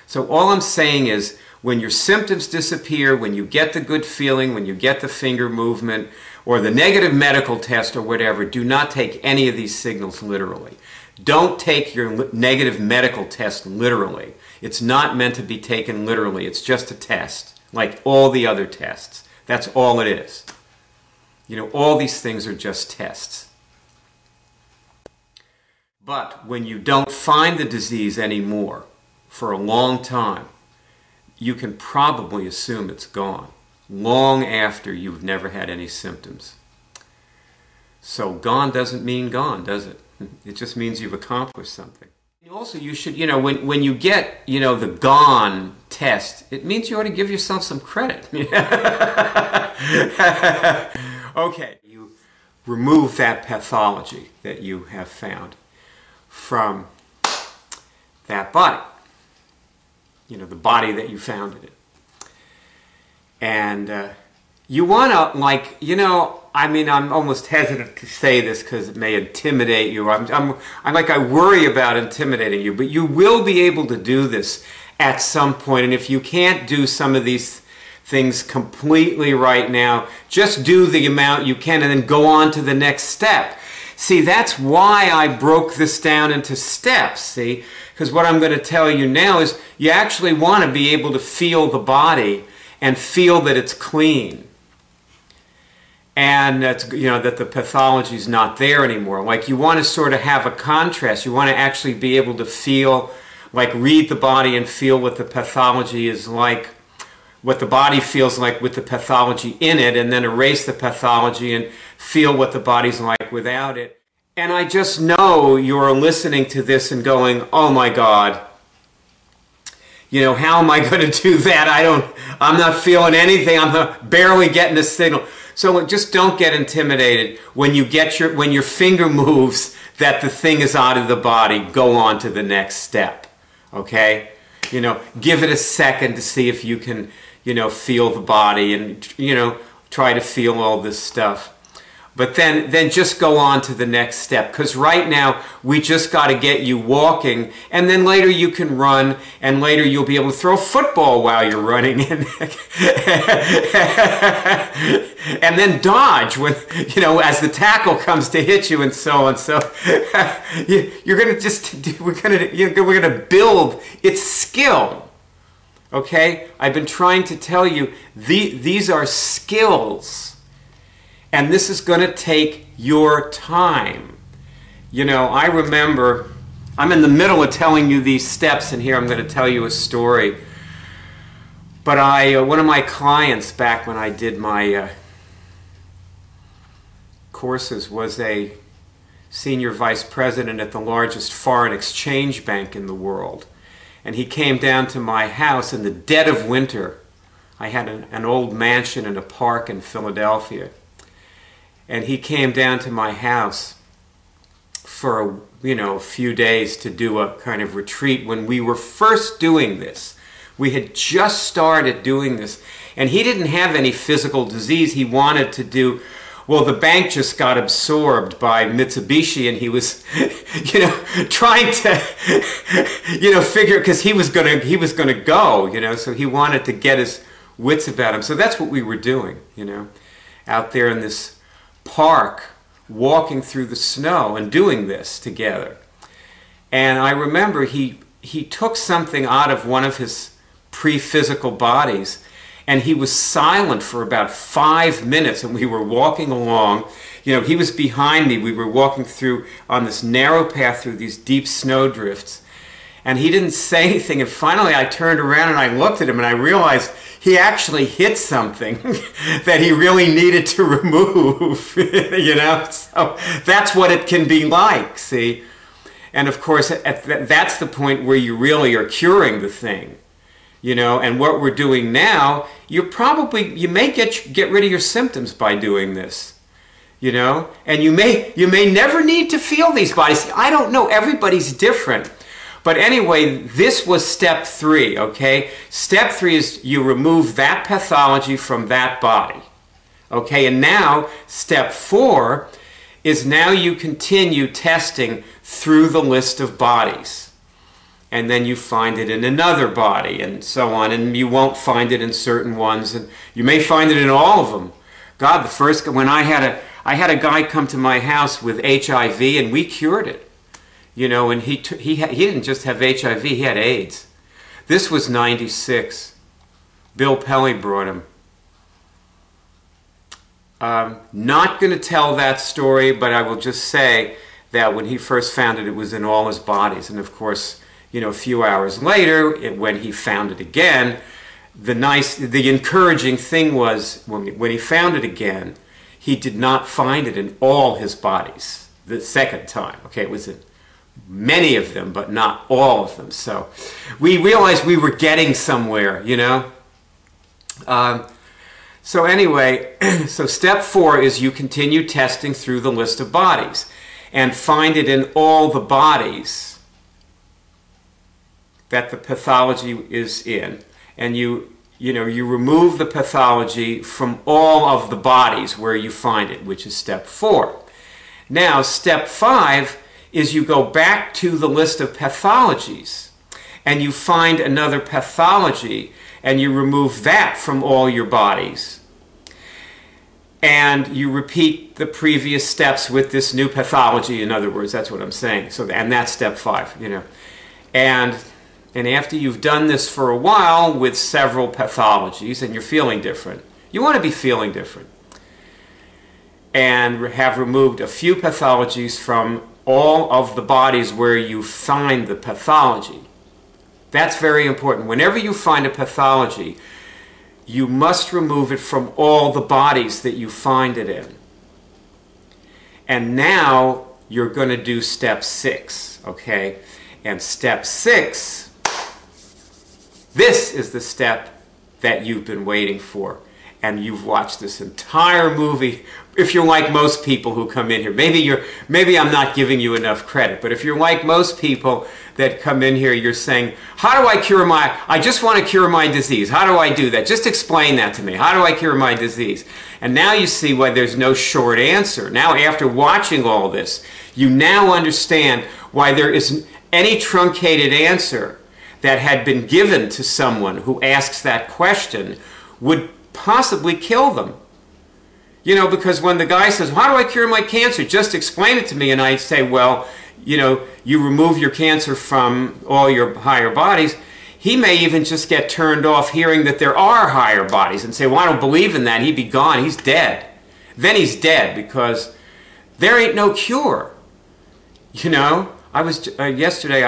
Speaker 1: So all I'm saying is, when your symptoms disappear, when you get the good feeling, when you get the finger movement, or the negative medical test or whatever, do not take any of these signals literally. Don't take your negative medical test literally. It's not meant to be taken literally. It's just a test, like all the other tests. That's all it is. You know, all these things are just tests. But when you don't find the disease anymore for a long time, you can probably assume it's gone, long after you've never had any symptoms. So gone doesn't mean gone, does it? It just means you've accomplished something. Also, you should, you know, when you get, you know, the gone test, it means you ought to give yourself some credit. Okay, you remove that pathology that you have found from that body, you know, the body that you found it in. And you want to, like, you know, I mean, I'm almost hesitant to say this because it may intimidate you. I'm like, I worry about intimidating you, but you will be able to do this at some point. And if you can't do some of these things completely right now, just do the amount you can and then go on to the next step. See, that's why I broke this down into steps, see? Because what I'm going to tell you now is you actually want to be able to feel the body and feel that it's clean. And that's, you know, that the pathology is not there anymore. Like, you want to sort of have a contrast. You want to actually be able to feel, like, read the body and feel what the pathology is like, what the body feels like with the pathology in it, and then erase the pathology and feel what the body's like without it. And I just know you're listening to this and going, oh my God, you know, how am I going to do that? I'm not feeling anything. I'm barely getting a signal. So just don't get intimidated when you get when your finger moves that the thing is out of the body. Go on to the next step. Okay? You know, give it a second to see if you can, you know, feel the body and, you know, try to feel all this stuff. But then just go on to the next step, because right now we just got to get you walking, and then later you can run, and later you'll be able to throw a football while you're running, and then dodge when, you know, as the tackle comes to hit you, and so on. So you're going to just we're going to build its skill. Okay, I've been trying to tell you these are skills. And this is going to take your time. You know, I remember, I'm in the middle of telling you these steps, and here I'm going to tell you a story. But one of my clients back when I did my courses was a senior vice president at the largest foreign exchange bank in the world. And he came down to my house in the dead of winter. I had an old mansion in a park in Philadelphia. And he came down to my house for, you know, a few days to do a kind of retreat when we were first doing this. We had just started doing this. And he didn't have any physical disease. He wanted to do, well, the bank just got absorbed by Mitsubishi, and he was, you know, trying to, you know, figure, because he was gonna go, you know, so he wanted to get his wits about him. So that's what we were doing, you know, out there in this park, walking through the snow and doing this together. And I remember he took something out of one of his pre-physical bodies, and he was silent for about 5 minutes, and we were walking along. You know, he was behind me. We were walking through on this narrow path through these deep snowdrifts, and he didn't say anything. And finally I turned around and I looked at him, and I realized he actually hit something that he really needed to remove, you know? So that's what it can be like, see? And of course, that's the point where you really are curing the thing, you know? And what we're doing now, you may get rid of your symptoms by doing this, you know? And you may never need to feel these bodies. I don't know, everybody's different. But anyway, this was step 3, okay? Step 3 is you remove that pathology from that body, okay? And now, step 4 is now you continue testing through the list of bodies. And then you find it in another body, and so on, and you won't find it in certain ones, and you may find it in all of them. God, the first, when I had a guy come to my house with HIV, and we cured it. You know, and he didn't just have HIV, he had AIDS. This was 96. Bill Pelly brought him. Not going to tell that story, but I will just say that when he first found it, it was in all his bodies. And of course, you know, a few hours later, when he found it again, the encouraging thing was when he found it again, he did not find it in all his bodies the second time. Okay, it was in many of them, but not all of them. So we realized we were getting somewhere, you know. So anyway, so step 4 is you continue testing through the list of bodies and find it in all the bodies that the pathology is in. And you remove the pathology from all of the bodies where you find it, which is step 4. Now, step 5 is you go back to the list of pathologies and you find another pathology and you remove that from all your bodies. And you repeat the previous steps with this new pathology, in other words, that's what I'm saying. So, and that's step 5, you know. And after you've done this for a while with several pathologies and you're feeling different, you want to be feeling different, and have removed a few pathologies from all of the bodies where you find the pathology. That's very important. Whenever you find a pathology, you must remove it from all the bodies that you find it in. And now you're going to do step 6, okay? And step 6, this is the step that you've been waiting for. And you've watched this entire movie. If you're like most people who come in here, maybe I'm not giving you enough credit, but if you're like most people that come in here, you're saying, how do I cure I just want to cure my disease. How do I do that? Just explain that to me. How do I cure my disease? And now you see why there's no short answer. Now, after watching all this, you now understand why there isn't any truncated answer that had been given to someone who asks that question would possibly kill them. You know, because when the guy says, how do I cure my cancer? Just explain it to me. And I say, well, you know, you remove your cancer from all your higher bodies. He may even just get turned off hearing that there are higher bodies and say, well, I don't believe in that. He'd be gone. He's dead. Then he's dead because there ain't no cure. You know, I was, yesterday,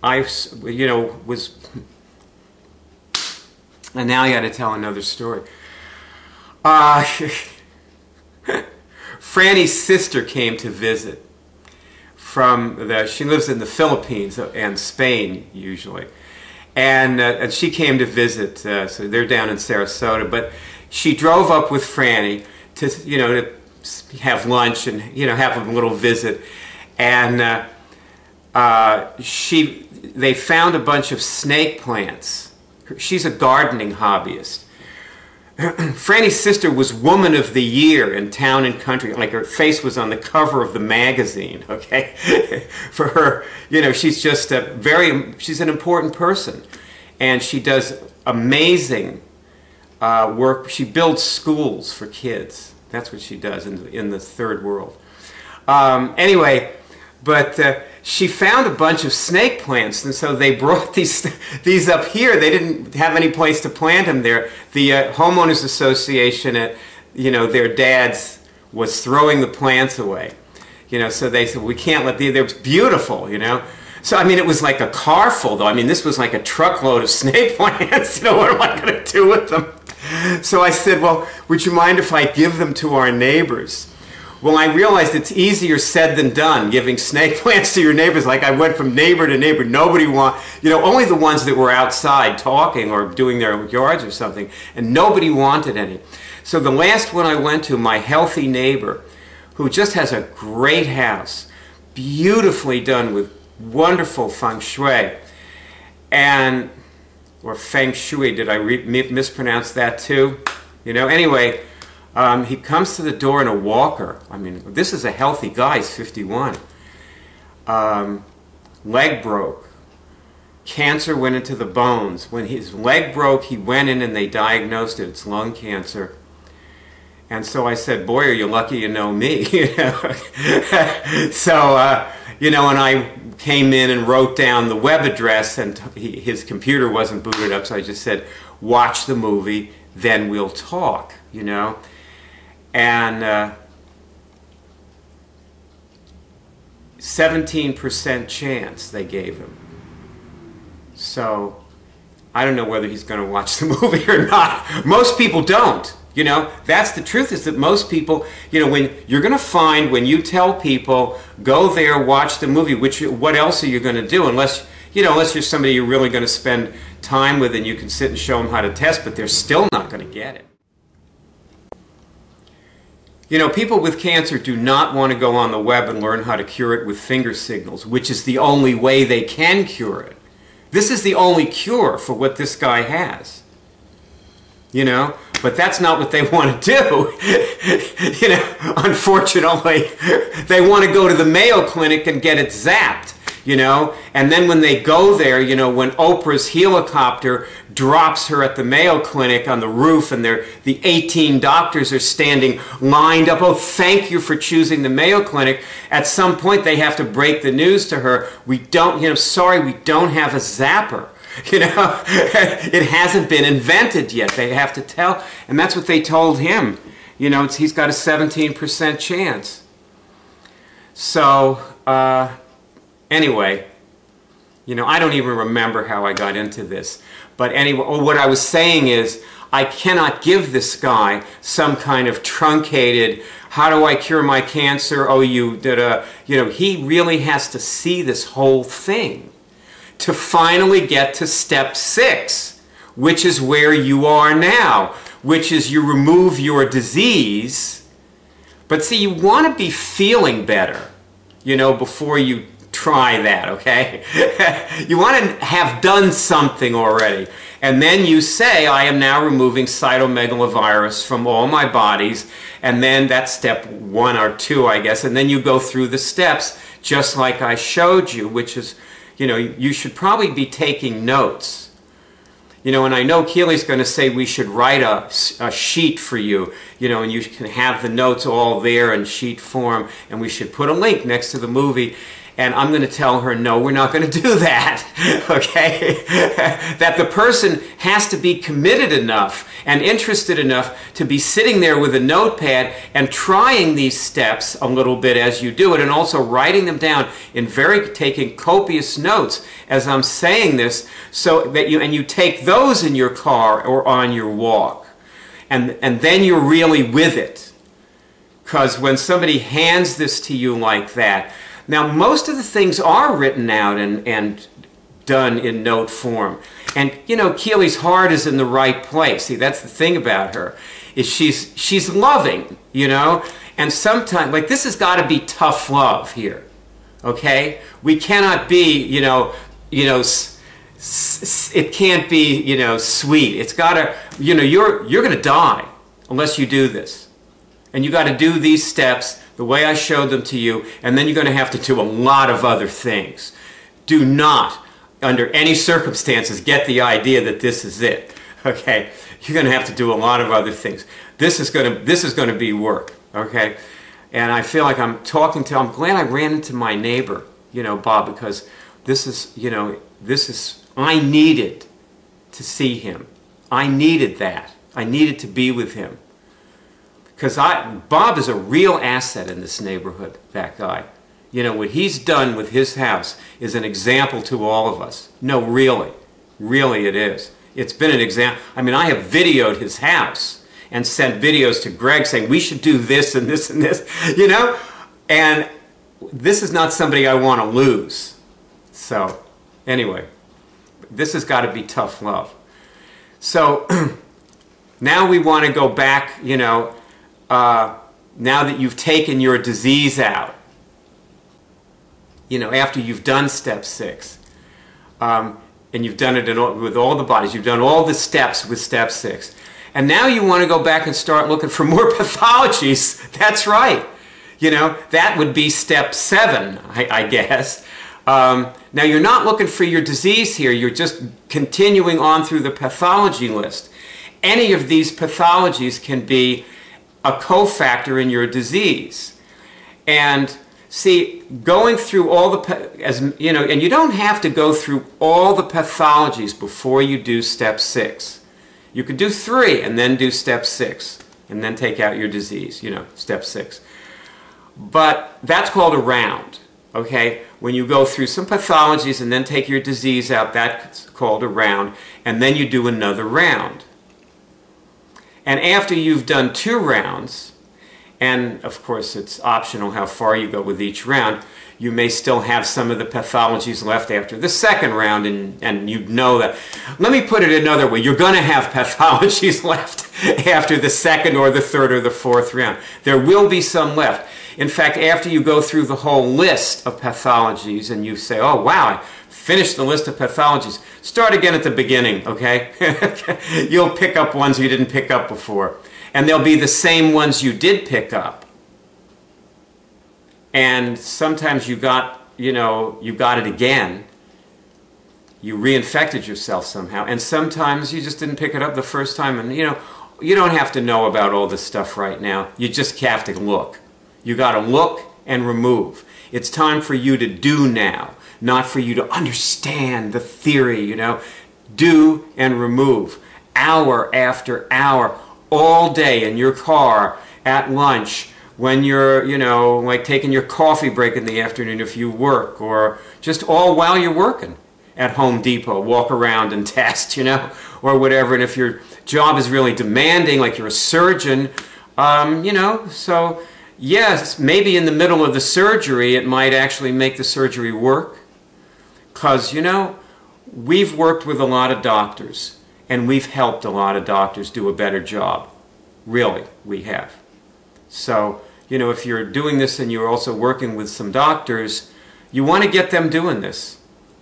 Speaker 1: I you know, was, and now I got to tell another story. Franny's sister came to visit she lives in the Philippines and Spain usually. And she came to visit, so they're down in Sarasota, but she drove up with Franny to, you know, to have lunch and, you know, have a little visit. And they found a bunch of snake plants. She's a gardening hobbyist. Franny's sister was Woman of the Year in Town and Country. Like, her face was on the cover of the magazine, okay? For her, you know, she's just she's an important person. And she does amazing work. She builds schools for kids. That's what she does in the third world. Anyway, but she found a bunch of snake plants, and so they brought these up here. They didn't have any place to plant them there. The homeowners association at, you know, their dad's was throwing the plants away. You know, so they said, we can't let they're beautiful, you know. So, I mean, it was like a car full, though. I mean, this was like a truckload of snake plants. You know, what am I going to do with them? So I said, well, would you mind if I give them to our neighbors? Well, I realized it's easier said than done, giving snake plants to your neighbors. Like, I went from neighbor to neighbor. Nobody you know, only the ones that were outside talking or doing their yards or something, and nobody wanted any. So the last one I went to, my healthy neighbor, who just has a great house, beautifully done with wonderful feng shui, or feng shui, did I mispronounce that too? You know, anyway, he comes to the door in a walker. I mean, this is a healthy guy, he's 51. Leg broke. Cancer went into the bones. When his leg broke, he went in and they diagnosed it. It's lung cancer. And so I said, boy, are you lucky you know me. You know? So, you know, and I came in and wrote down the web address, and his computer wasn't booted up, so I just said, watch the movie. then we'll talk, you know. And 17% chance they gave him. So I don't know whether he's going to watch the movie or not. Most people don't. You know, that's the truth, is that most people, you know, when you're going to find, when you tell people, go there, watch the movie, what else are you going to do? Unless, you know, unless you're somebody you're really going to spend time with and you can sit and show them how to test, but they're still not going to get it. You know, people with cancer do not want to go on the web and learn how to cure it with finger signals, which is the only way they can cure it. This is the only cure for what this guy has. You know, but that's not what they want to do. You know, unfortunately, they want to go to the Mayo Clinic and get it zapped, you know, and then when they go there, you know, when Oprah's helicopter drops her at the Mayo Clinic on the roof and the 18 doctors are standing lined up, oh, thank you for choosing the Mayo Clinic, at some point they have to break the news to her, we don't, you know, sorry, we don't have a zapper. You know, it hasn't been invented yet. They have to tell, and that's what they told him. You know, he's got a 17% chance. So, anyway, you know, I don't even remember how I got into this. But anyway, what I was saying is, I cannot give this guy some kind of truncated, how do I cure my cancer? Oh, you did a, you know, he really has to see this whole thing to finally get to step 6, which is where you are now, which is you remove your disease. But see, you want to be feeling better, you know, before you try that, okay? You want to have done something already. And then you say, I am now removing cytomegalovirus from all my bodies. And then that's step 1 or 2, I guess. And then you go through the steps, just like I showed you, which is, you know, you should probably be taking notes. You know, and I know Keely's going to say we should write a sheet for you, you know, and you can have the notes all there in sheet form, and we should put a link next to the movie. And I'm going to tell her, no, we're not going to do that, okay? That the person has to be committed enough and interested enough to be sitting there with a notepad and trying these steps a little bit as you do it, and also writing them down in taking copious notes as I'm saying this, so that you take those in your car or on your walk. And then you're really with it. Because when somebody hands this to you like that, now, most of the things are written out and done in note form. And, you know, Keely's heart is in the right place. See, that's the thing about her, is she's loving, you know? And sometimes, like, this has got to be tough love here, okay? We cannot be, you know, it can't be, you know, sweet. It's got to, you know, you're going to die unless you do this. And you got to do these steps the way I showed them to you, and then you're going to have to do a lot of other things. Do not, under any circumstances, get the idea that this is it. Okay? You're going to have to do a lot of other things. This is going to be work. Okay? And I feel like I'm glad I ran into my neighbor, you know, Bob, because this is, you know, I needed to see him. I needed that. I needed to be with him. Because Bob is a real asset in this neighborhood, that guy. You know, what he's done with his house is an example to all of us. No, really. Really it is. It's been an example. I mean, I have videoed his house and sent videos to Greg saying, we should do this and this and this, you know? And this is not somebody I want to lose. So, anyway, this has got to be tough love. So, now we want to go back, you know, now that you've taken your disease out, you know, after you've done step 6, and you've done it with all the bodies, you've done all the steps with step 6, and now you want to go back and start looking for more pathologies. That's right. You know, that would be step 7, I guess. Now you're not looking for your disease here, you're just continuing on through the pathology list. Any of these pathologies can be a cofactor in your disease. And see, going through all the, you know, and you don't have to go through all the pathologies before you do step 6. You could do 3 and then do step 6 and then take out your disease, you know, step 6. But that's called a round, okay? When you go through some pathologies and then take your disease out, that's called a round, and then you do another round. And after you've done 2 rounds, and of course it's optional how far you go with each round, you may still have some of the pathologies left after the second round, and you know that. Let me put it another way. You're going to have pathologies left after the second or the third or the fourth round. There will be some left. In fact, after you go through the whole list of pathologies and you say, oh wow, I finished the list of pathologies, start again at the beginning, okay? You'll pick up ones you didn't pick up before. And they'll be the same ones you did pick up. And sometimes you got it again. You reinfected yourself somehow. And sometimes you just didn't pick it up the first time. And you don't have to know about all this stuff right now. You just have to look. You got to look and remove. It's time for you to do now, not for you to understand the theory, Do and remove. Hour after hour, all day in your car, at lunch, when you're, like taking your coffee break in the afternoon if you work, or just all while you're working at Home Depot, walk around and test, or whatever. And if your job is really demanding, like you're a surgeon, so yes, maybe in the middle of the surgery, it might actually make the surgery work. Because, we've worked with a lot of doctors, and we've helped a lot of doctors do a better job. Really, we have. So, if you're doing this and you're also working with some doctors, you want to get them doing this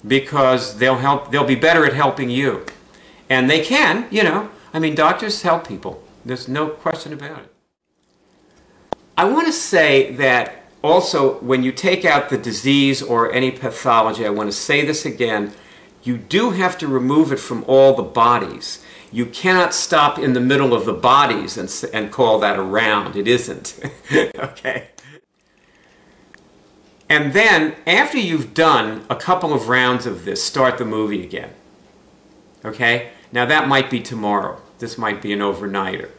Speaker 1: because they'll be better at helping you. And they can, doctors help people. There's no question about it. I want to say that also when you take out the disease or any pathology, I want to say this again, you do have to remove it from all the bodies. You cannot stop in the middle of the bodies and call that a round. It isn't. Okay? And then, after you've done a couple of rounds of this, start the movie again. Okay? Now that might be tomorrow. This might be an overnighter.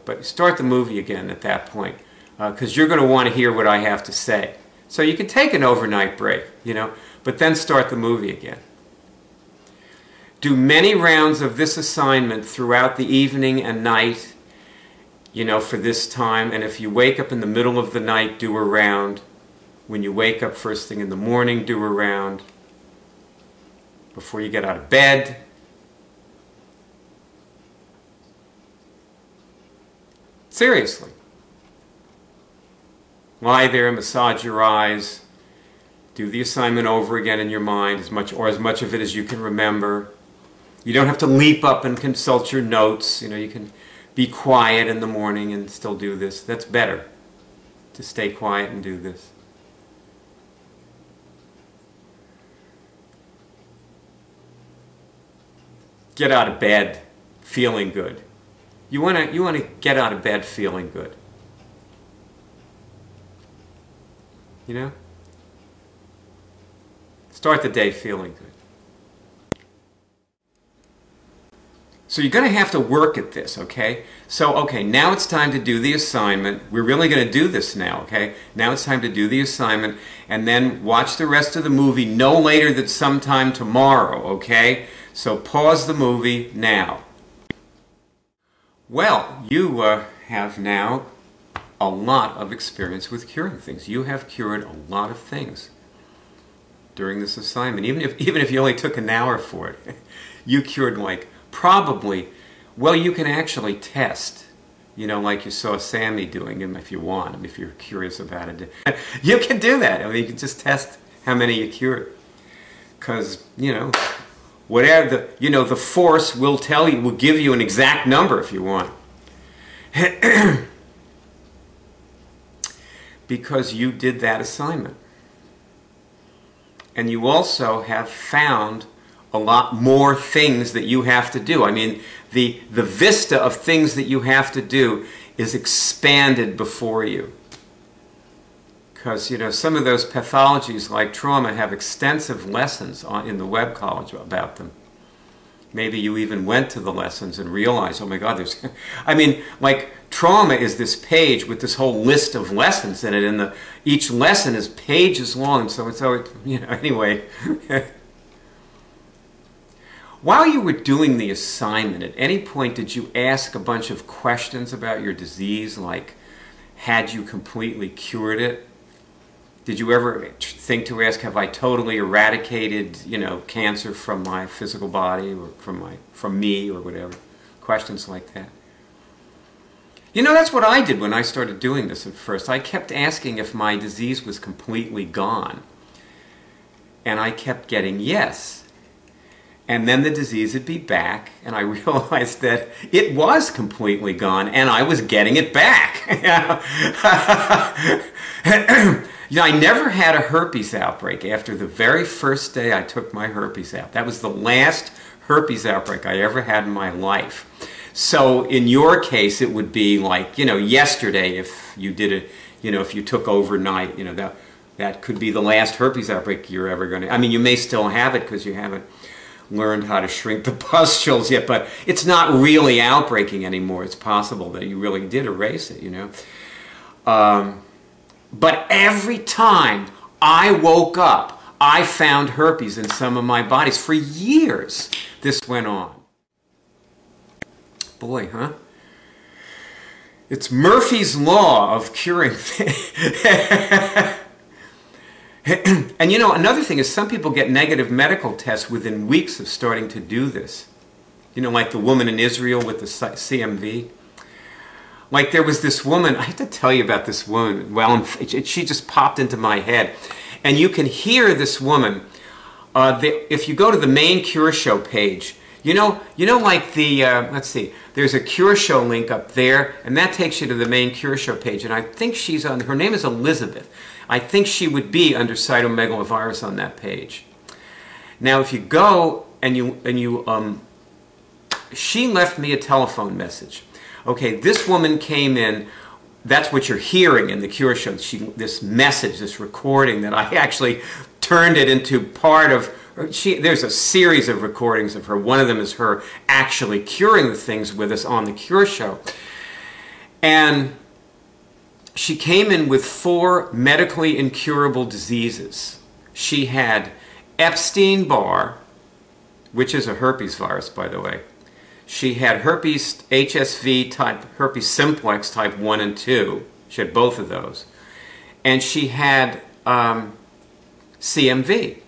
Speaker 1: But start the movie again at that point. Because you're going to want to hear what I have to say. So you can take an overnight break, but then start the movie again. Do many rounds of this assignment throughout the evening and night, for this time. And if you wake up in the middle of the night, do a round. When you wake up first thing in the morning, do a round. Before you get out of bed. Seriously. Lie there, massage your eyes. Do the assignment over again in your mind, as much of it as you can remember. You don't have to leap up and consult your notes. You can be quiet in the morning and still do this. That's better, to stay quiet and do this. Get out of bed feeling good. You want to get out of bed feeling good. Start the day feeling good. So you're going to have to work at this, okay? So, okay, now it's time to do the assignment. We're really going to do this now, okay? Now it's time to do the assignment and then watch the rest of the movie no later than sometime tomorrow, okay? So pause the movie now. Well, you have now a lot of experience with curing things. You have cured a lot of things during this assignment. Even if you only took an hour for it, you cured probably, well, you can actually test, like you saw Sammy doing, if you want, if you're curious about it. You can do that. You can just test how many you cured. Because, whatever the force will give you an exact number if you want. Because you did that assignment. And you also have found a lot more things that you have to do. The vista of things that you have to do is expanded before you. Because, some of those pathologies like trauma have extensive lessons in the web college about them. Maybe you even went to the lessons and realized, oh my God, there's, I mean, like trauma is this page with this whole list of lessons in it, and each lesson is pages long, so it's, you know, anyway. While you were doing the assignment, at any point did you ask a bunch of questions about your disease, like, had you completely cured it? Did you ever think to ask, have I totally eradicated, you know, cancer from my physical body or from me or whatever? Questions like that. You know, that's what I did when I started doing this at first. I kept asking if my disease was completely gone. And I kept getting yes. And then the disease would be back, and I realized that it was completely gone, and I was getting it back. You know, I never had a herpes outbreak after the very first day I took my herpes out. That was the last herpes outbreak I ever had in my life. So in your case, it would be like, you know, yesterday if you did it, you know, if you took overnight, you know, that could be the last herpes outbreak you're ever going to, I mean, you may still have it because you haven't learned how to shrink the pustules yet, but it's not really outbreaking anymore. It's possible that you really did erase it, you know. But every time I woke up, I found herpes in some of my bodies. For years, this went on. Boy, huh? It's Murphy's Law of curing things. And you know, another thing is some people get negative medical tests within weeks of starting to do this. You know, like the woman in Israel with the CMV. Like there was this woman, I have to tell you about this woman, well, she just popped into my head. And you can hear this woman, if you go to the main Cure Show page, you know like the, let's see, there's a Cure Show link up there, and that takes you to the main Cure Show page. And I think she's on, her name is Elizabeth. I think she would be under cytomegalovirus on that page. Now if you go and she left me a telephone message. Okay, this woman came in, that's what you're hearing in the Cure Show, this message, this recording that I actually turned it into part of, there's a series of recordings of her. One of them is her actually curing the things with us on the Cure Show. And she came in with 4 medically incurable diseases. She had Epstein-Barr, which is a herpes virus, by the way. She had herpes HSV type, herpes simplex type 1 and 2. She had both of those. And she had CMV.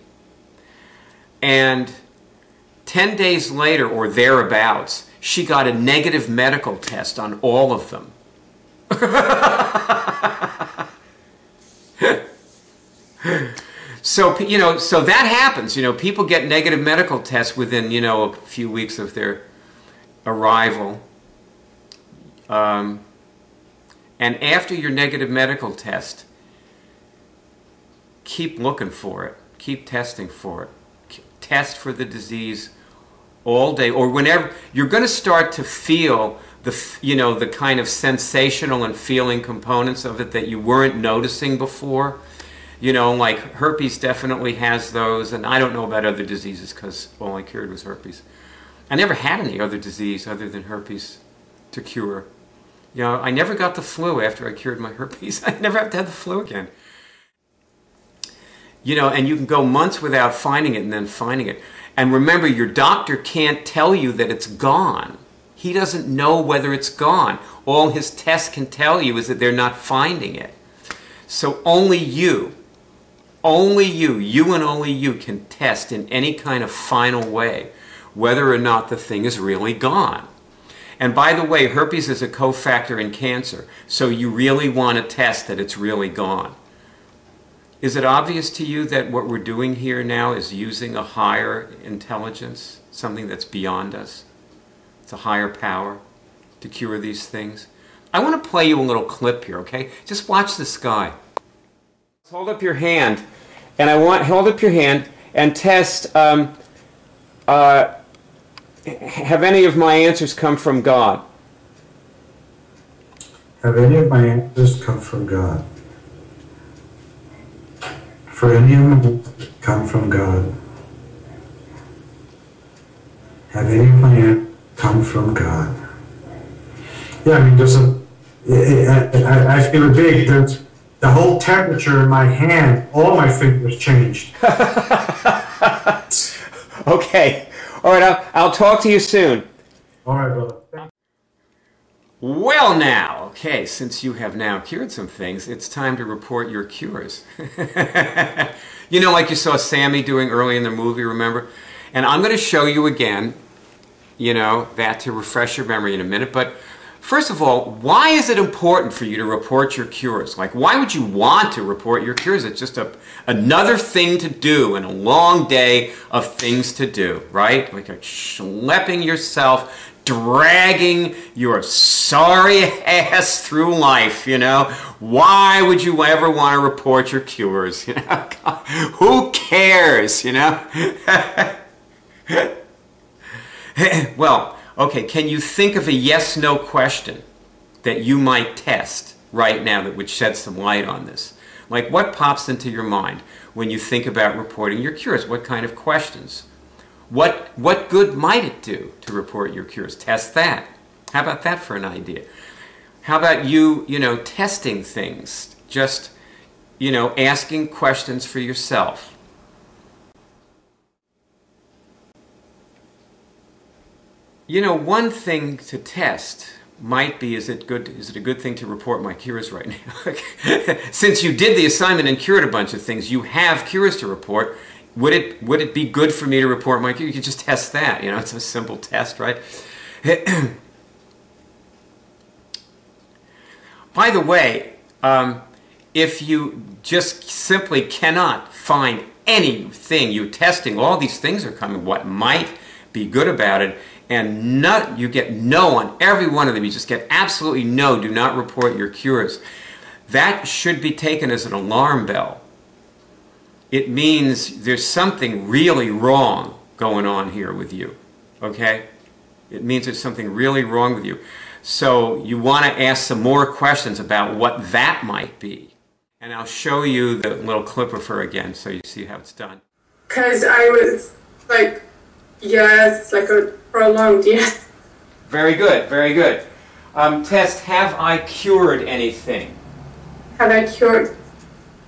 Speaker 1: And 10 days later, or thereabouts, she got a negative medical test on all of them. So, you know, so that happens. You know, people get negative medical tests within, you know, a few weeks of their arrival. And after your negative medical test, keep looking for it. Keep testing for it. Test for the disease all day, or whenever you're going to start to feel the, you know, the kind of sensational and feeling components of it that you weren't noticing before. You know, like herpes definitely has those, and I don't know about other diseases because all I cured was herpes. I never had any other disease other than herpes to cure. You know, I never got the flu after I cured my herpes. I never have to have the flu again. You know, and you can go months without finding it and then finding it. And remember, your doctor can't tell you that it's gone. He doesn't know whether it's gone. All his tests can tell you is that they're not finding it. So only you and only you can test in any kind of final way whether or not the thing is really gone. And by the way, herpes is a cofactor in cancer, so you really want to test that it's really gone. Is it obvious to you that what we're doing here now is using a higher intelligence, something that's beyond us? It's a higher power to cure these things. I want to play you a little clip here, okay? Just watch this guy. Hold up your hand, and hold up your hand and test, have any of my answers come from God?
Speaker 10: Have any of my answers come from God? For any of them come from God. Have any of my answers come from God? Yeah, I mean, I feel it big. The whole temperature in my hand, all my fingers changed.
Speaker 1: Okay. All right, I'll talk to you soon.
Speaker 10: All right, brother.
Speaker 1: Well now, okay, since you have now cured some things, it's time to report your cures. You know, like you saw Sammy doing early in the movie, remember? And I'm going to show you again, you know, that to refresh your memory in a minute. But first of all, why is it important for you to report your cures? Like, why would you want to report your cures? It's just another thing to do in a long day of things to do, right? Like schlepping yourself, dragging your sorry ass through life, you know. Why would you ever want to report your cures? You know, who cares, you know? Well, okay, can you think of a yes-no question that you might test right now that would shed some light on this? Like, what pops into your mind when you think about reporting your cures? What kind of questions? What good might it do to report your cures? Test that. How about that for an idea? How about you know, testing things? Just, you know, asking questions for yourself. You know, one thing to test might be, is it a good thing to report my cures right now? Since you did the assignment and cured a bunch of things, you have cures to report. Would it be good for me to report my cures? You could just test that, you know, it's a simple test, right? By the way, if you just simply cannot find anything, you're testing, all these things are coming, what might be good about it, and you get no on every one of them, you just get absolutely no, do not report your cures. That should be taken as an alarm bell. It means there's something really wrong going on here with you, okay? It means there's something really wrong with you. So you want to ask some more questions about what that might be. And I'll show you the little clip of her again so you see how it's done.
Speaker 8: Because I was like, yes, like a prolonged yes.
Speaker 1: Very good, very good. Test, have I cured anything?
Speaker 8: Have I cured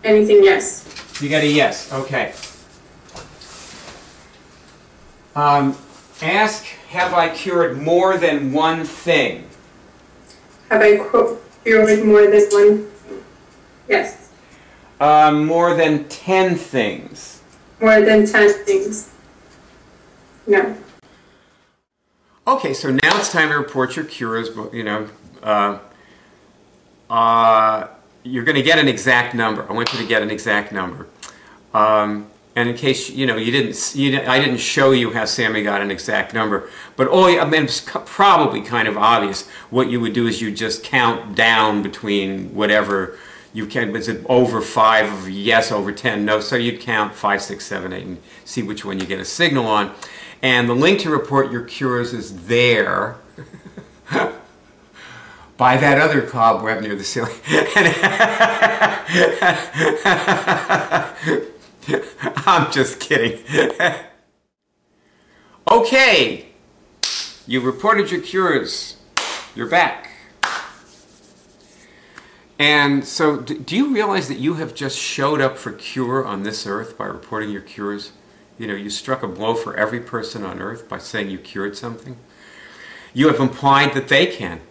Speaker 8: anything? Yes.
Speaker 1: You got a yes, okay. Ask, have I cured more than one thing?
Speaker 8: Have I cured more than one thing? Yes.
Speaker 1: More than 10 things?
Speaker 8: More than 10 things? No.
Speaker 1: Okay, so now it's time to report your cures, you know. You're going to get an exact number. I want you to get an exact number. And in case, you know, I didn't show you how Sammy got an exact number, but I mean, it's probably kind of obvious. What you would do is you just count down between whatever you can. Is it over 5, yes, over 10, no? So you'd count 5, 6, 7, 8, and see which one you get a signal on. And the link to report your cures is there. By that other cobweb near the ceiling. I'm just kidding. Okay, you reported your cures. You're back. And so, do you realize that you have just showed up for cure on this earth by reporting your cures? You know, you struck a blow for every person on earth by saying you cured something. You have implied that they can.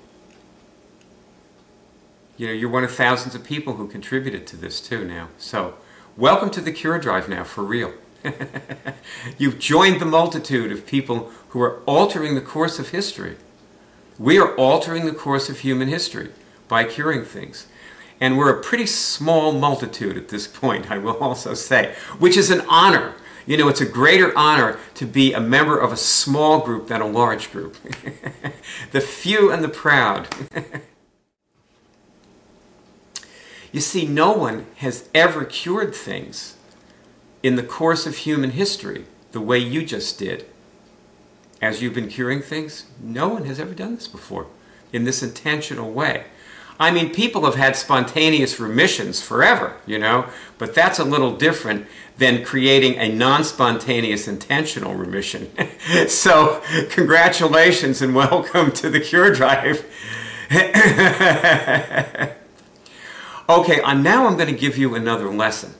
Speaker 1: You know, you're one of thousands of people who contributed to this too now. So, welcome to the Cure Drive now, for real. You've joined the multitude of people who are altering the course of history. We are altering the course of human history by curing things. And we're a pretty small multitude at this point, I will also say, which is an honor. You know, it's a greater honor to be a member of a small group than a large group. The few and the proud. You see, no one has ever cured things in the course of human history the way you just did. As you've been curing things, no one has ever done this before in this intentional way. I mean, people have had spontaneous remissions forever, you know, but that's a little different than creating a non-spontaneous intentional remission. So, congratulations and welcome to the Cure Drive. Okay, now I'm going to give you another lesson.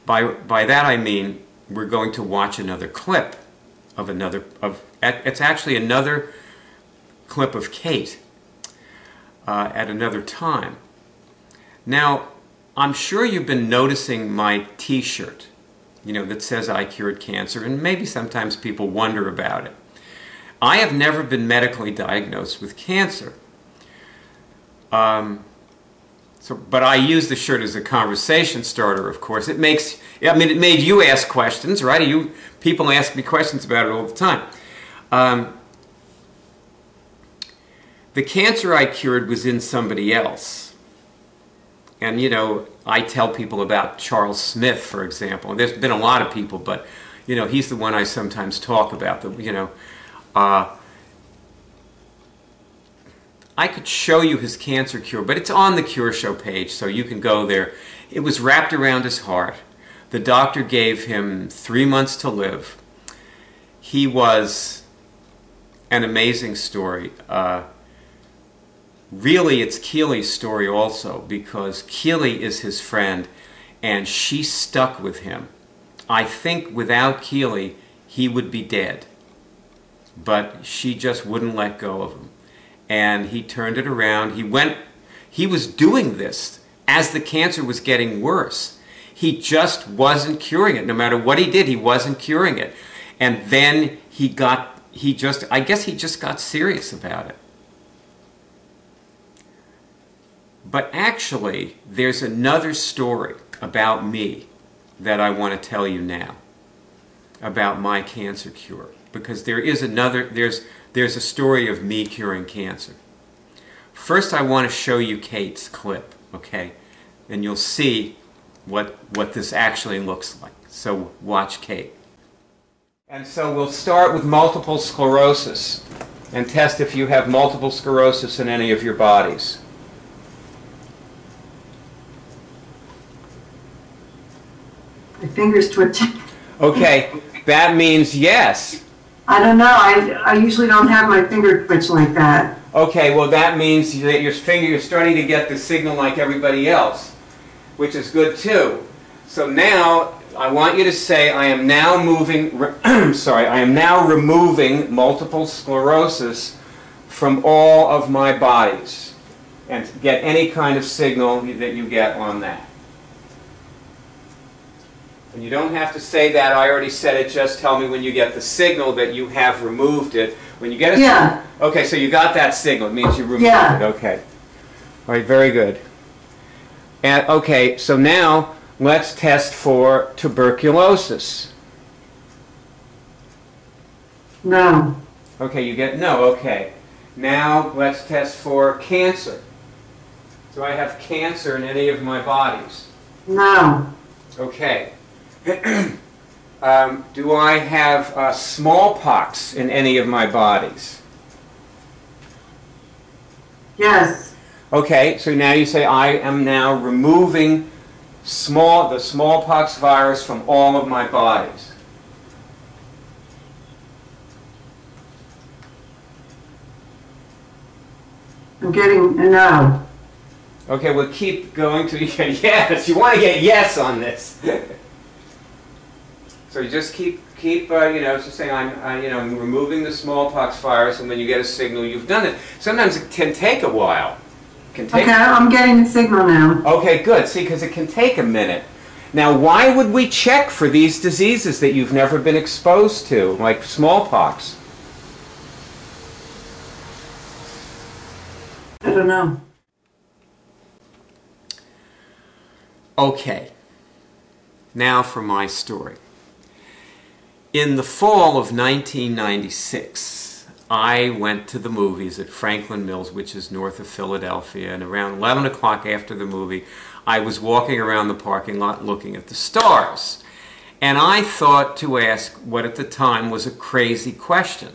Speaker 1: By that I mean we're going to watch another clip of it's actually another clip of Kate at another time. Now, I'm sure you've been noticing my t-shirt, you know, that says I cured cancer, and maybe sometimes people wonder about it. I have never been medically diagnosed with cancer. But I use the shirt as a conversation starter, of course. It made you ask questions, right? People ask me questions about it all the time. The cancer I cured was in somebody else. And, you know, I tell people about Charles Smith, for example. And there's been a lot of people, but, you know, he's the one I sometimes talk about. I could show you his cancer cure, but it's on the Cure Show page, so you can go there. It was wrapped around his heart. The doctor gave him 3 months to live. He was an amazing story. Really, it's Keely's story also, because Keely is his friend, and she stuck with him. I think without Keely, he would be dead. But she just wouldn't let go of him. And he turned it around. He was doing this as the cancer was getting worse. He just wasn't curing it. No matter what he did, he wasn't curing it. And then I guess he just got serious about it. But actually, there's another story about me that I want to tell you now, about my cancer cure. Because there's a story of me curing cancer. First, I want to show you Kate's clip, okay? And you'll see what this actually looks like. So watch Kate. And so we'll start with multiple sclerosis and test if you have multiple sclerosis in any of your bodies.
Speaker 3: My fingers twitching.
Speaker 1: Okay, that means yes.
Speaker 3: I don't know. I usually don't have my finger twitch like that.
Speaker 1: Okay, well that means that you're starting to get the signal like everybody else, which is good too. So now I want you to say, I am now removing multiple sclerosis from all of my bodies, and get any kind of signal that you get on that. And you don't have to say that. I already said it. Just tell me when you get the signal that you have removed it. When you get a signal. Okay, so you got that signal. It means you removed it. Okay. All right, very good. And okay, so now let's test for tuberculosis.
Speaker 3: No.
Speaker 1: Okay, you get no. Okay. Now let's test for cancer. Do I have cancer in any of my bodies?
Speaker 3: No.
Speaker 1: Okay. Do I have smallpox in any of my bodies?
Speaker 3: Yes.
Speaker 1: Okay, so now you say I am now removing the smallpox virus from all of my bodies.
Speaker 3: I'm getting a no.
Speaker 1: Okay, we'll keep going to yes. You want to get yes on this. So you just keep just saying I'm removing the smallpox virus, and when you get a signal, you've done it. Sometimes it can take a while.
Speaker 3: Okay, I'm getting the signal now.
Speaker 1: Okay, good. See, because it can take a minute. Now, why would we check for these diseases that you've never been exposed to, like smallpox?
Speaker 3: I don't know.
Speaker 1: Okay. Now for my story. In the fall of 1996, I went to the movies at Franklin Mills, which is north of Philadelphia, and around 11 o'clock after the movie, I was walking around the parking lot looking at the stars. And I thought to ask what at the time was a crazy question.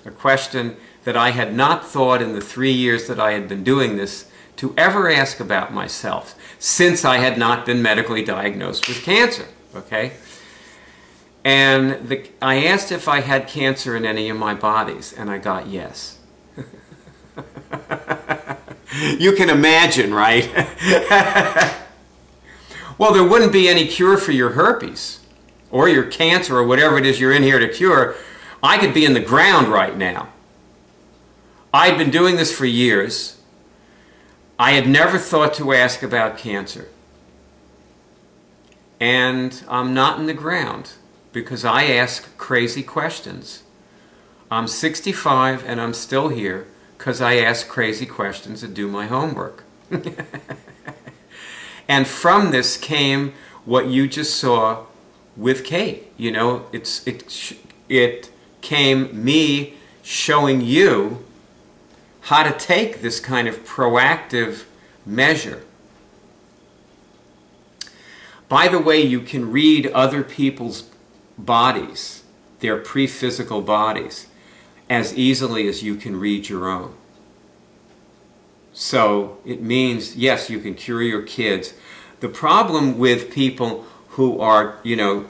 Speaker 1: A question that I had not thought in the 3 years that I had been doing this to ever ask about myself since I had not been medically diagnosed with cancer, okay? And I asked if I had cancer in any of my bodies, and I got yes. You can imagine, right? Well, there wouldn't be any cure for your herpes or your cancer or whatever it is you're in here to cure. I could be in the ground right now. I'd been doing this for years. I had never thought to ask about cancer. And I'm not in the ground because I ask crazy questions. I'm 65 and I'm still here because I ask crazy questions and do my homework. And from this came what you just saw with Kate. You know, it came me showing you how to take this kind of proactive measure. By the way, you can read other people's bodies, their pre-physical bodies, as easily as you can read your own. So it means, yes, you can cure your kids. The problem with people who are, you know,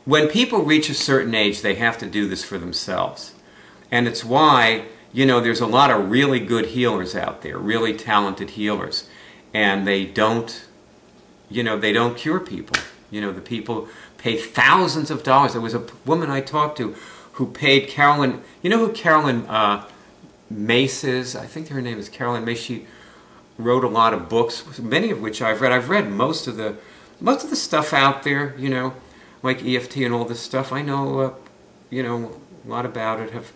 Speaker 1: when people reach a certain age, they have to do this for themselves. And it's why, you know, there's a lot of really good healers out there, really talented healers. And they don't, you know, they don't cure people. You know, the people pay thousands of dollars. There was a woman I talked to who paid Carolyn, you know who Carolyn Mace is? I think her name is Carolyn Mace. She wrote a lot of books, many of which I've read. I've read most of the stuff out there, you know, like EFT and all this stuff. I know, you know, a lot about it, have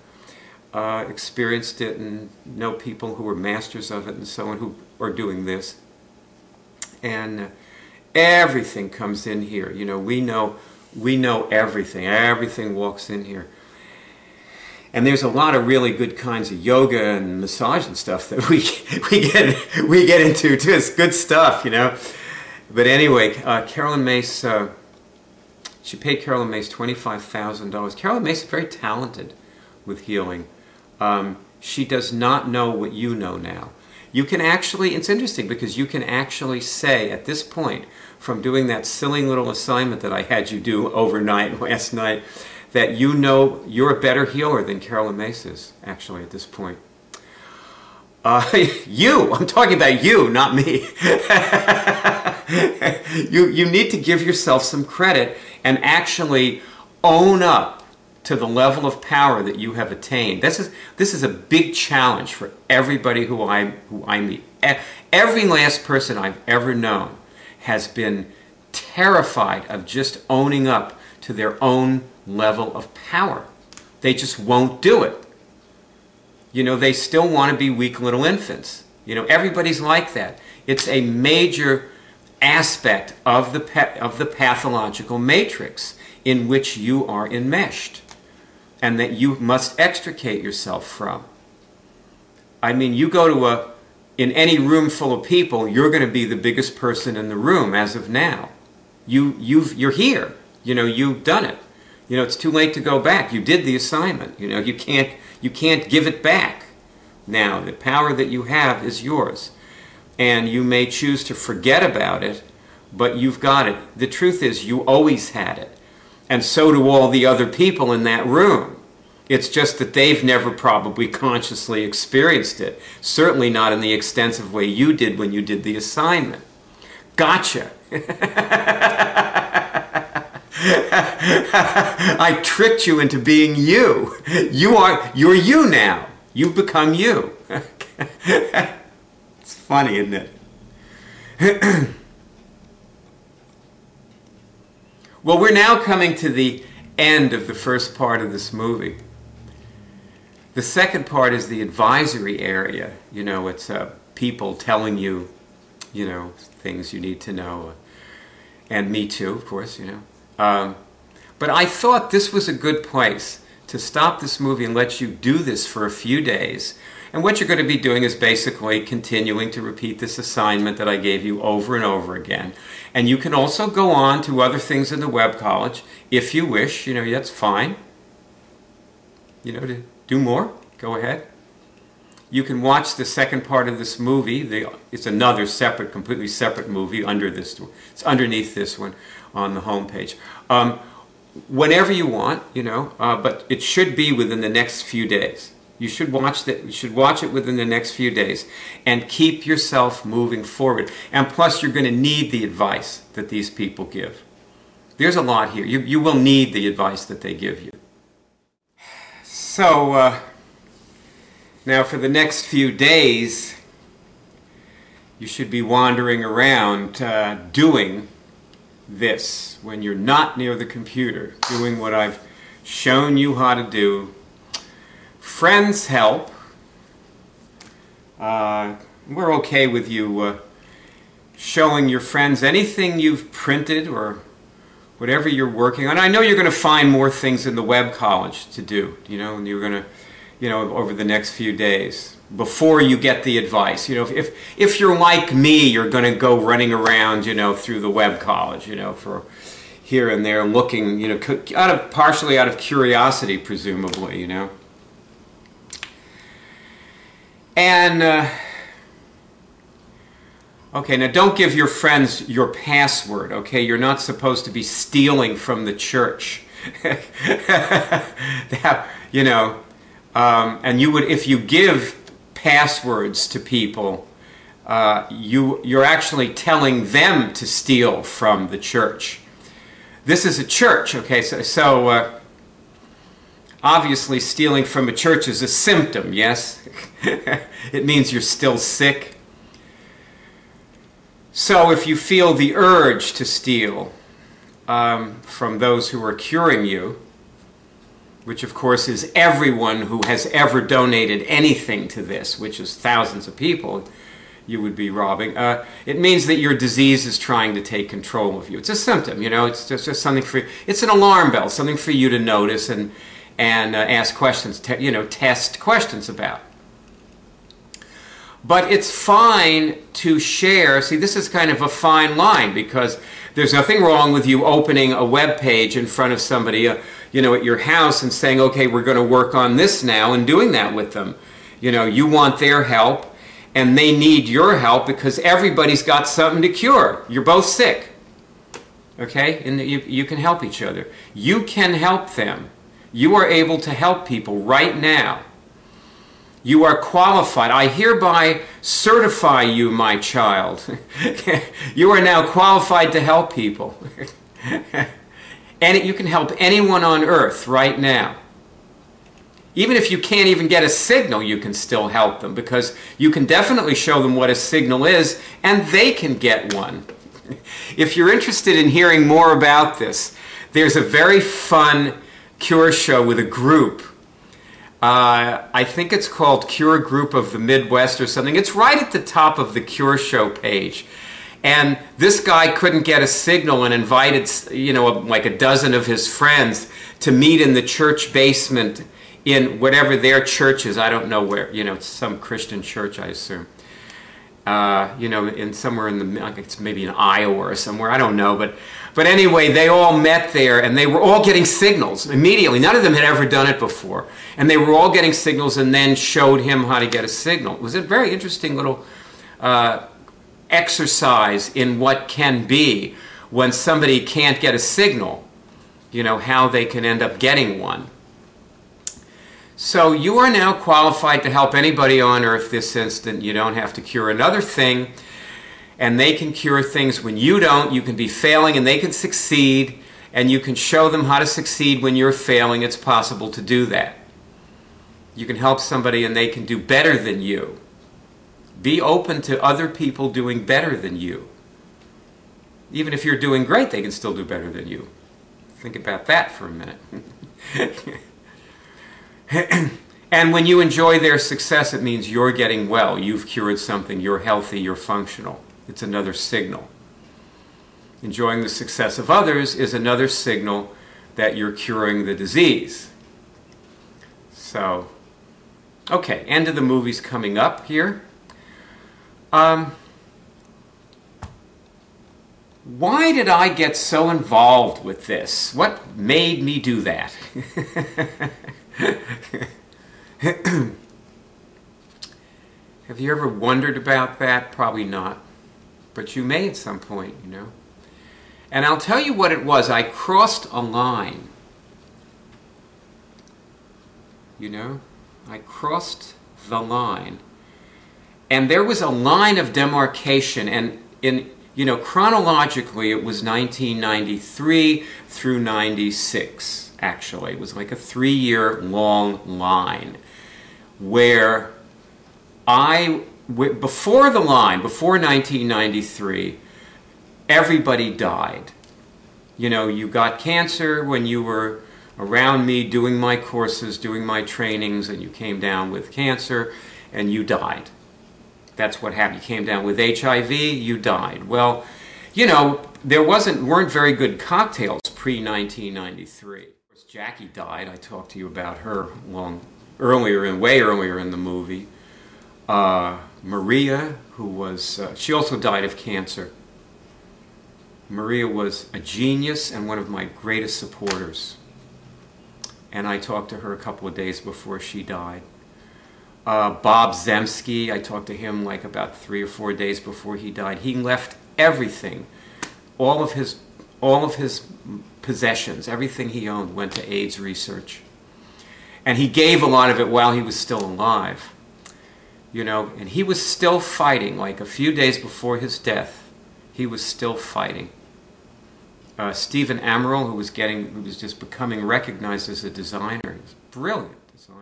Speaker 1: experienced it, and know people who are masters of it and so on who are doing this. And everything comes in here. You know, we know everything. Everything walks in here. And there's a lot of really good kinds of yoga and massage and stuff that we get into too. It's good stuff, you know. But anyway, Carolyn Mace, she paid Carolyn Mace $25,000. Carolyn Mace is very talented with healing. She does not know what you know now. You can actually, it's interesting because you can actually say at this point, from doing that silly little assignment that I had you do overnight last night, that you know you're a better healer than Carolyn Mace is, actually, at this point. I'm talking about you, not me. You need to give yourself some credit and actually own up to the level of power that you have attained. This is a big challenge for everybody who I meet. Every last person I've ever known has been terrified of just owning up to their own level of power. They just won't do it. You know, they still want to be weak little infants. You know, everybody's like that. It's a major aspect of the pathological matrix in which you are enmeshed and that you must extricate yourself from. I mean, you go to in any room full of people, you're going to be the biggest person in the room as of now. You're here. You know, you've done it. You know, it's too late to go back. You did the assignment. You know, you can't give it back. Now, the power that you have is yours. And you may choose to forget about it, but you've got it. The truth is, you always had it. And so do all the other people in that room. It's just that they've never probably consciously experienced it. Certainly not in the extensive way you did when you did the assignment. Gotcha. I tricked you into being you. You're you now. You've become you. It's funny, isn't it? Well, we're now coming to the end of the first part of this movie. The second part is the advisory area. You know, it's people telling you, you know, things you need to know. And me too, of course, you know. But I thought this was a good place to stop this movie and let you do this for a few days. And what you're going to be doing is basically continuing to repeat this assignment that I gave you over and over again. And you can also go on to other things in the web college if you wish. You know, that's fine. You know, to do more, go ahead. You can watch the second part of this movie. It's another separate, completely separate movie under this. It's underneath this one on the homepage. Whenever you want, you know, but it should be within the next few days. You should watch that. You should watch it within the next few days and keep yourself moving forward. And plus, you're going to need the advice that these people give. There's a lot here. You will need the advice that they give you. So, now for the next few days, you should be wandering around doing this when you're not near the computer, doing what I've shown you how to do. Friends help. We're okay with you showing your friends anything you've printed or whatever you're working on. I know you're going to find more things in the web college to do, you know, and you're going to, you know, over the next few days before you get the advice. You know, if you're like me, you're going to go running around, you know, through the web college, you know, for here and there looking, you know, partially out of curiosity, presumably, you know. And, okay, now don't give your friends your password, okay? You're not supposed to be stealing from the church. You know, and you would, if you give passwords to people, you're actually telling them to steal from the church. This is a church, okay? So obviously stealing from a church is a symptom, yes? It means you're still sick. So if you feel the urge to steal from those who are curing you, which of course is everyone who has ever donated anything to this, which is thousands of people you would be robbing, it means that your disease is trying to take control of you. It's a symptom, you know, it's just something for you. It's an alarm bell, something for you to notice and ask questions, you know, test questions about. But it's fine to share. See, this is kind of a fine line because there's nothing wrong with you opening a web page in front of somebody, you know, at your house and saying, okay, we're going to work on this now, and doing that with them. You know, you want their help and they need your help because everybody's got something to cure. You're both sick. Okay? And you can help each other. You can help them. You are able to help people right now. You are qualified. I hereby certify you, my child. You are now qualified to help people. And you can help anyone on earth right now. Even if you can't even get a signal, you can still help them because you can definitely show them what a signal is and they can get one. If you're interested in hearing more about this, there's a very fun cure show with a group. I think it's called Cure Group of the Midwest or something. It's right at the top of the Cure Show page. And this guy couldn't get a signal and invited, you know, like a dozen of his friends to meet in the church basement in whatever their church is. I don't know where, you know, it's some Christian church, I assume. You know, somewhere in the, it's maybe in Iowa or somewhere, I don't know. But anyway, they all met there and they were all getting signals immediately. None of them had ever done it before. And they were all getting signals and then showed him how to get a signal. It was a very interesting little exercise in what can be when somebody can't get a signal, you know, how they can end up getting one. So you are now qualified to help anybody on earth this instant. You don't have to cure another thing. And they can cure things when you don't. You can be failing and they can succeed. And you can show them how to succeed when you're failing. It's possible to do that. You can help somebody and they can do better than you. Be open to other people doing better than you. Even if you're doing great, they can still do better than you. Think about that for a minute. And when you enjoy their success, it means you're getting well. You've cured something. You're healthy. You're functional. It's another signal. Enjoying the success of others is another signal that you're curing the disease. So, okay, end of the movie's coming up here. Why did I get so involved with this? What made me do that? you ever wondered about that? Probably not. But you may at some point, you know. And I'll tell you what it was. I crossed a line. You know? I crossed the line. And there was a line of demarcation, and you know, chronologically it was 1993 through 96, actually. It was like a 3-year long line where before the line, before 1993, everybody died. You know, you got cancer when you were around me doing my courses, doing my trainings, and you came down with cancer and you died. That's what happened. You came down with HIV, you died. Well, you know, there weren't very good cocktails pre-1993. Jackie died. I talked to you about her way earlier in the movie. Maria, who was, she also died of cancer. Maria was a genius and one of my greatest supporters. And I talked to her a couple of days before she died. Bob Zemsky, I talked to him like about 3 or 4 days before he died. He left everything, all of his possessions, everything he owned went to AIDS research. And he gave a lot of it while he was still alive. You know, and he was still fighting, like a few days before his death, he was still fighting. Stephen Amaral, who was just becoming recognized as a designer, he was a brilliant designer.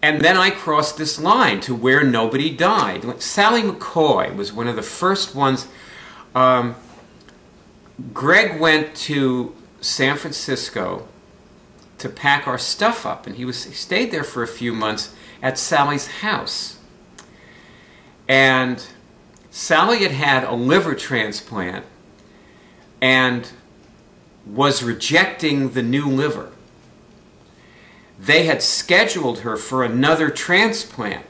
Speaker 1: And then I crossed this line to where nobody died. Sally McCoy was one of the first ones. Greg went to San Francisco to pack our stuff up, and he stayed there for a few months at Sally's house. And Sally had had a liver transplant and was rejecting the new liver. They had scheduled her for another transplant,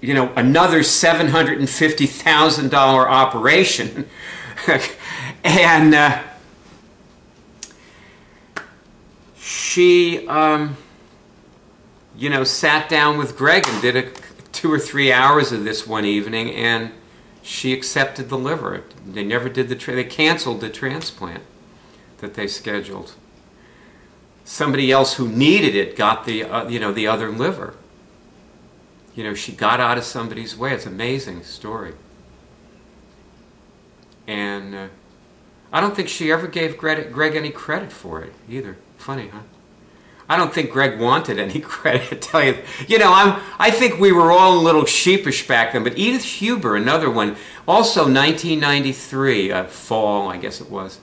Speaker 1: you know, another $750,000 operation. And she, you know, sat down with Greg and did 2 or 3 hours of this one evening, and she accepted the liver. They never did they canceled the transplant that they scheduled. Somebody else who needed it got the, you know, the other liver. You know, she got out of somebody's way. It's an amazing story. And I don't think she ever gave Greg any credit for it either. Funny, huh? I don't think Greg wanted any credit, to tell you. You know, I think we were all a little sheepish back then, but Edith Huber, another one, also 1993, fall, I guess it was.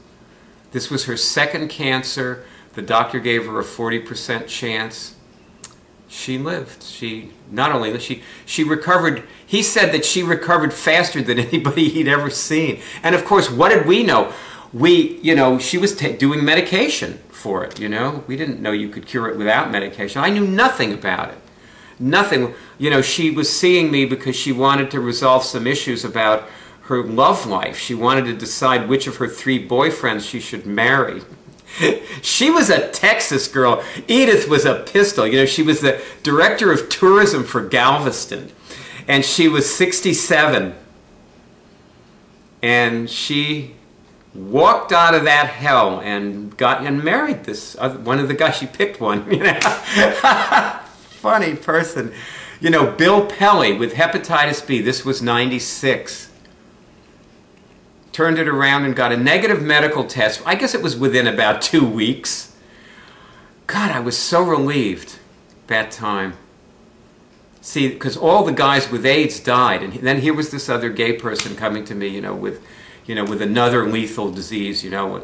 Speaker 1: This was her second cancer. The doctor gave her a 40% chance. She lived. She not only lived, she recovered. He said that she recovered faster than anybody he'd ever seen. And of course, what did we know? You know, she was doing medication for it, you know. We didn't know you could cure it without medication. I knew nothing about it. Nothing. You know, she was seeing me because she wanted to resolve some issues about her love life. She wanted to decide which of her 3 boyfriends she should marry. She was a Texas girl. Edith was a pistol. You know, she was the director of tourism for Galveston. And she was 67. And she walked out of that hell and married this one of the guys. She picked one, you know. Funny person. You know, Bill Pelly with hepatitis B. This was 96. Turned it around and got a negative medical test. I guess it was within about 2 weeks. God, I was so relieved that time. See, because all the guys with AIDS died, and then here was this other gay person coming to me, you know, with another lethal disease, you know.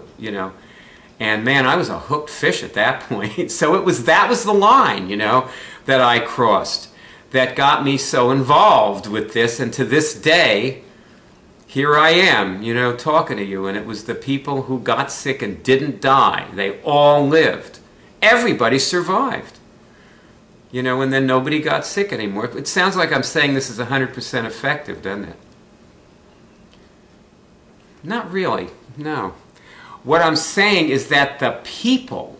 Speaker 1: And man, I was a hooked fish at that point. So that was the line, you know, that I crossed that got me so involved with this, and to this day, here I am, you know, talking to you, and it was the people who got sick and didn't die. They all lived. Everybody survived. You know, and then nobody got sick anymore. It sounds like I'm saying this is 100% effective, doesn't it? Not really, no. What I'm saying is that the people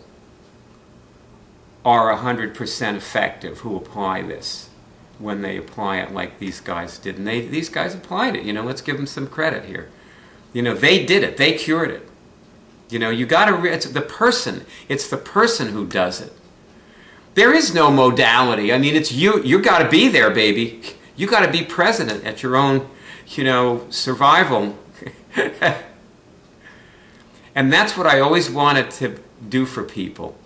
Speaker 1: are 100% effective who apply this. when they apply it like these guys did. And these guys applied it, you know, let's give them some credit here. You know, they did it, they cured it. You know, you gotta, it's the person who does it. There is no modality. I mean, it's you gotta be there, baby. You gotta be present at your own, you know, survival. And that's what I always wanted to do for people,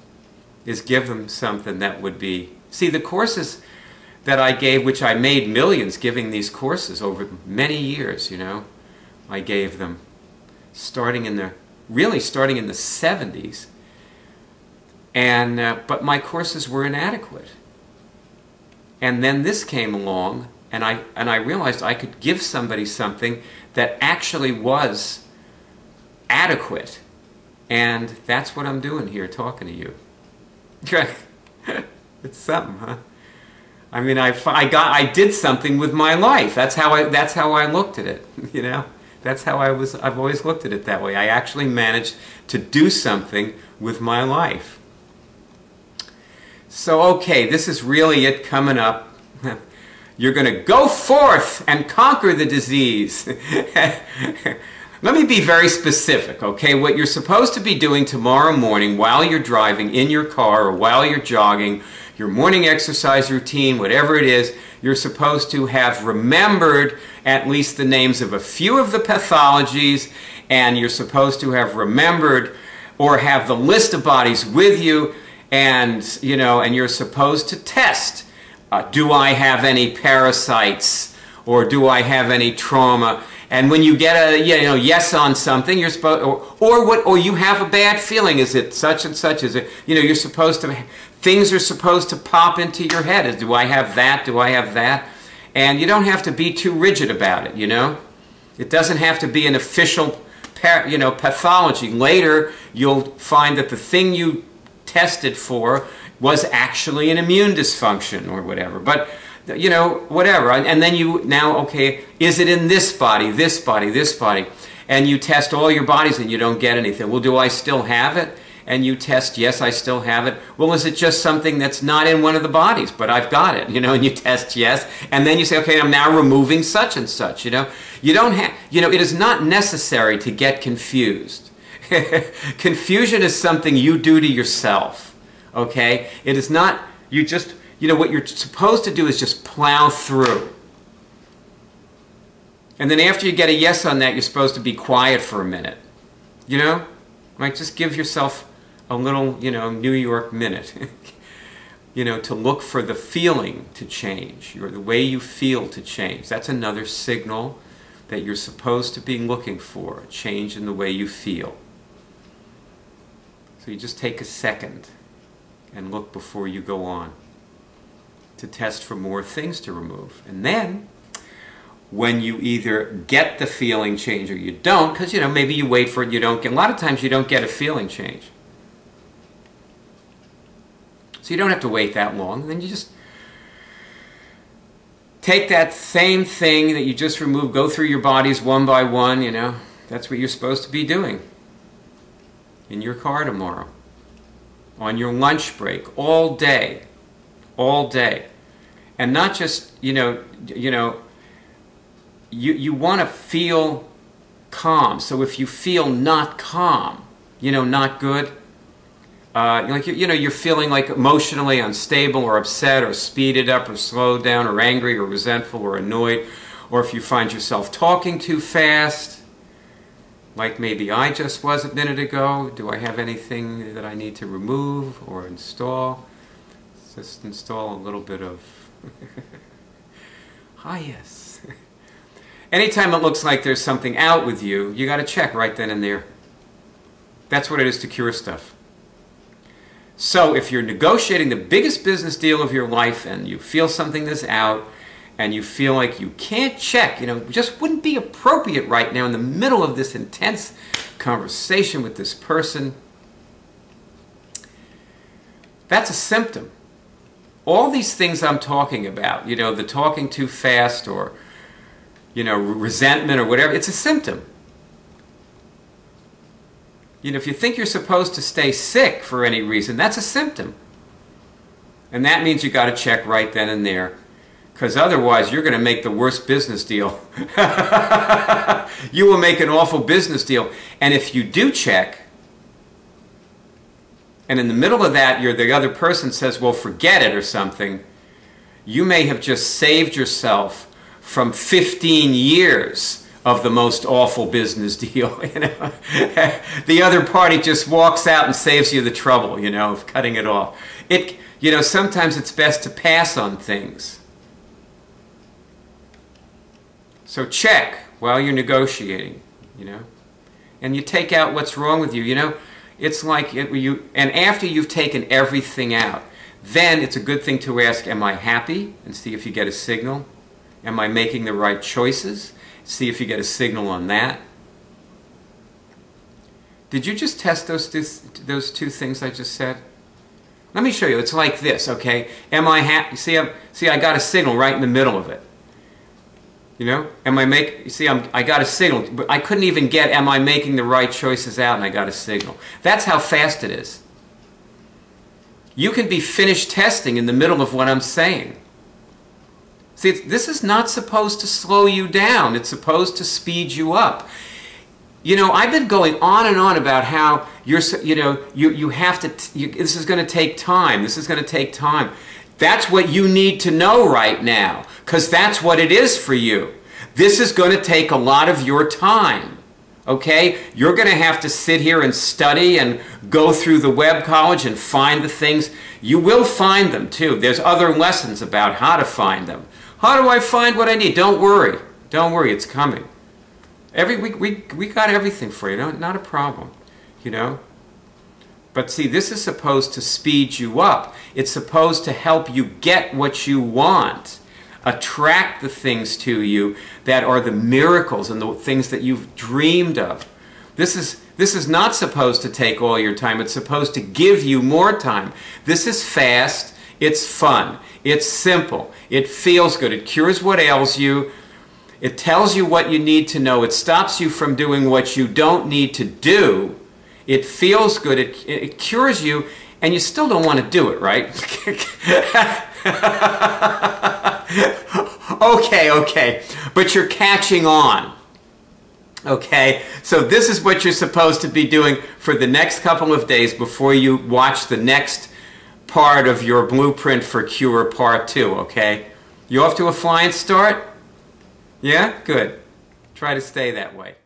Speaker 1: is give them something that would be... See, the courses that I gave, which I made millions giving these courses over many years, you know, I gave them starting in the 70s. And, but my courses were inadequate. And then this came along, and I realized I could give somebody something that actually was adequate. And that's what I'm doing here, talking to you. It's something, huh? I mean, I did something with my life. That's how I looked at it, you know? That's how I've always looked at it that way. I actually managed to do something with my life. So, okay, this is really it coming up. You're going to go forth and conquer the disease. Let me be very specific, okay? What you're supposed to be doing tomorrow morning while you're driving in your car or while you're jogging, your morning exercise routine, whatever it is, you're supposed to have remembered at least the names of a few of the pathologies, and you're supposed to have remembered or have the list of bodies with you, and, you know, and you're supposed to test. Do I have any parasites, or do I have any trauma? And when you get a yes on something, you're supposed, or you have a bad feeling. Is it such and such? Is it, you know, you're supposed to, things are supposed to pop into your head. Do I have that? Do I have that? And you don't have to be too rigid about it, you know. It doesn't have to be an official, pathology. Later, you'll find that the thing you tested for was actually an immune dysfunction or whatever. But, you know, whatever. And then you now, okay, is it in this body, this body, this body? And you test all your bodies and you don't get anything. Well, do I still have it? And you test, yes, I still have it. Well, is it just something that's not in one of the bodies, but I've got it, you know, and you test yes. And then you say, okay, I'm now removing such and such, you know. You don't have, you know, it is not necessary to get confused. Confusion is something you do to yourself, okay? It is not, you just, you know, what you're supposed to do is just plow through. And then after you get a yes on that, you're supposed to be quiet for a minute, you know? Like, just give yourself a little, you know, New York minute, you know, to look for the feeling to change, or the way you feel to change. That's another signal that you're supposed to be looking for, a change in the way you feel. So you just take a second and look before you go on to test for more things to remove. And then, when you either get the feeling change or you don't, because, you know, maybe you wait for it, you don't get, a lot of times you don't get a feeling change. So you don't have to wait that long. Then you just take that same thing that you just removed, go through your bodies one by one, you know. That's what you're supposed to be doing in your car tomorrow, on your lunch break, all day, and not just, you want to feel calm. So if you feel not calm, you know, not good, like, you know, you're feeling like emotionally unstable or upset or speeded up or slowed down or angry or resentful or annoyed, or if you find yourself talking too fast, like maybe I just was a minute ago, do I have anything that I need to remove or install? Just install a little bit of, yes. Anytime it looks like there's something out with you, you got to check right then and there. That's what it is to cure stuff. So if you're negotiating the biggest business deal of your life and you feel something that's out and you feel like you can't check, you know, just wouldn't be appropriate right now in the middle of this intense conversation with this person, that's a symptom. All these things I'm talking about, you know, the talking too fast or, you know, resentment or whatever, it's a symptom. You know, if you think you're supposed to stay sick for any reason, that's a symptom. And that means you got to check right then and there Because otherwise, you're going to make the worst business deal. You will make an awful business deal. And if you do check, and in the middle of that, the other person says, well, forget it or something, you may have just saved yourself from 15 years of the most awful business deal. You know? The other party just walks out and saves you the trouble, you know, of cutting it off. You know, sometimes it's best to pass on things. So check while you're negotiating, you know, and you take out what's wrong with you. You know, it's like and after you've taken everything out, then it's a good thing to ask, am I happy? And see if you get a signal. Am I making the right choices? See if you get a signal on that. Did you just test those two things I just said? Let me show you. It's like this, okay? Am I happy? See, I got a signal right in the middle of it. You know, I got a signal, but I couldn't even get, am I making the right choices out, and I got a signal. That's how fast it is. You can be finished testing in the middle of what I'm saying. See, this is not supposed to slow you down. It's supposed to speed you up. You know, I've been going on and on about how you have to, this is going to take time. This is going to take time. That's what you need to know right now, because that's what it is for you. This is going to take a lot of your time, okay? You're going to have to sit here and study and go through the web college and find the things. You will find them, too. There's other lessons about how to find them. How do I find what I need? Don't worry. Don't worry, it's coming. We got everything for you, not a problem, you know? But see, this is supposed to speed you up. It's supposed to help you get what you want, attract the things to you that are the miracles and the things that you've dreamed of. This is not supposed to take all your time. It's supposed to give you more time. This is fast. It's fun. It's simple. It feels good. It cures what ails you. It tells you what you need to know. It stops you from doing what you don't need to do. It feels good, it cures you, and you still don't want to do it, right? Okay, but you're catching on. Okay, so this is what you're supposed to be doing for the next couple of days before you watch the next part of your Blueprint for Cure Part 2, okay? You off to a flying start? Yeah? Good. Try to stay that way.